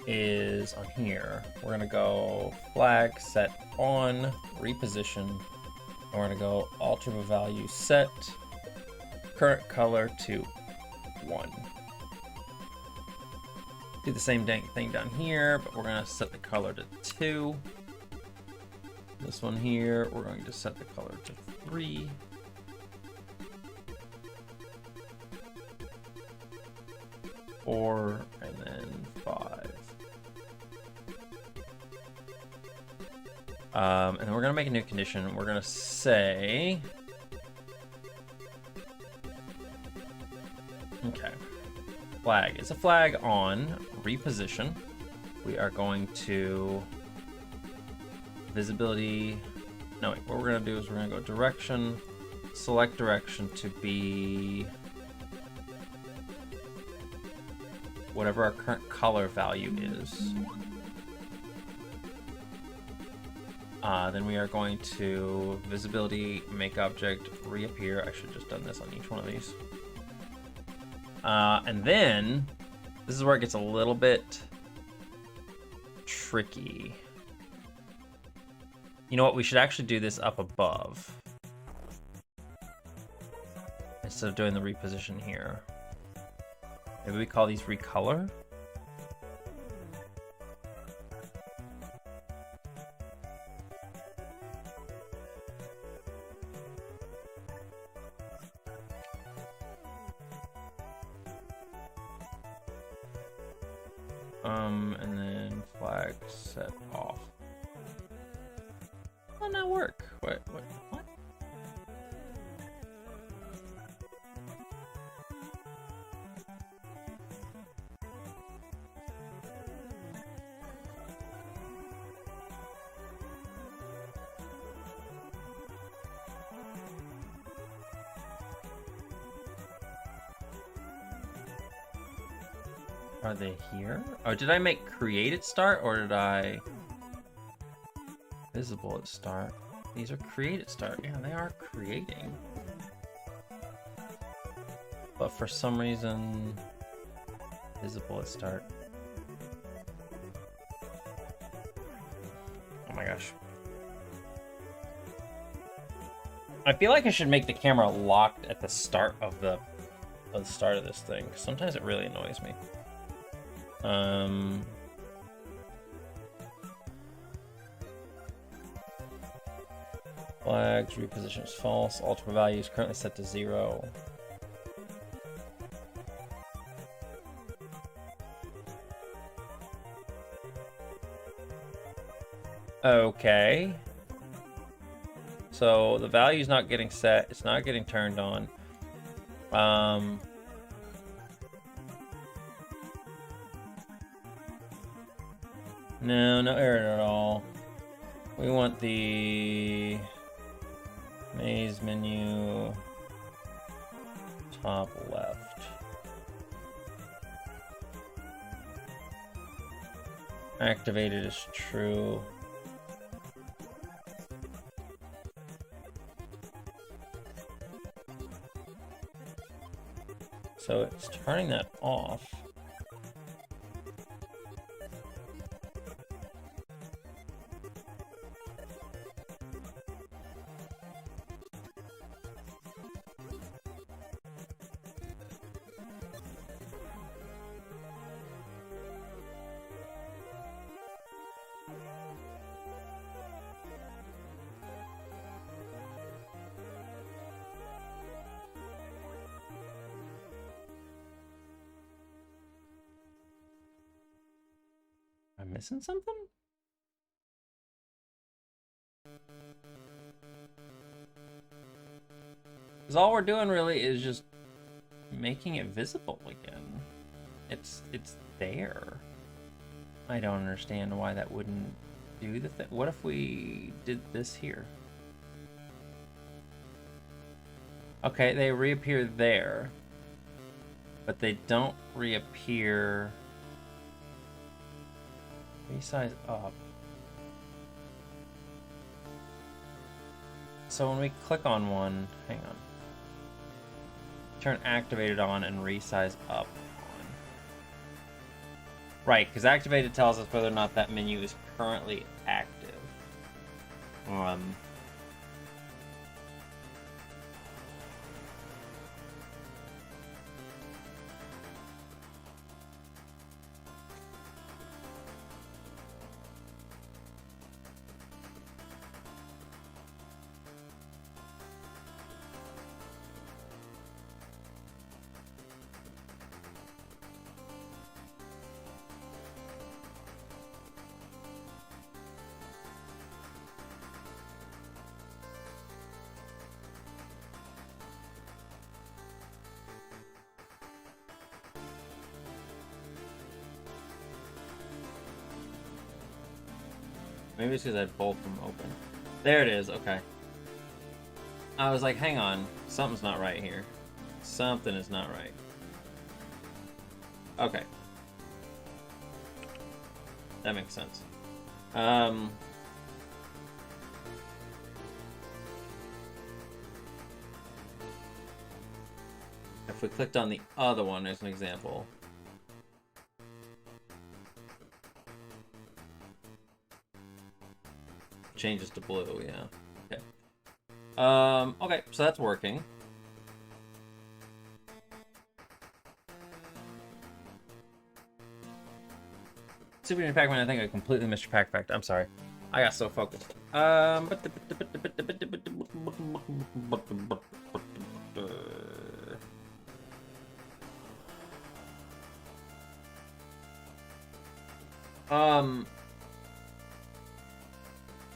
is on here, we're gonna go flag set on reposition, and we're gonna go alter the value set current color to 1. Do the same dang thing down here, but we're gonna set the color to 2. This one here, we're going to set the color to 3. Four, and then 5. And then we're gonna make a new condition. We're gonna say, okay, flag. It's a flag on reposition. We are going to visibility. No, wait, what we're gonna do is we're gonna go direction, select direction to be whatever our current color value is. Then we are going to visibility, make object reappear. I should have just done this on each one of these. And then this is where it gets a little bit tricky. You know what? We should actually do this up above instead of doing the reposition here. Maybe we call these recolor. And then flag set off. Will not work. What? Are they here? Oh, did I make create at start, or did I visible at start? These are create at start. Yeah, they are creating. But for some reason, visible at start. Oh my gosh. I feel like I should make the camera locked at the start of this thing. Sometimes it really annoys me. Flags, reposition is false. Alter value is currently set to 0. Okay. So the value is not getting set. It's not getting turned on. No, no error at all. We want the maze menu top left. Activated is true. So it's turning that off. Am I missing something? Because all we're doing really is just making it visible again. It's there. I don't understand why that wouldn't do the thing. What if we did this here? Okay, they reappear there. but they don't reappear. Resize up. So when we click on one, hang on. Turn activated on and resize up on. Right, because activated tells us whether or not that menu is currently active. Maybe it's because I had both of them open. There it is, okay. I was like, hang on, something's not right here. Something is not right. Okay. That makes sense. If we clicked on the other one, there's an example. Changes to blue, yeah. Okay. Okay, so that's working. Super Junior Pac-Man, I think I completely missed your Pac Fact. I'm sorry. I got so focused.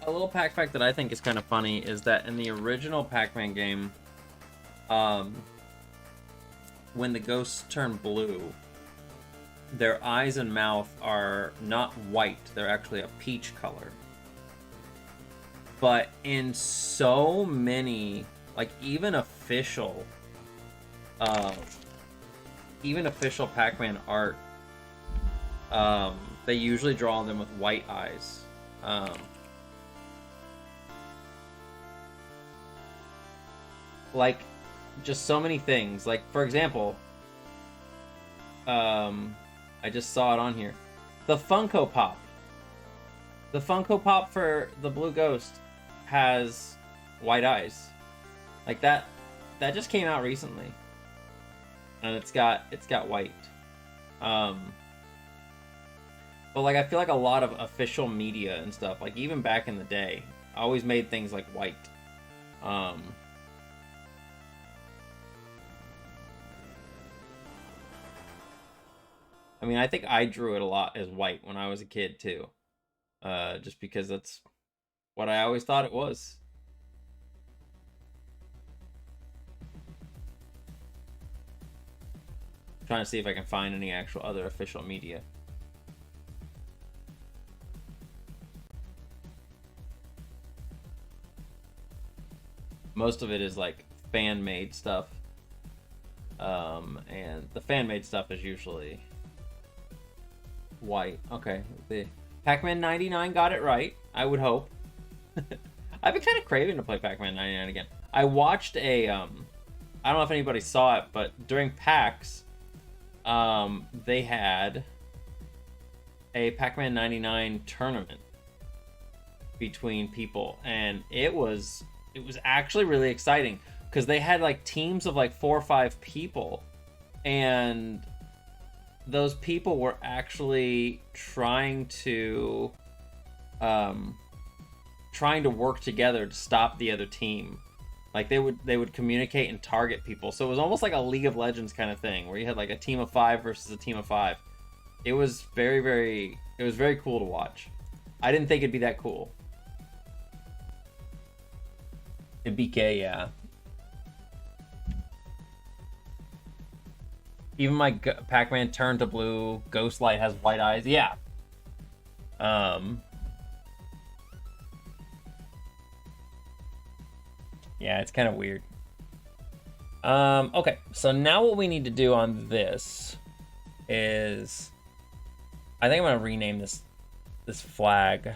A little Pac Fact that I think is kind of funny is that in the original Pac-Man game, when the ghosts turn blue, their eyes and mouth are not white, they're actually a peach color. But in so many, like even official Pac-Man art, they usually draw them with white eyes. Like, just so many things. Like, for example, I just saw it on here. The Funko Pop. The Funko Pop for the Blue Ghost has white eyes. Like that just came out recently. And it's got white. But like I feel like a lot of official media and stuff, like even back in the day, always made things like white. I mean, I think I drew it a lot as white when I was a kid, too. Just because that's what I always thought it was. I'm trying to see if I can find any actual other official media. Most of it is, like, fan-made stuff. And the fan-made stuff is usually white. Okay, the Pac-Man 99 got it right, I would hope. I've been kind of craving to play Pac-Man 99 again. I watched a, I don't know if anybody saw it, but during PAX, they had a Pac-Man 99 tournament between people, and it was actually really exciting, because they had, like, teams of, like, 4 or 5 people, and those people were actually trying to work together to stop the other team. Like they would communicate and target people. So it was almost like a League of Legends kind of thing, where you had like a team of 5 versus a team of 5. It was very cool to watch. I didn't think it'd be that cool. The BK, yeah. Even my Pac-Man turned to blue. Ghostlight has white eyes. Yeah. Yeah, it's kind of weird. Okay, so now what we need to do on this is, I think I'm gonna rename this flag.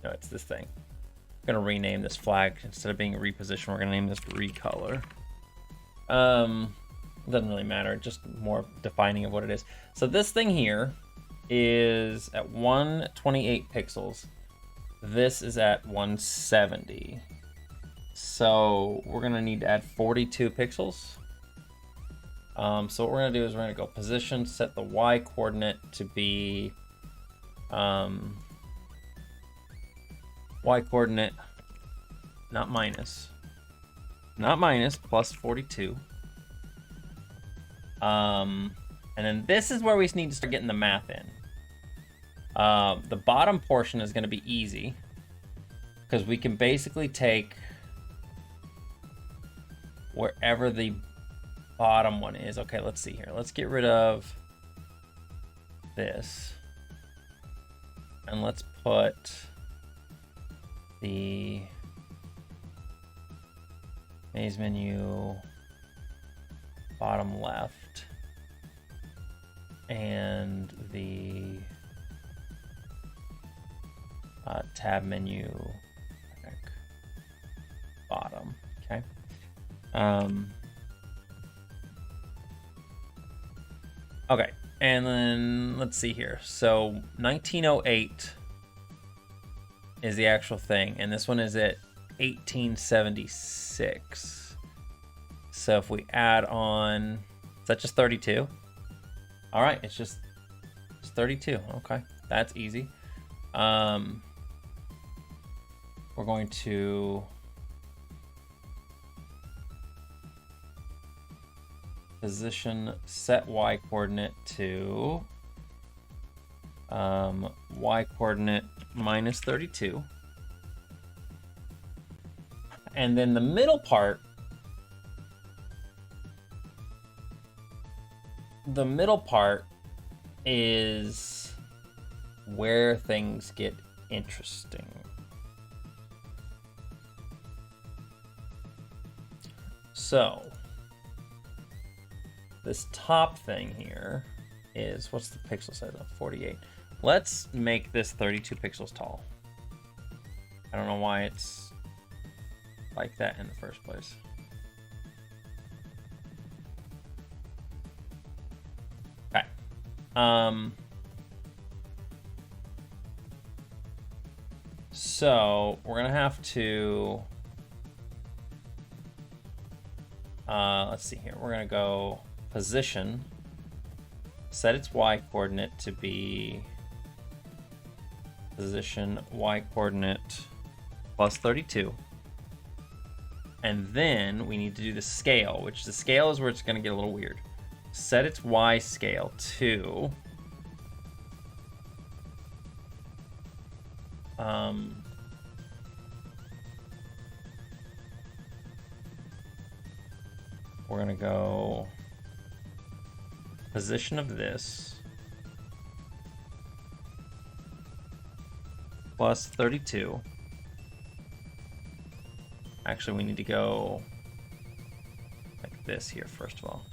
No, it's this thing. I'm gonna rename this flag instead of being a reposition. We're gonna name this recolor. It doesn't really matter, just more defining of what it is. So this thing here is at 128 pixels. This is at 170. So we're gonna need to add 42 pixels. So what we're gonna do is we're gonna go position, set the Y coordinate to be Y coordinate, not minus, plus 42. And then this is where we need to start getting the math in. The bottom portion is going to be easy because we can basically take wherever the bottom one is. Okay, let's see here. Let's get rid of this. And let's put the maze menu bottom left and the tab menu bottom. Okay. Okay, and then let's see here. So 1908 is the actual thing, and this one is at 1876. So if we add on, is that just 32? All right, it's just 32. Okay, that's easy. We're going to position set Y coordinate to Y coordinate minus 32. And then the middle part, is where things get interesting. So this top thing here is, what's the pixel size on 48? Let's make this 32 pixels tall. I don't know why it's like that in the first place. Okay. So we're gonna have to let's see here. We're gonna go position, set its Y coordinate to be position Y coordinate plus 32. And then we need to do the scale, which the scale is where it's gonna get a little weird. Set its Y scale to we're gonna go position of this plus 32. Actually, we need to go like this here first of all.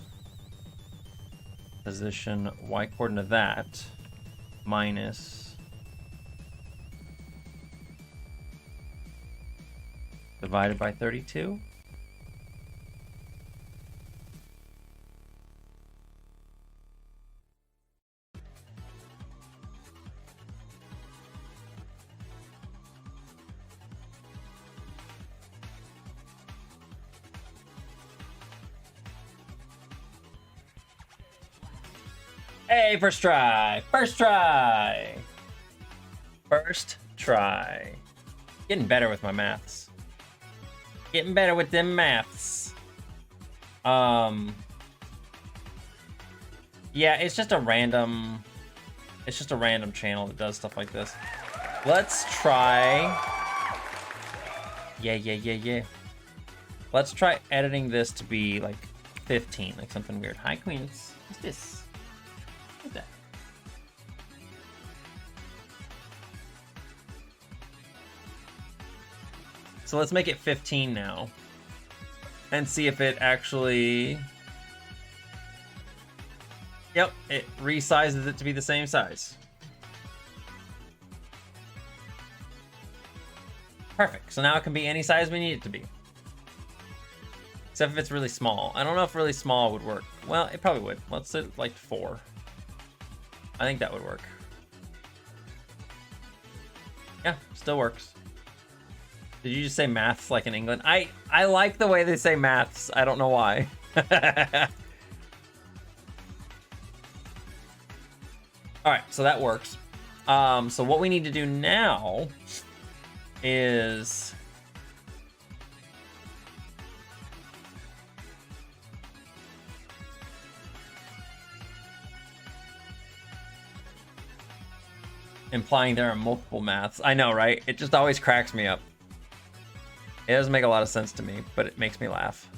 Position Y coordinate of that minus divided by 32. Hey, first try. First try. First try. Getting better with my maths. Getting better with them maths. Yeah, it's just a random channel that does stuff like this. Let's try. Yeah. Let's try editing this to be like 15, like something weird. Hi, Queens. What's this? What's that? So let's make it 15 now. and see if it actually... Yep, it resizes it to be the same size. Perfect. So now it can be any size we need it to be. Except if it's really small. I don't know if really small would work. Well, it probably would. Let's say like 4. I think that would work. Yeah, still works. Did you just say maths like in England? I like the way they say maths. I don't know why. All right, so that works. So what we need to do now is implying there are multiple maths. I know, right? It just always cracks me up. It doesn't make a lot of sense to me, but it makes me laugh.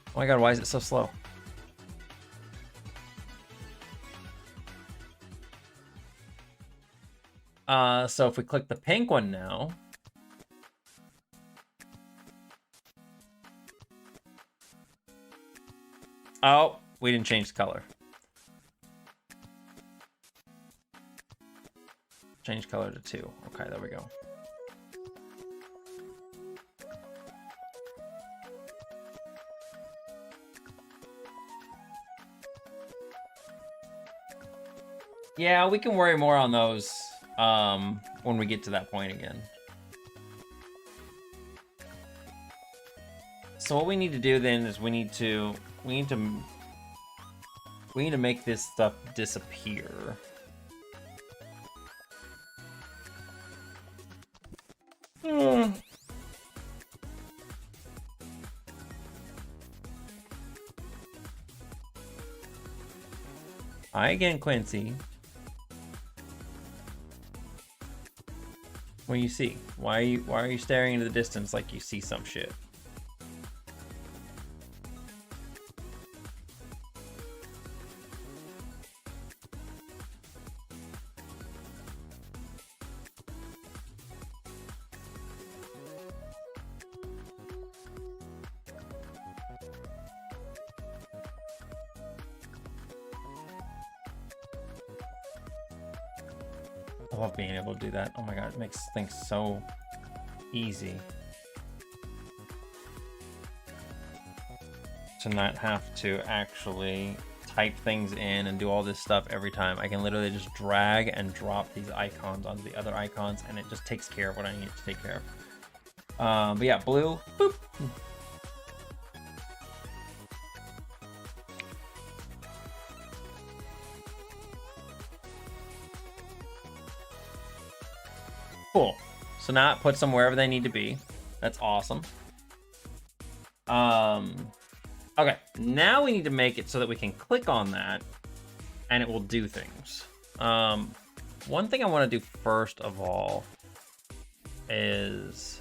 Oh my god, why is it so slow? So if we click the pink one now, oh, we didn't change the color. Change color to 2. Okay, there we go. Yeah, we can worry more on those when we get to that point again. So what we need to do then is we need to make this stuff disappear. Hi again, Quincy. What do you see? Why are you staring into the distance like you see some shit? I love being able to do that. Oh my god, it makes things so easy. To not have to actually type things in and do all this stuff every time. I can literally just drag and drop these icons onto the other icons and it just takes care of what I need it to take care of. But yeah, blue, boop. Cool. So now it puts them wherever they need to be. That's awesome. Okay, now we need to make it so that we can click on that and it will do things. One thing I want to do first of all is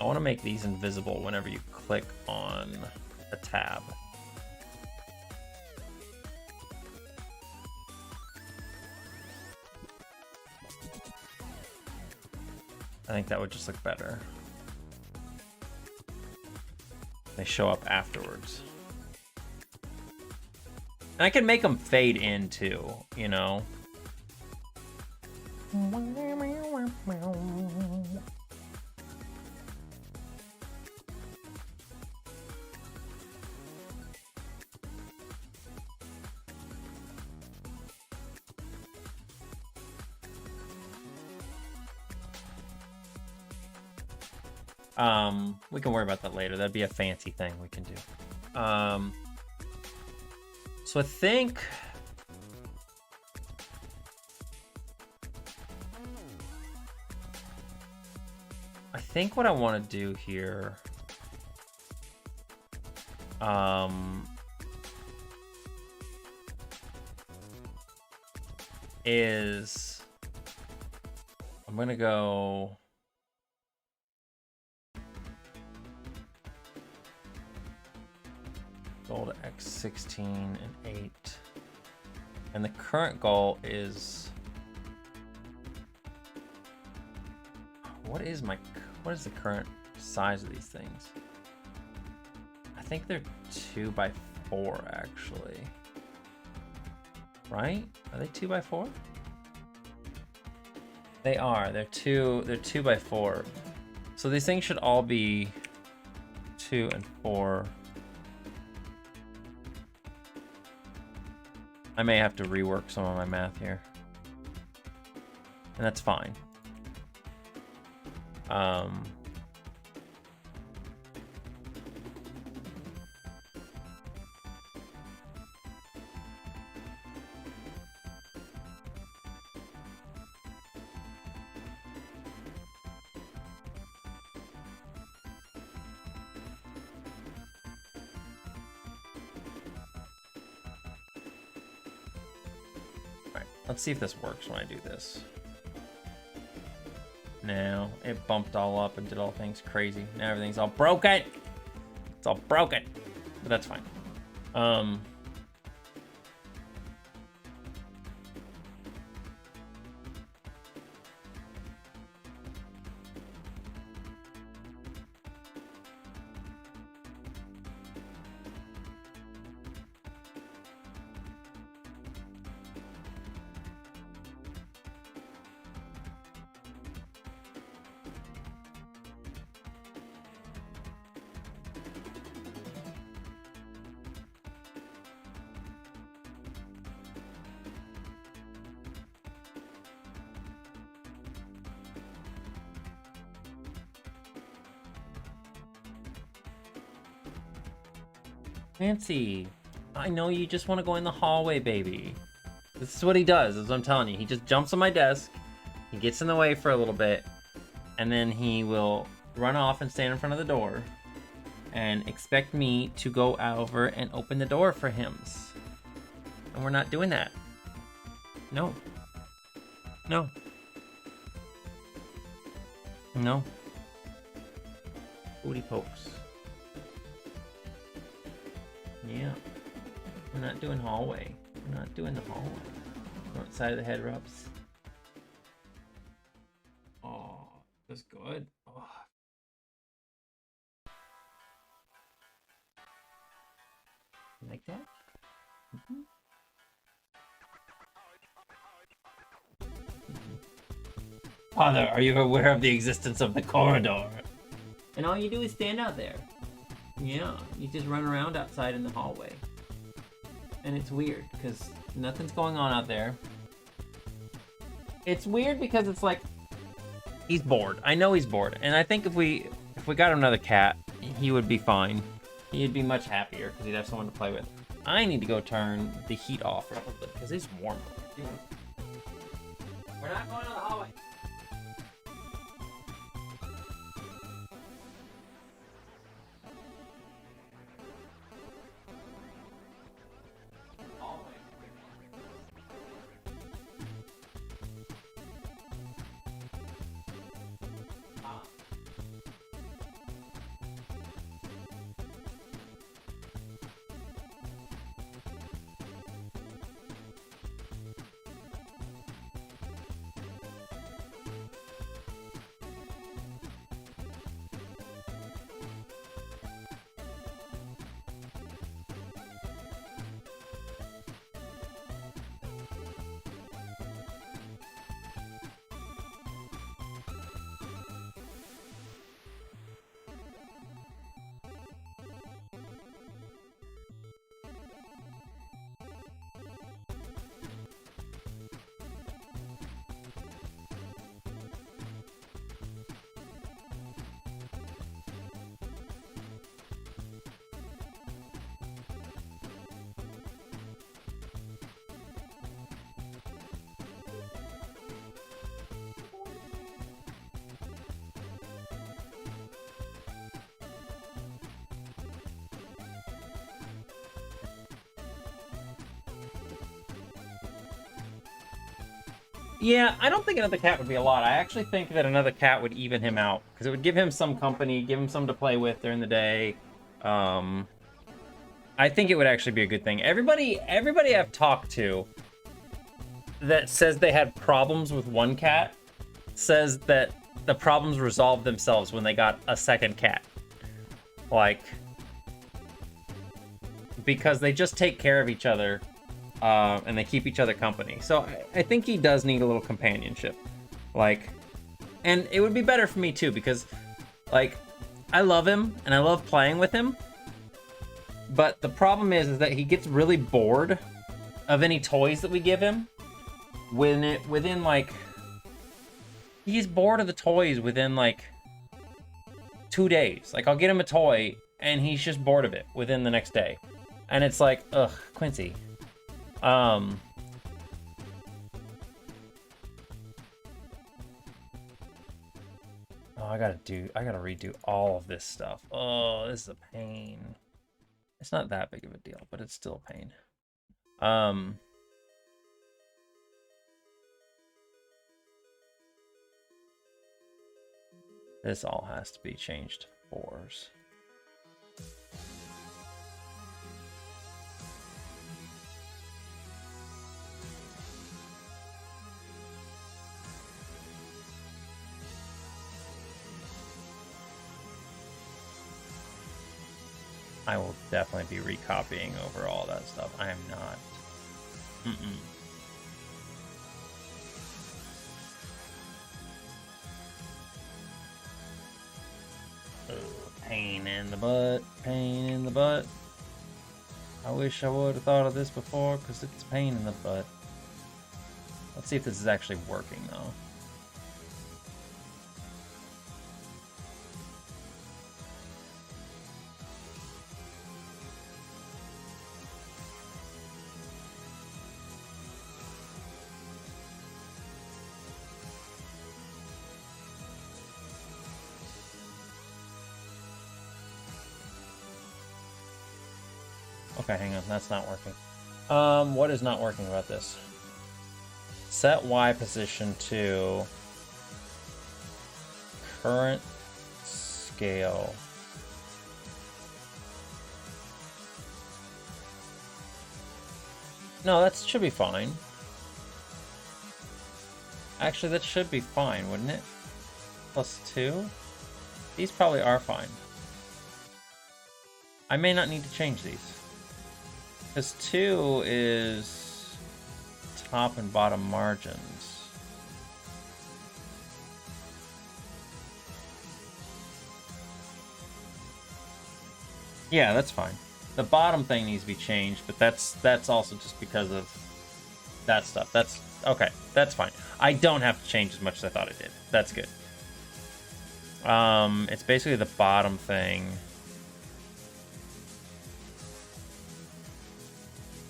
I want to make these invisible whenever you click on a tab. I think that would just look better. They show up afterwards. And I can make them fade in too, you know? We can worry about that later. That'd be a fancy thing we can do. So I think what I want to do here is I'm gonna go goal to X16 and 8. And the current goal is... What is the current size of these things? I think they're 2x4 actually. Right? Are they 2x4? They are. They're 2x4. So these things should all be 2 and 4. I may have to rework some of my math here. And that's fine. Let's see if this works when I do this. No, it bumped all up and did all things crazy. Now everything's all broken. It's all broken, but that's fine. Nancy, I know you just want to go in the hallway, baby. This is what he does, is what I'm telling you. He just jumps on my desk, he gets in the way for a little bit, and then he will run off and stand in front of the door and expect me to go over and open the door for him. And we're not doing that. No. No. No. Booty pokes. Yeah. We're not doing hallway. We're not doing the hallway. Outside of the head rubs. Oh, that's good. Oh. You like that? Mm-hmm. Father, are you aware of the existence of the corridor? And all you do is stand out there. Yeah, you just run around outside in the hallway. And it's weird, because nothing's going on out there. It's weird because it's like, he's bored. I know he's bored. And I think if we got him another cat, he would be fine. He'd be much happier, because he'd have someone to play with. I need to go turn the heat off real quick, because it's warm. We're not going to the hallway. Yeah, I don't think another cat would be a lot. I actually think that another cat would even him out, because it would give him some company, give him some to play with during the day. I think it would actually be a good thing. Everybody I've talked to that says they had problems with one cat says that the problems resolved themselves when they got a second cat. Like, because they just take care of each other, and they keep each other company. So I think he does need a little companionship. Like, and it would be better for me too, because, like, I love him, and I love playing with him. But the problem is that he gets really bored of any toys that we give him. Within like, he's bored of the toys within like 2 days. Like, I'll get him a toy, and he's just bored of it within the next day. And it's like, ugh, Quincy. Oh, I gotta redo all of this stuff. Oh, this is a pain. It's not that big of a deal, but it's still a pain. This all has to be changed to 4s. I will definitely be recopying over all that stuff. I am not. Oh, pain in the butt. Pain in the butt. I wish I would have thought of this before, because it's a pain in the butt. Let's see if this is actually working, though. Okay, hang on, that's not working. What is not working about this? Set Y position to current scale. No, that should be fine. Actually, that should be fine, wouldn't it? +2? These probably are fine. I may not need to change these. Because 2 is top and bottom margins. Yeah, that's fine. The bottom thing needs to be changed, but that's also just because of that stuff. That's okay. That's fine. I don't have to change as much as I thought I did. That's good. It's basically the bottom thing.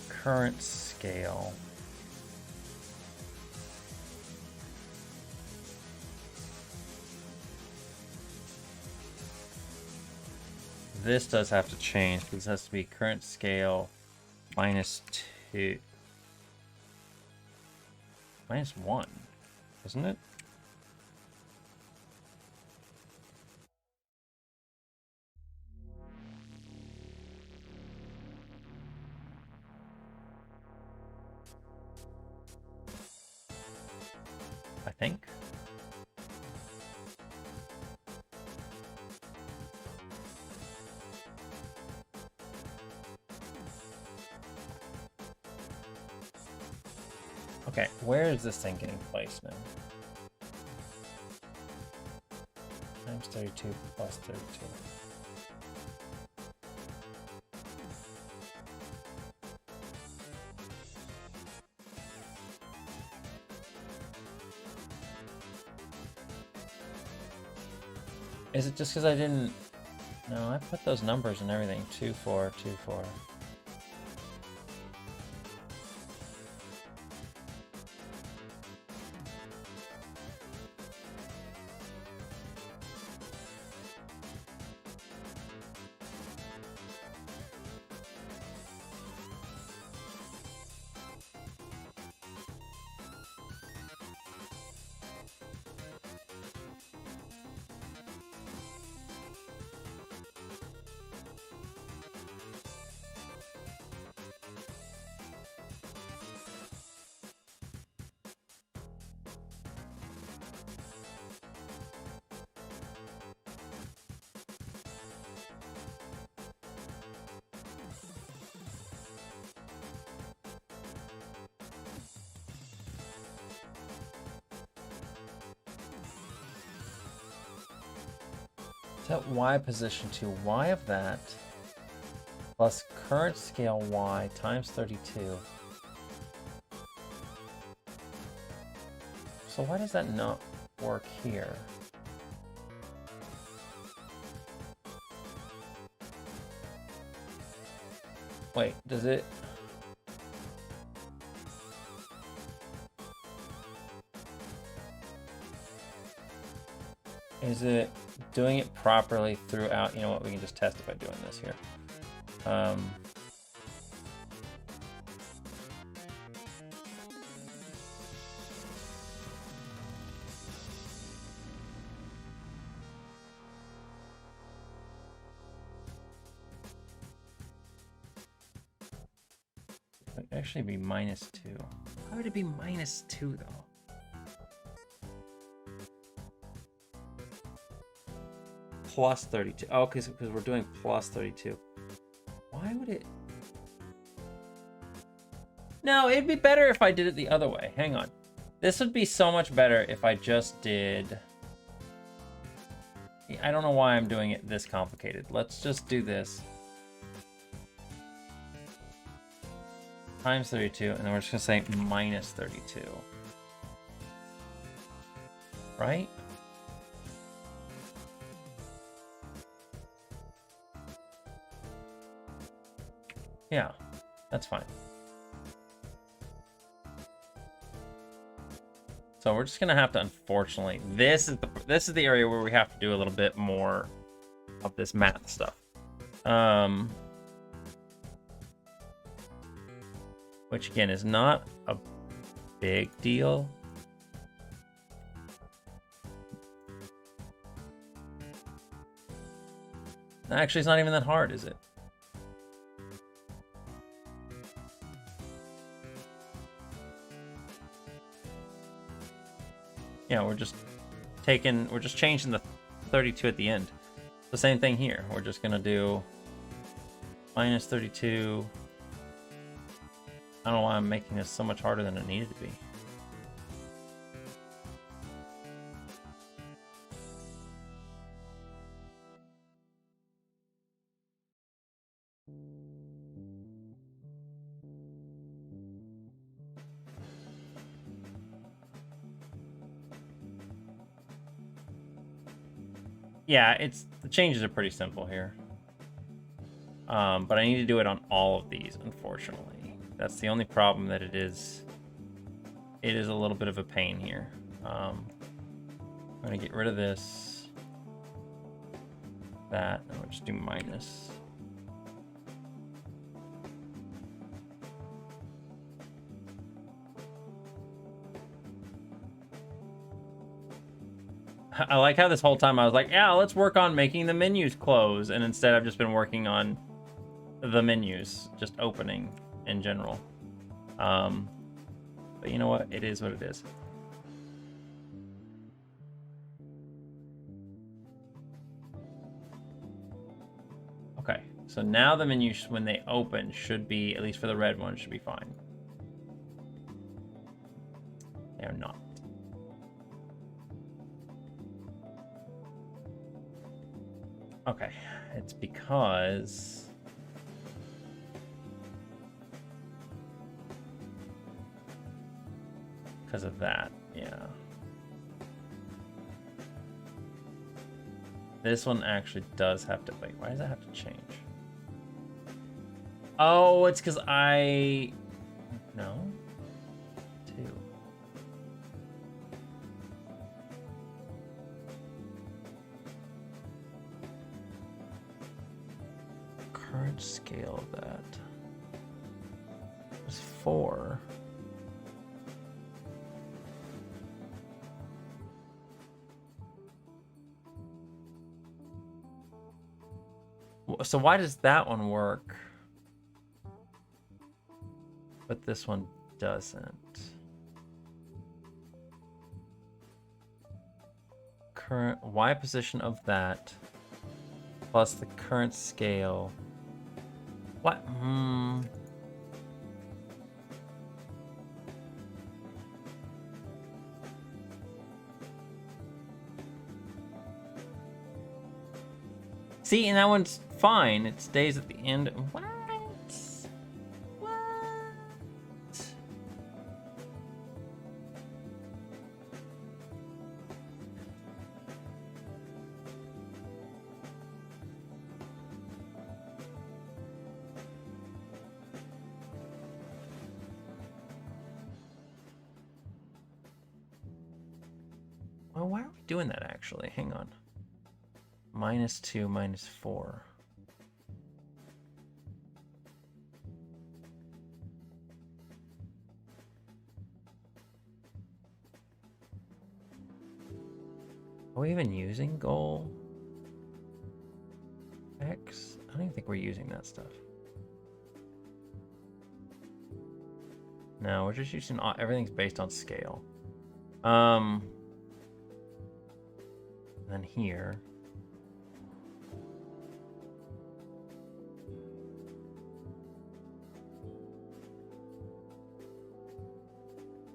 Current scale. This does have to change because it has to be current scale -2. -1, isn't it? I think. Okay, where is this thing getting placed now? Times 32 plus 32. Is it just because I didn't... No, I put those numbers and everything. 2, 4, 2, 4. Set y position to y of that plus current scale y times 32. So why does that not work here? Wait, does it? Is it doing it properly throughout? You know what, we can just test it by doing this here. It would actually be -2. Why would it be -2 though? Plus 32. Oh, because we're doing plus 32. Why would it? No, it'd be better if I did it the other way. Hang on. This would be so much better if I just did... I don't know why I'm doing it this complicated. Let's just do this. Times 32, and then we're just going to say minus 32. Right? Yeah, that's fine. So we're just gonna have to, unfortunately, this is the area where we have to do a little bit more of this math stuff. Which again is not a big deal. Actually, it's not even that hard, is it? Yeah, we're just changing the 32 at the end. The same thing here. We're just gonna do minus 32. I don't know why I'm making this so much harder than it needed to be. Yeah, the changes are pretty simple here. But I need to do it on all of these, unfortunately. That's the only problem, that it is a little bit of a pain here. I'm gonna get rid of this, that, and we'll just do minus. I like how this whole time I was like, yeah, let's work on making the menus close. And instead I've just been working on the menus, just opening in general. But you know what? It is what it is. Okay, so now the menus, when they open, should be, at least for the red one, should be fine. They are not. Okay, it's because of that, yeah. This one actually does have to, wait, why does it have to change? Oh, it's because no? 2. Current scale of that was 4. So why does that one work, but this one doesn't? Current Y position of that plus the current scale. What? See, and that one's fine. It stays at the end. What? What? Well, why are we doing that actually? Hang on. -2, -4. Are we even using goal X? I don't even think we're using that stuff. No, we're just using everything's based on scale. And then here.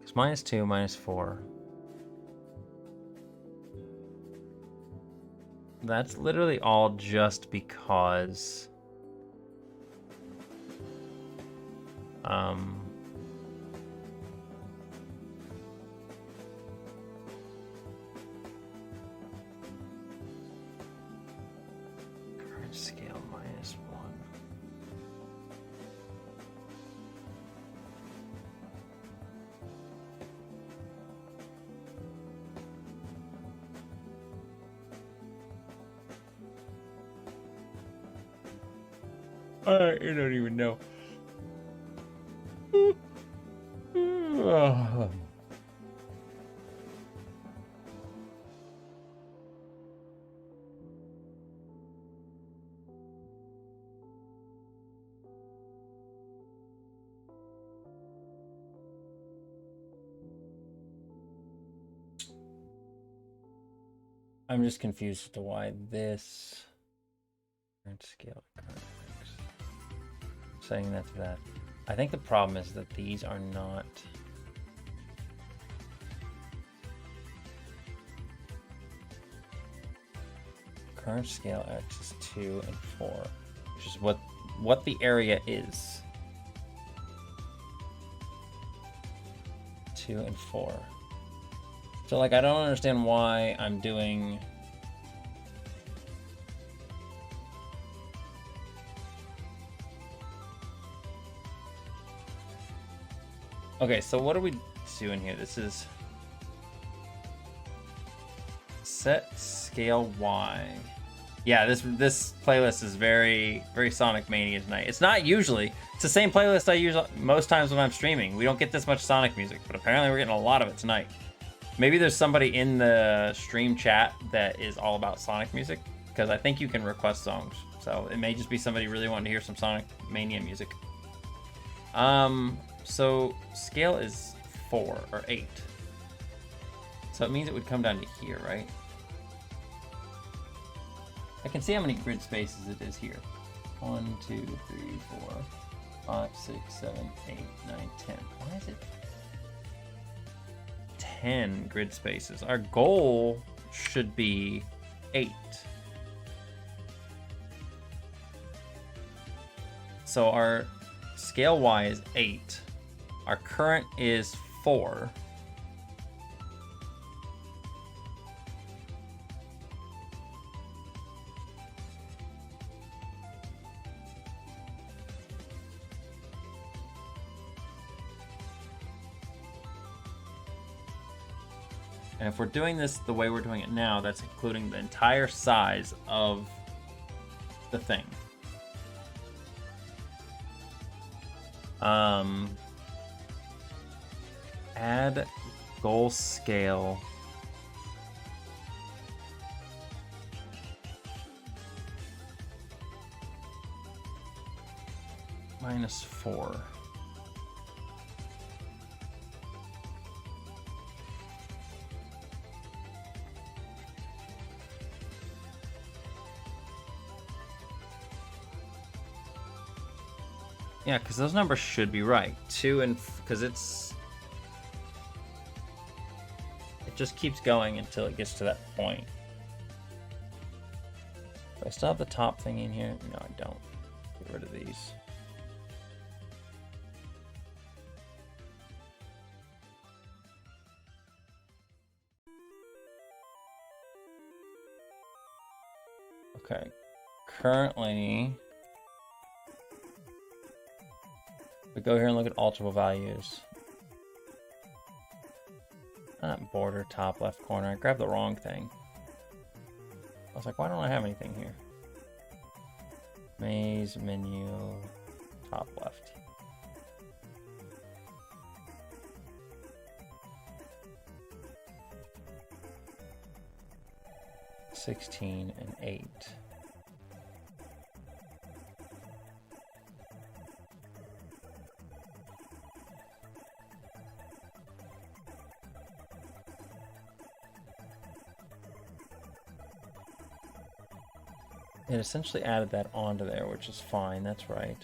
It's -2, -4. That's literally all just because current scale -1. I don't even know. I'm just confused as to why this current scale saying that to that. I think the problem is that these are not current scale X is 2 and 4, which is what the area is. 2 and 4. So like I don't understand why I'm doing okay, so what are we doing here? This is set scale Y. Yeah, this playlist is very Sonic Mania tonight. It's not usually. It's the same playlist I use most times when I'm streaming. We don't get this much Sonic music, but apparently we're getting a lot of it tonight. Maybe there's somebody in the stream chat that is all about Sonic music, because I think you can request songs. So it may just be somebody really wanting to hear some Sonic Mania music. So scale is 4 or 8. So it means it would come down to here, right? I can see how many grid spaces it is here. 1, 2, 3, 4, 5, 6, 7, 8, 9, 10. Why is it 10 grid spaces? Our goal should be 8. So our scale Y is 8. Our current is 4. And if we're doing this the way we're doing it now, that's including the entire size of the thing. Add goal scale. -4. Yeah, because those numbers should be right. 2 and because it just keeps going until it gets to that point. Do I still have the top thing in here? No, I don't. Get rid of these. Okay. Currently, we go here and look at alternate values. Not border, top left corner. I grabbed the wrong thing. I was like, why don't I have anything here? Maze, menu, top left. $16 and $8. It essentially added that onto there, which is fine. That's right.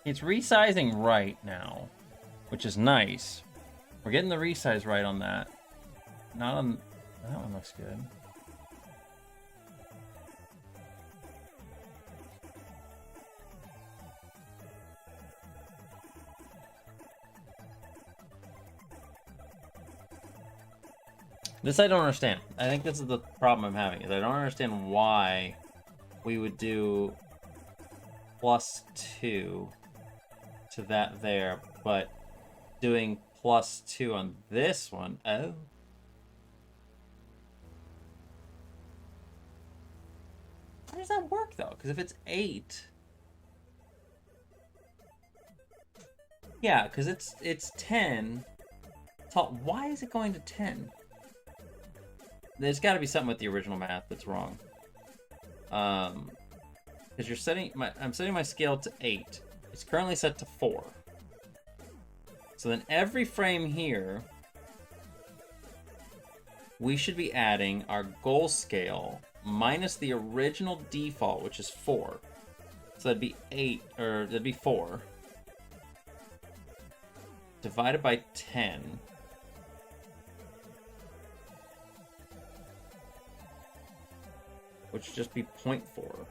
It's resizing right now, which is nice. We're getting the resize right on that. Not on... That one looks good. This I don't understand. I think this is the problem I'm having, is I don't understand why we would do +2 to that there, but doing +2 on this one, oh. How does that work though? Because if it's 8, yeah, because it's 10. Why is it going to 10? There's got to be something with the original math that's wrong. Because you're setting I'm setting my scale to 8. It's currently set to 4. So then every frame here, we should be adding our goal scale minus the original default, which is 4. So that'd be 8, or that'd be 4. Divided by 10. Which would just be 0.4.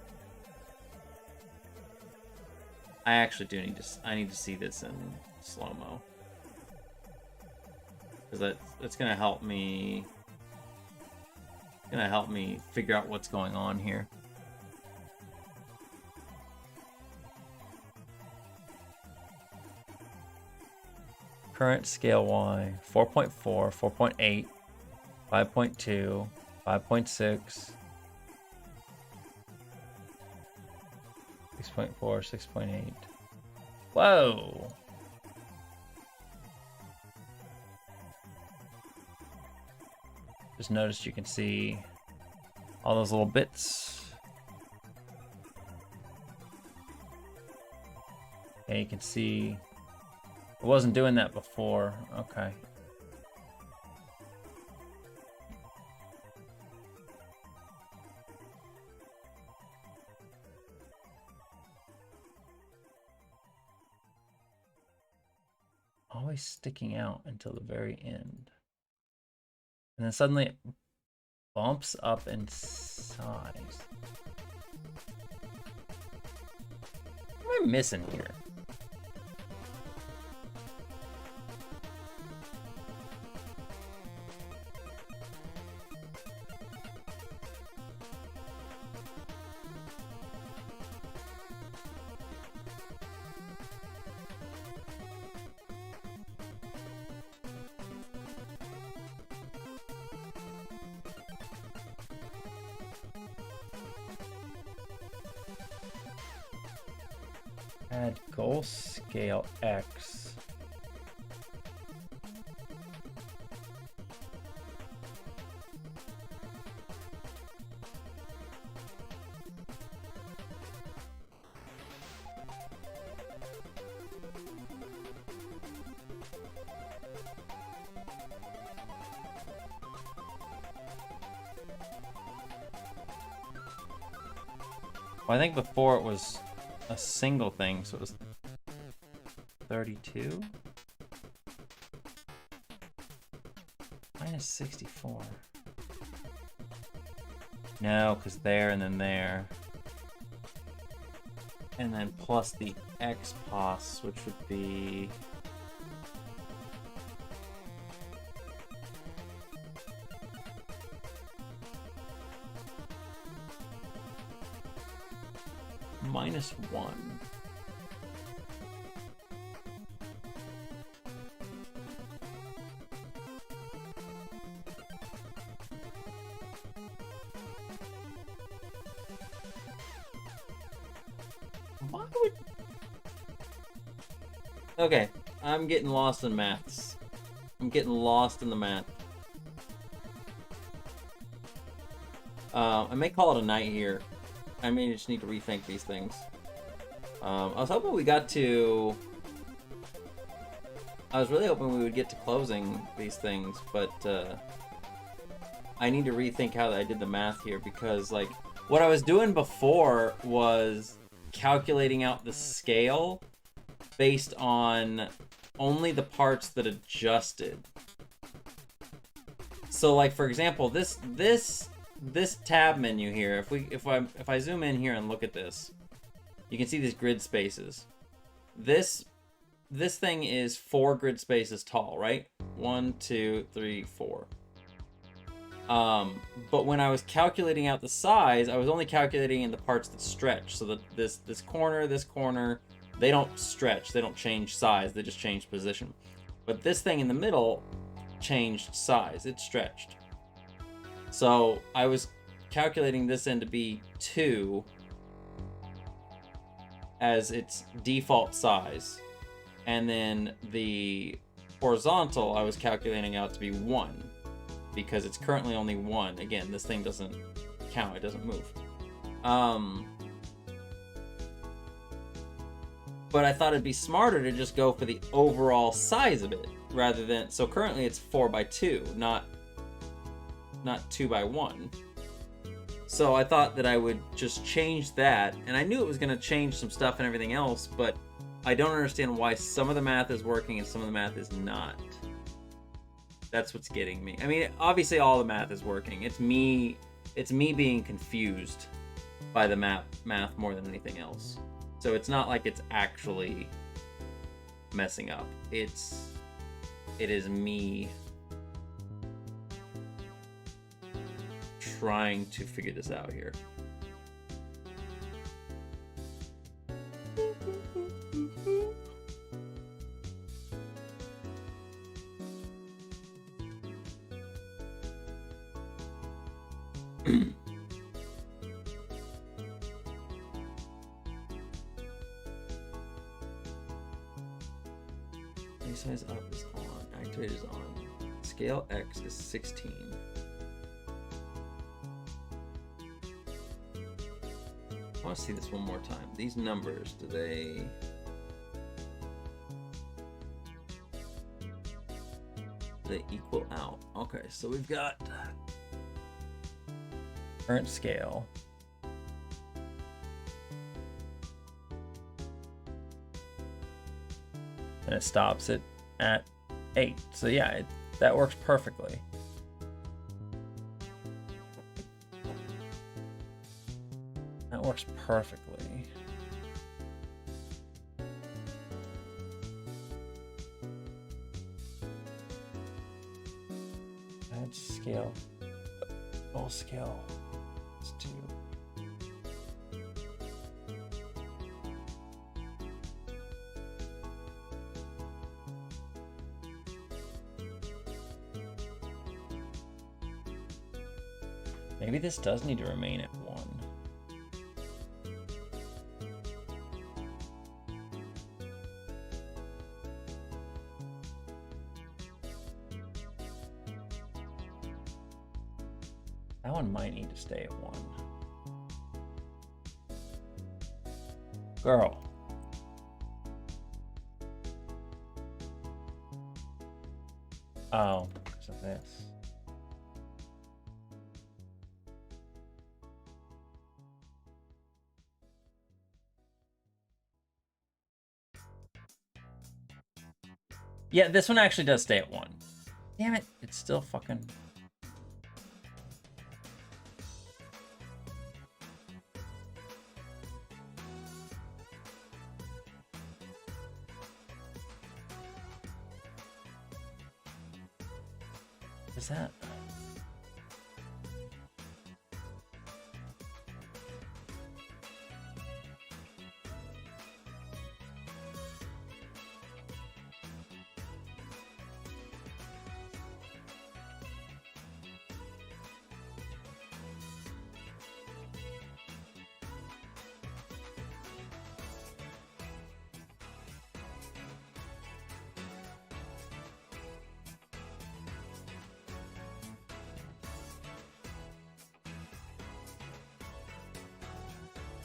I actually do need to. I need to see this in slow-mo, because that's gonna help me. Gonna help me figure out what's going on here. Current scale Y 4.4, 4.8, 5.2, 5.6. 6.4, 6.8. Whoa! Just noticed you can see all those little bits. Okay, you can see it wasn't doing that before. Okay. Always sticking out until the very end. And then suddenly it bumps up in size. What am I missing here? Add goal scale X. Well, I think before it was a single thing, so it was 32? Minus 64. No, because there and then there. And then plus the X pos, which would be... minus 1. Why would... Okay, I'm getting lost in maths. I'm getting lost in the math. I may call it a night here. I may just need to rethink these things. I was hoping we got to... I was really hoping we would get to closing these things, but I need to rethink how I did the math here, because like what I was doing before was calculating out the scale based on only the parts that adjusted. So like for example, this tab menu here, if I zoom in here and look at this, you can see these grid spaces. This thing is 4 grid spaces tall, right? 1, 2, 3, 4. But when I was calculating out the size, I was only calculating in the parts that stretch. So that this corner, they don't stretch, they don't change size, they just change position. But this thing in the middle changed size, it stretched. So I was calculating this end to be 2 as its default size. And then the horizontal I was calculating out to be 1 because it's currently only 1. Again, this thing doesn't count, it doesn't move. But I thought it'd be smarter to just go for the overall size of it rather than, so currently it's 4 by 2, not 2 by 1. So I thought that I would just change that, and I knew it was going to change some stuff and everything else, but I don't understand why some of the math is working and some of the math is not. That's what's getting me. I mean, obviously all the math is working. It's me being confused by the math more than anything else. So it's not like it's actually messing up. It is me trying to figure this out here. Size up is on, activate is on. Scale X is 16. I want to see this one more time. These numbers, do they equal out? Okay, so we've got current scale. And it stops it at 8. So yeah, that works perfectly. That works perfectly. Add scale. Full scale. Let's do. Maybe this does need to remain at 1. That one might need to stay at 1. Girl. Oh, because of this. Yeah, this one actually does stay at 1. Damn it, it's still fucking... What is that?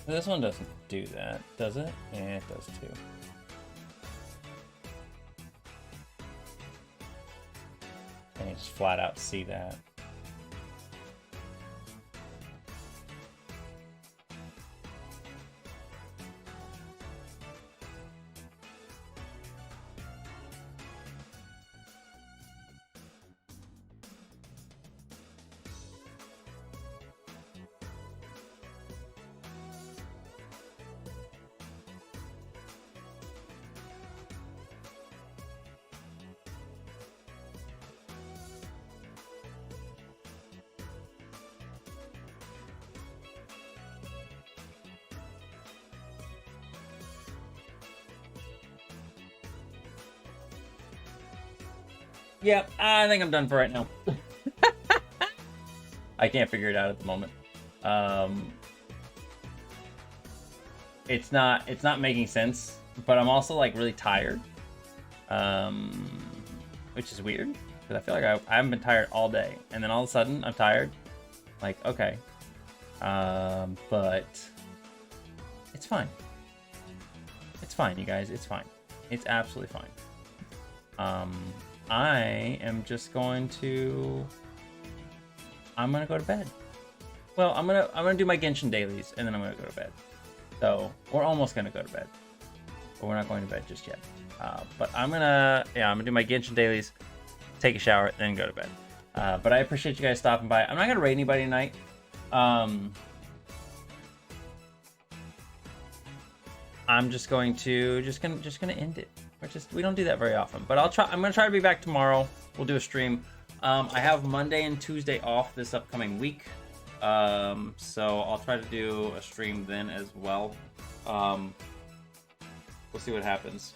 This one doesn't do that, does it? Yeah, it does too. And you just flat out see that. Yeah, I think I'm done for right now. I can't figure it out at the moment. It's not making sense, but I'm also like really tired, which is weird because I feel like I haven't been tired all day, and then all of a sudden I'm tired. Like, okay, but it's fine. It's fine, you guys. It's fine. It's absolutely fine. I am just going to... I'm gonna go to bed. Well, I'm gonna do my Genshin dailies, and then I'm gonna go to bed. So we're almost gonna go to bed, but we're not going to bed just yet. But I'm gonna do my Genshin dailies, take a shower, then go to bed. But I appreciate you guys stopping by. I'm not gonna raid anybody tonight. I'm just going to end it. We don't do that very often, but I'm gonna try to be back tomorrow. We'll do a stream. I have Monday and Tuesday off this upcoming week, so I'll try to do a stream then as well. We'll see what happens.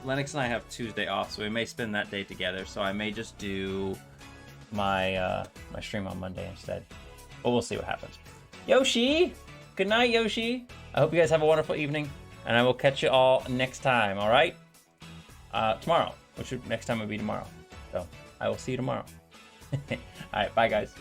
Lennox and I have Tuesday off, so we may spend that day together. So I may just do my my stream on Monday instead. But we'll see what happens. Yoshi, good night, Yoshi. I hope you guys have a wonderful evening, and I will catch you all next time. All right. Tomorrow, next time will be tomorrow. So I will see you tomorrow. All right, bye guys.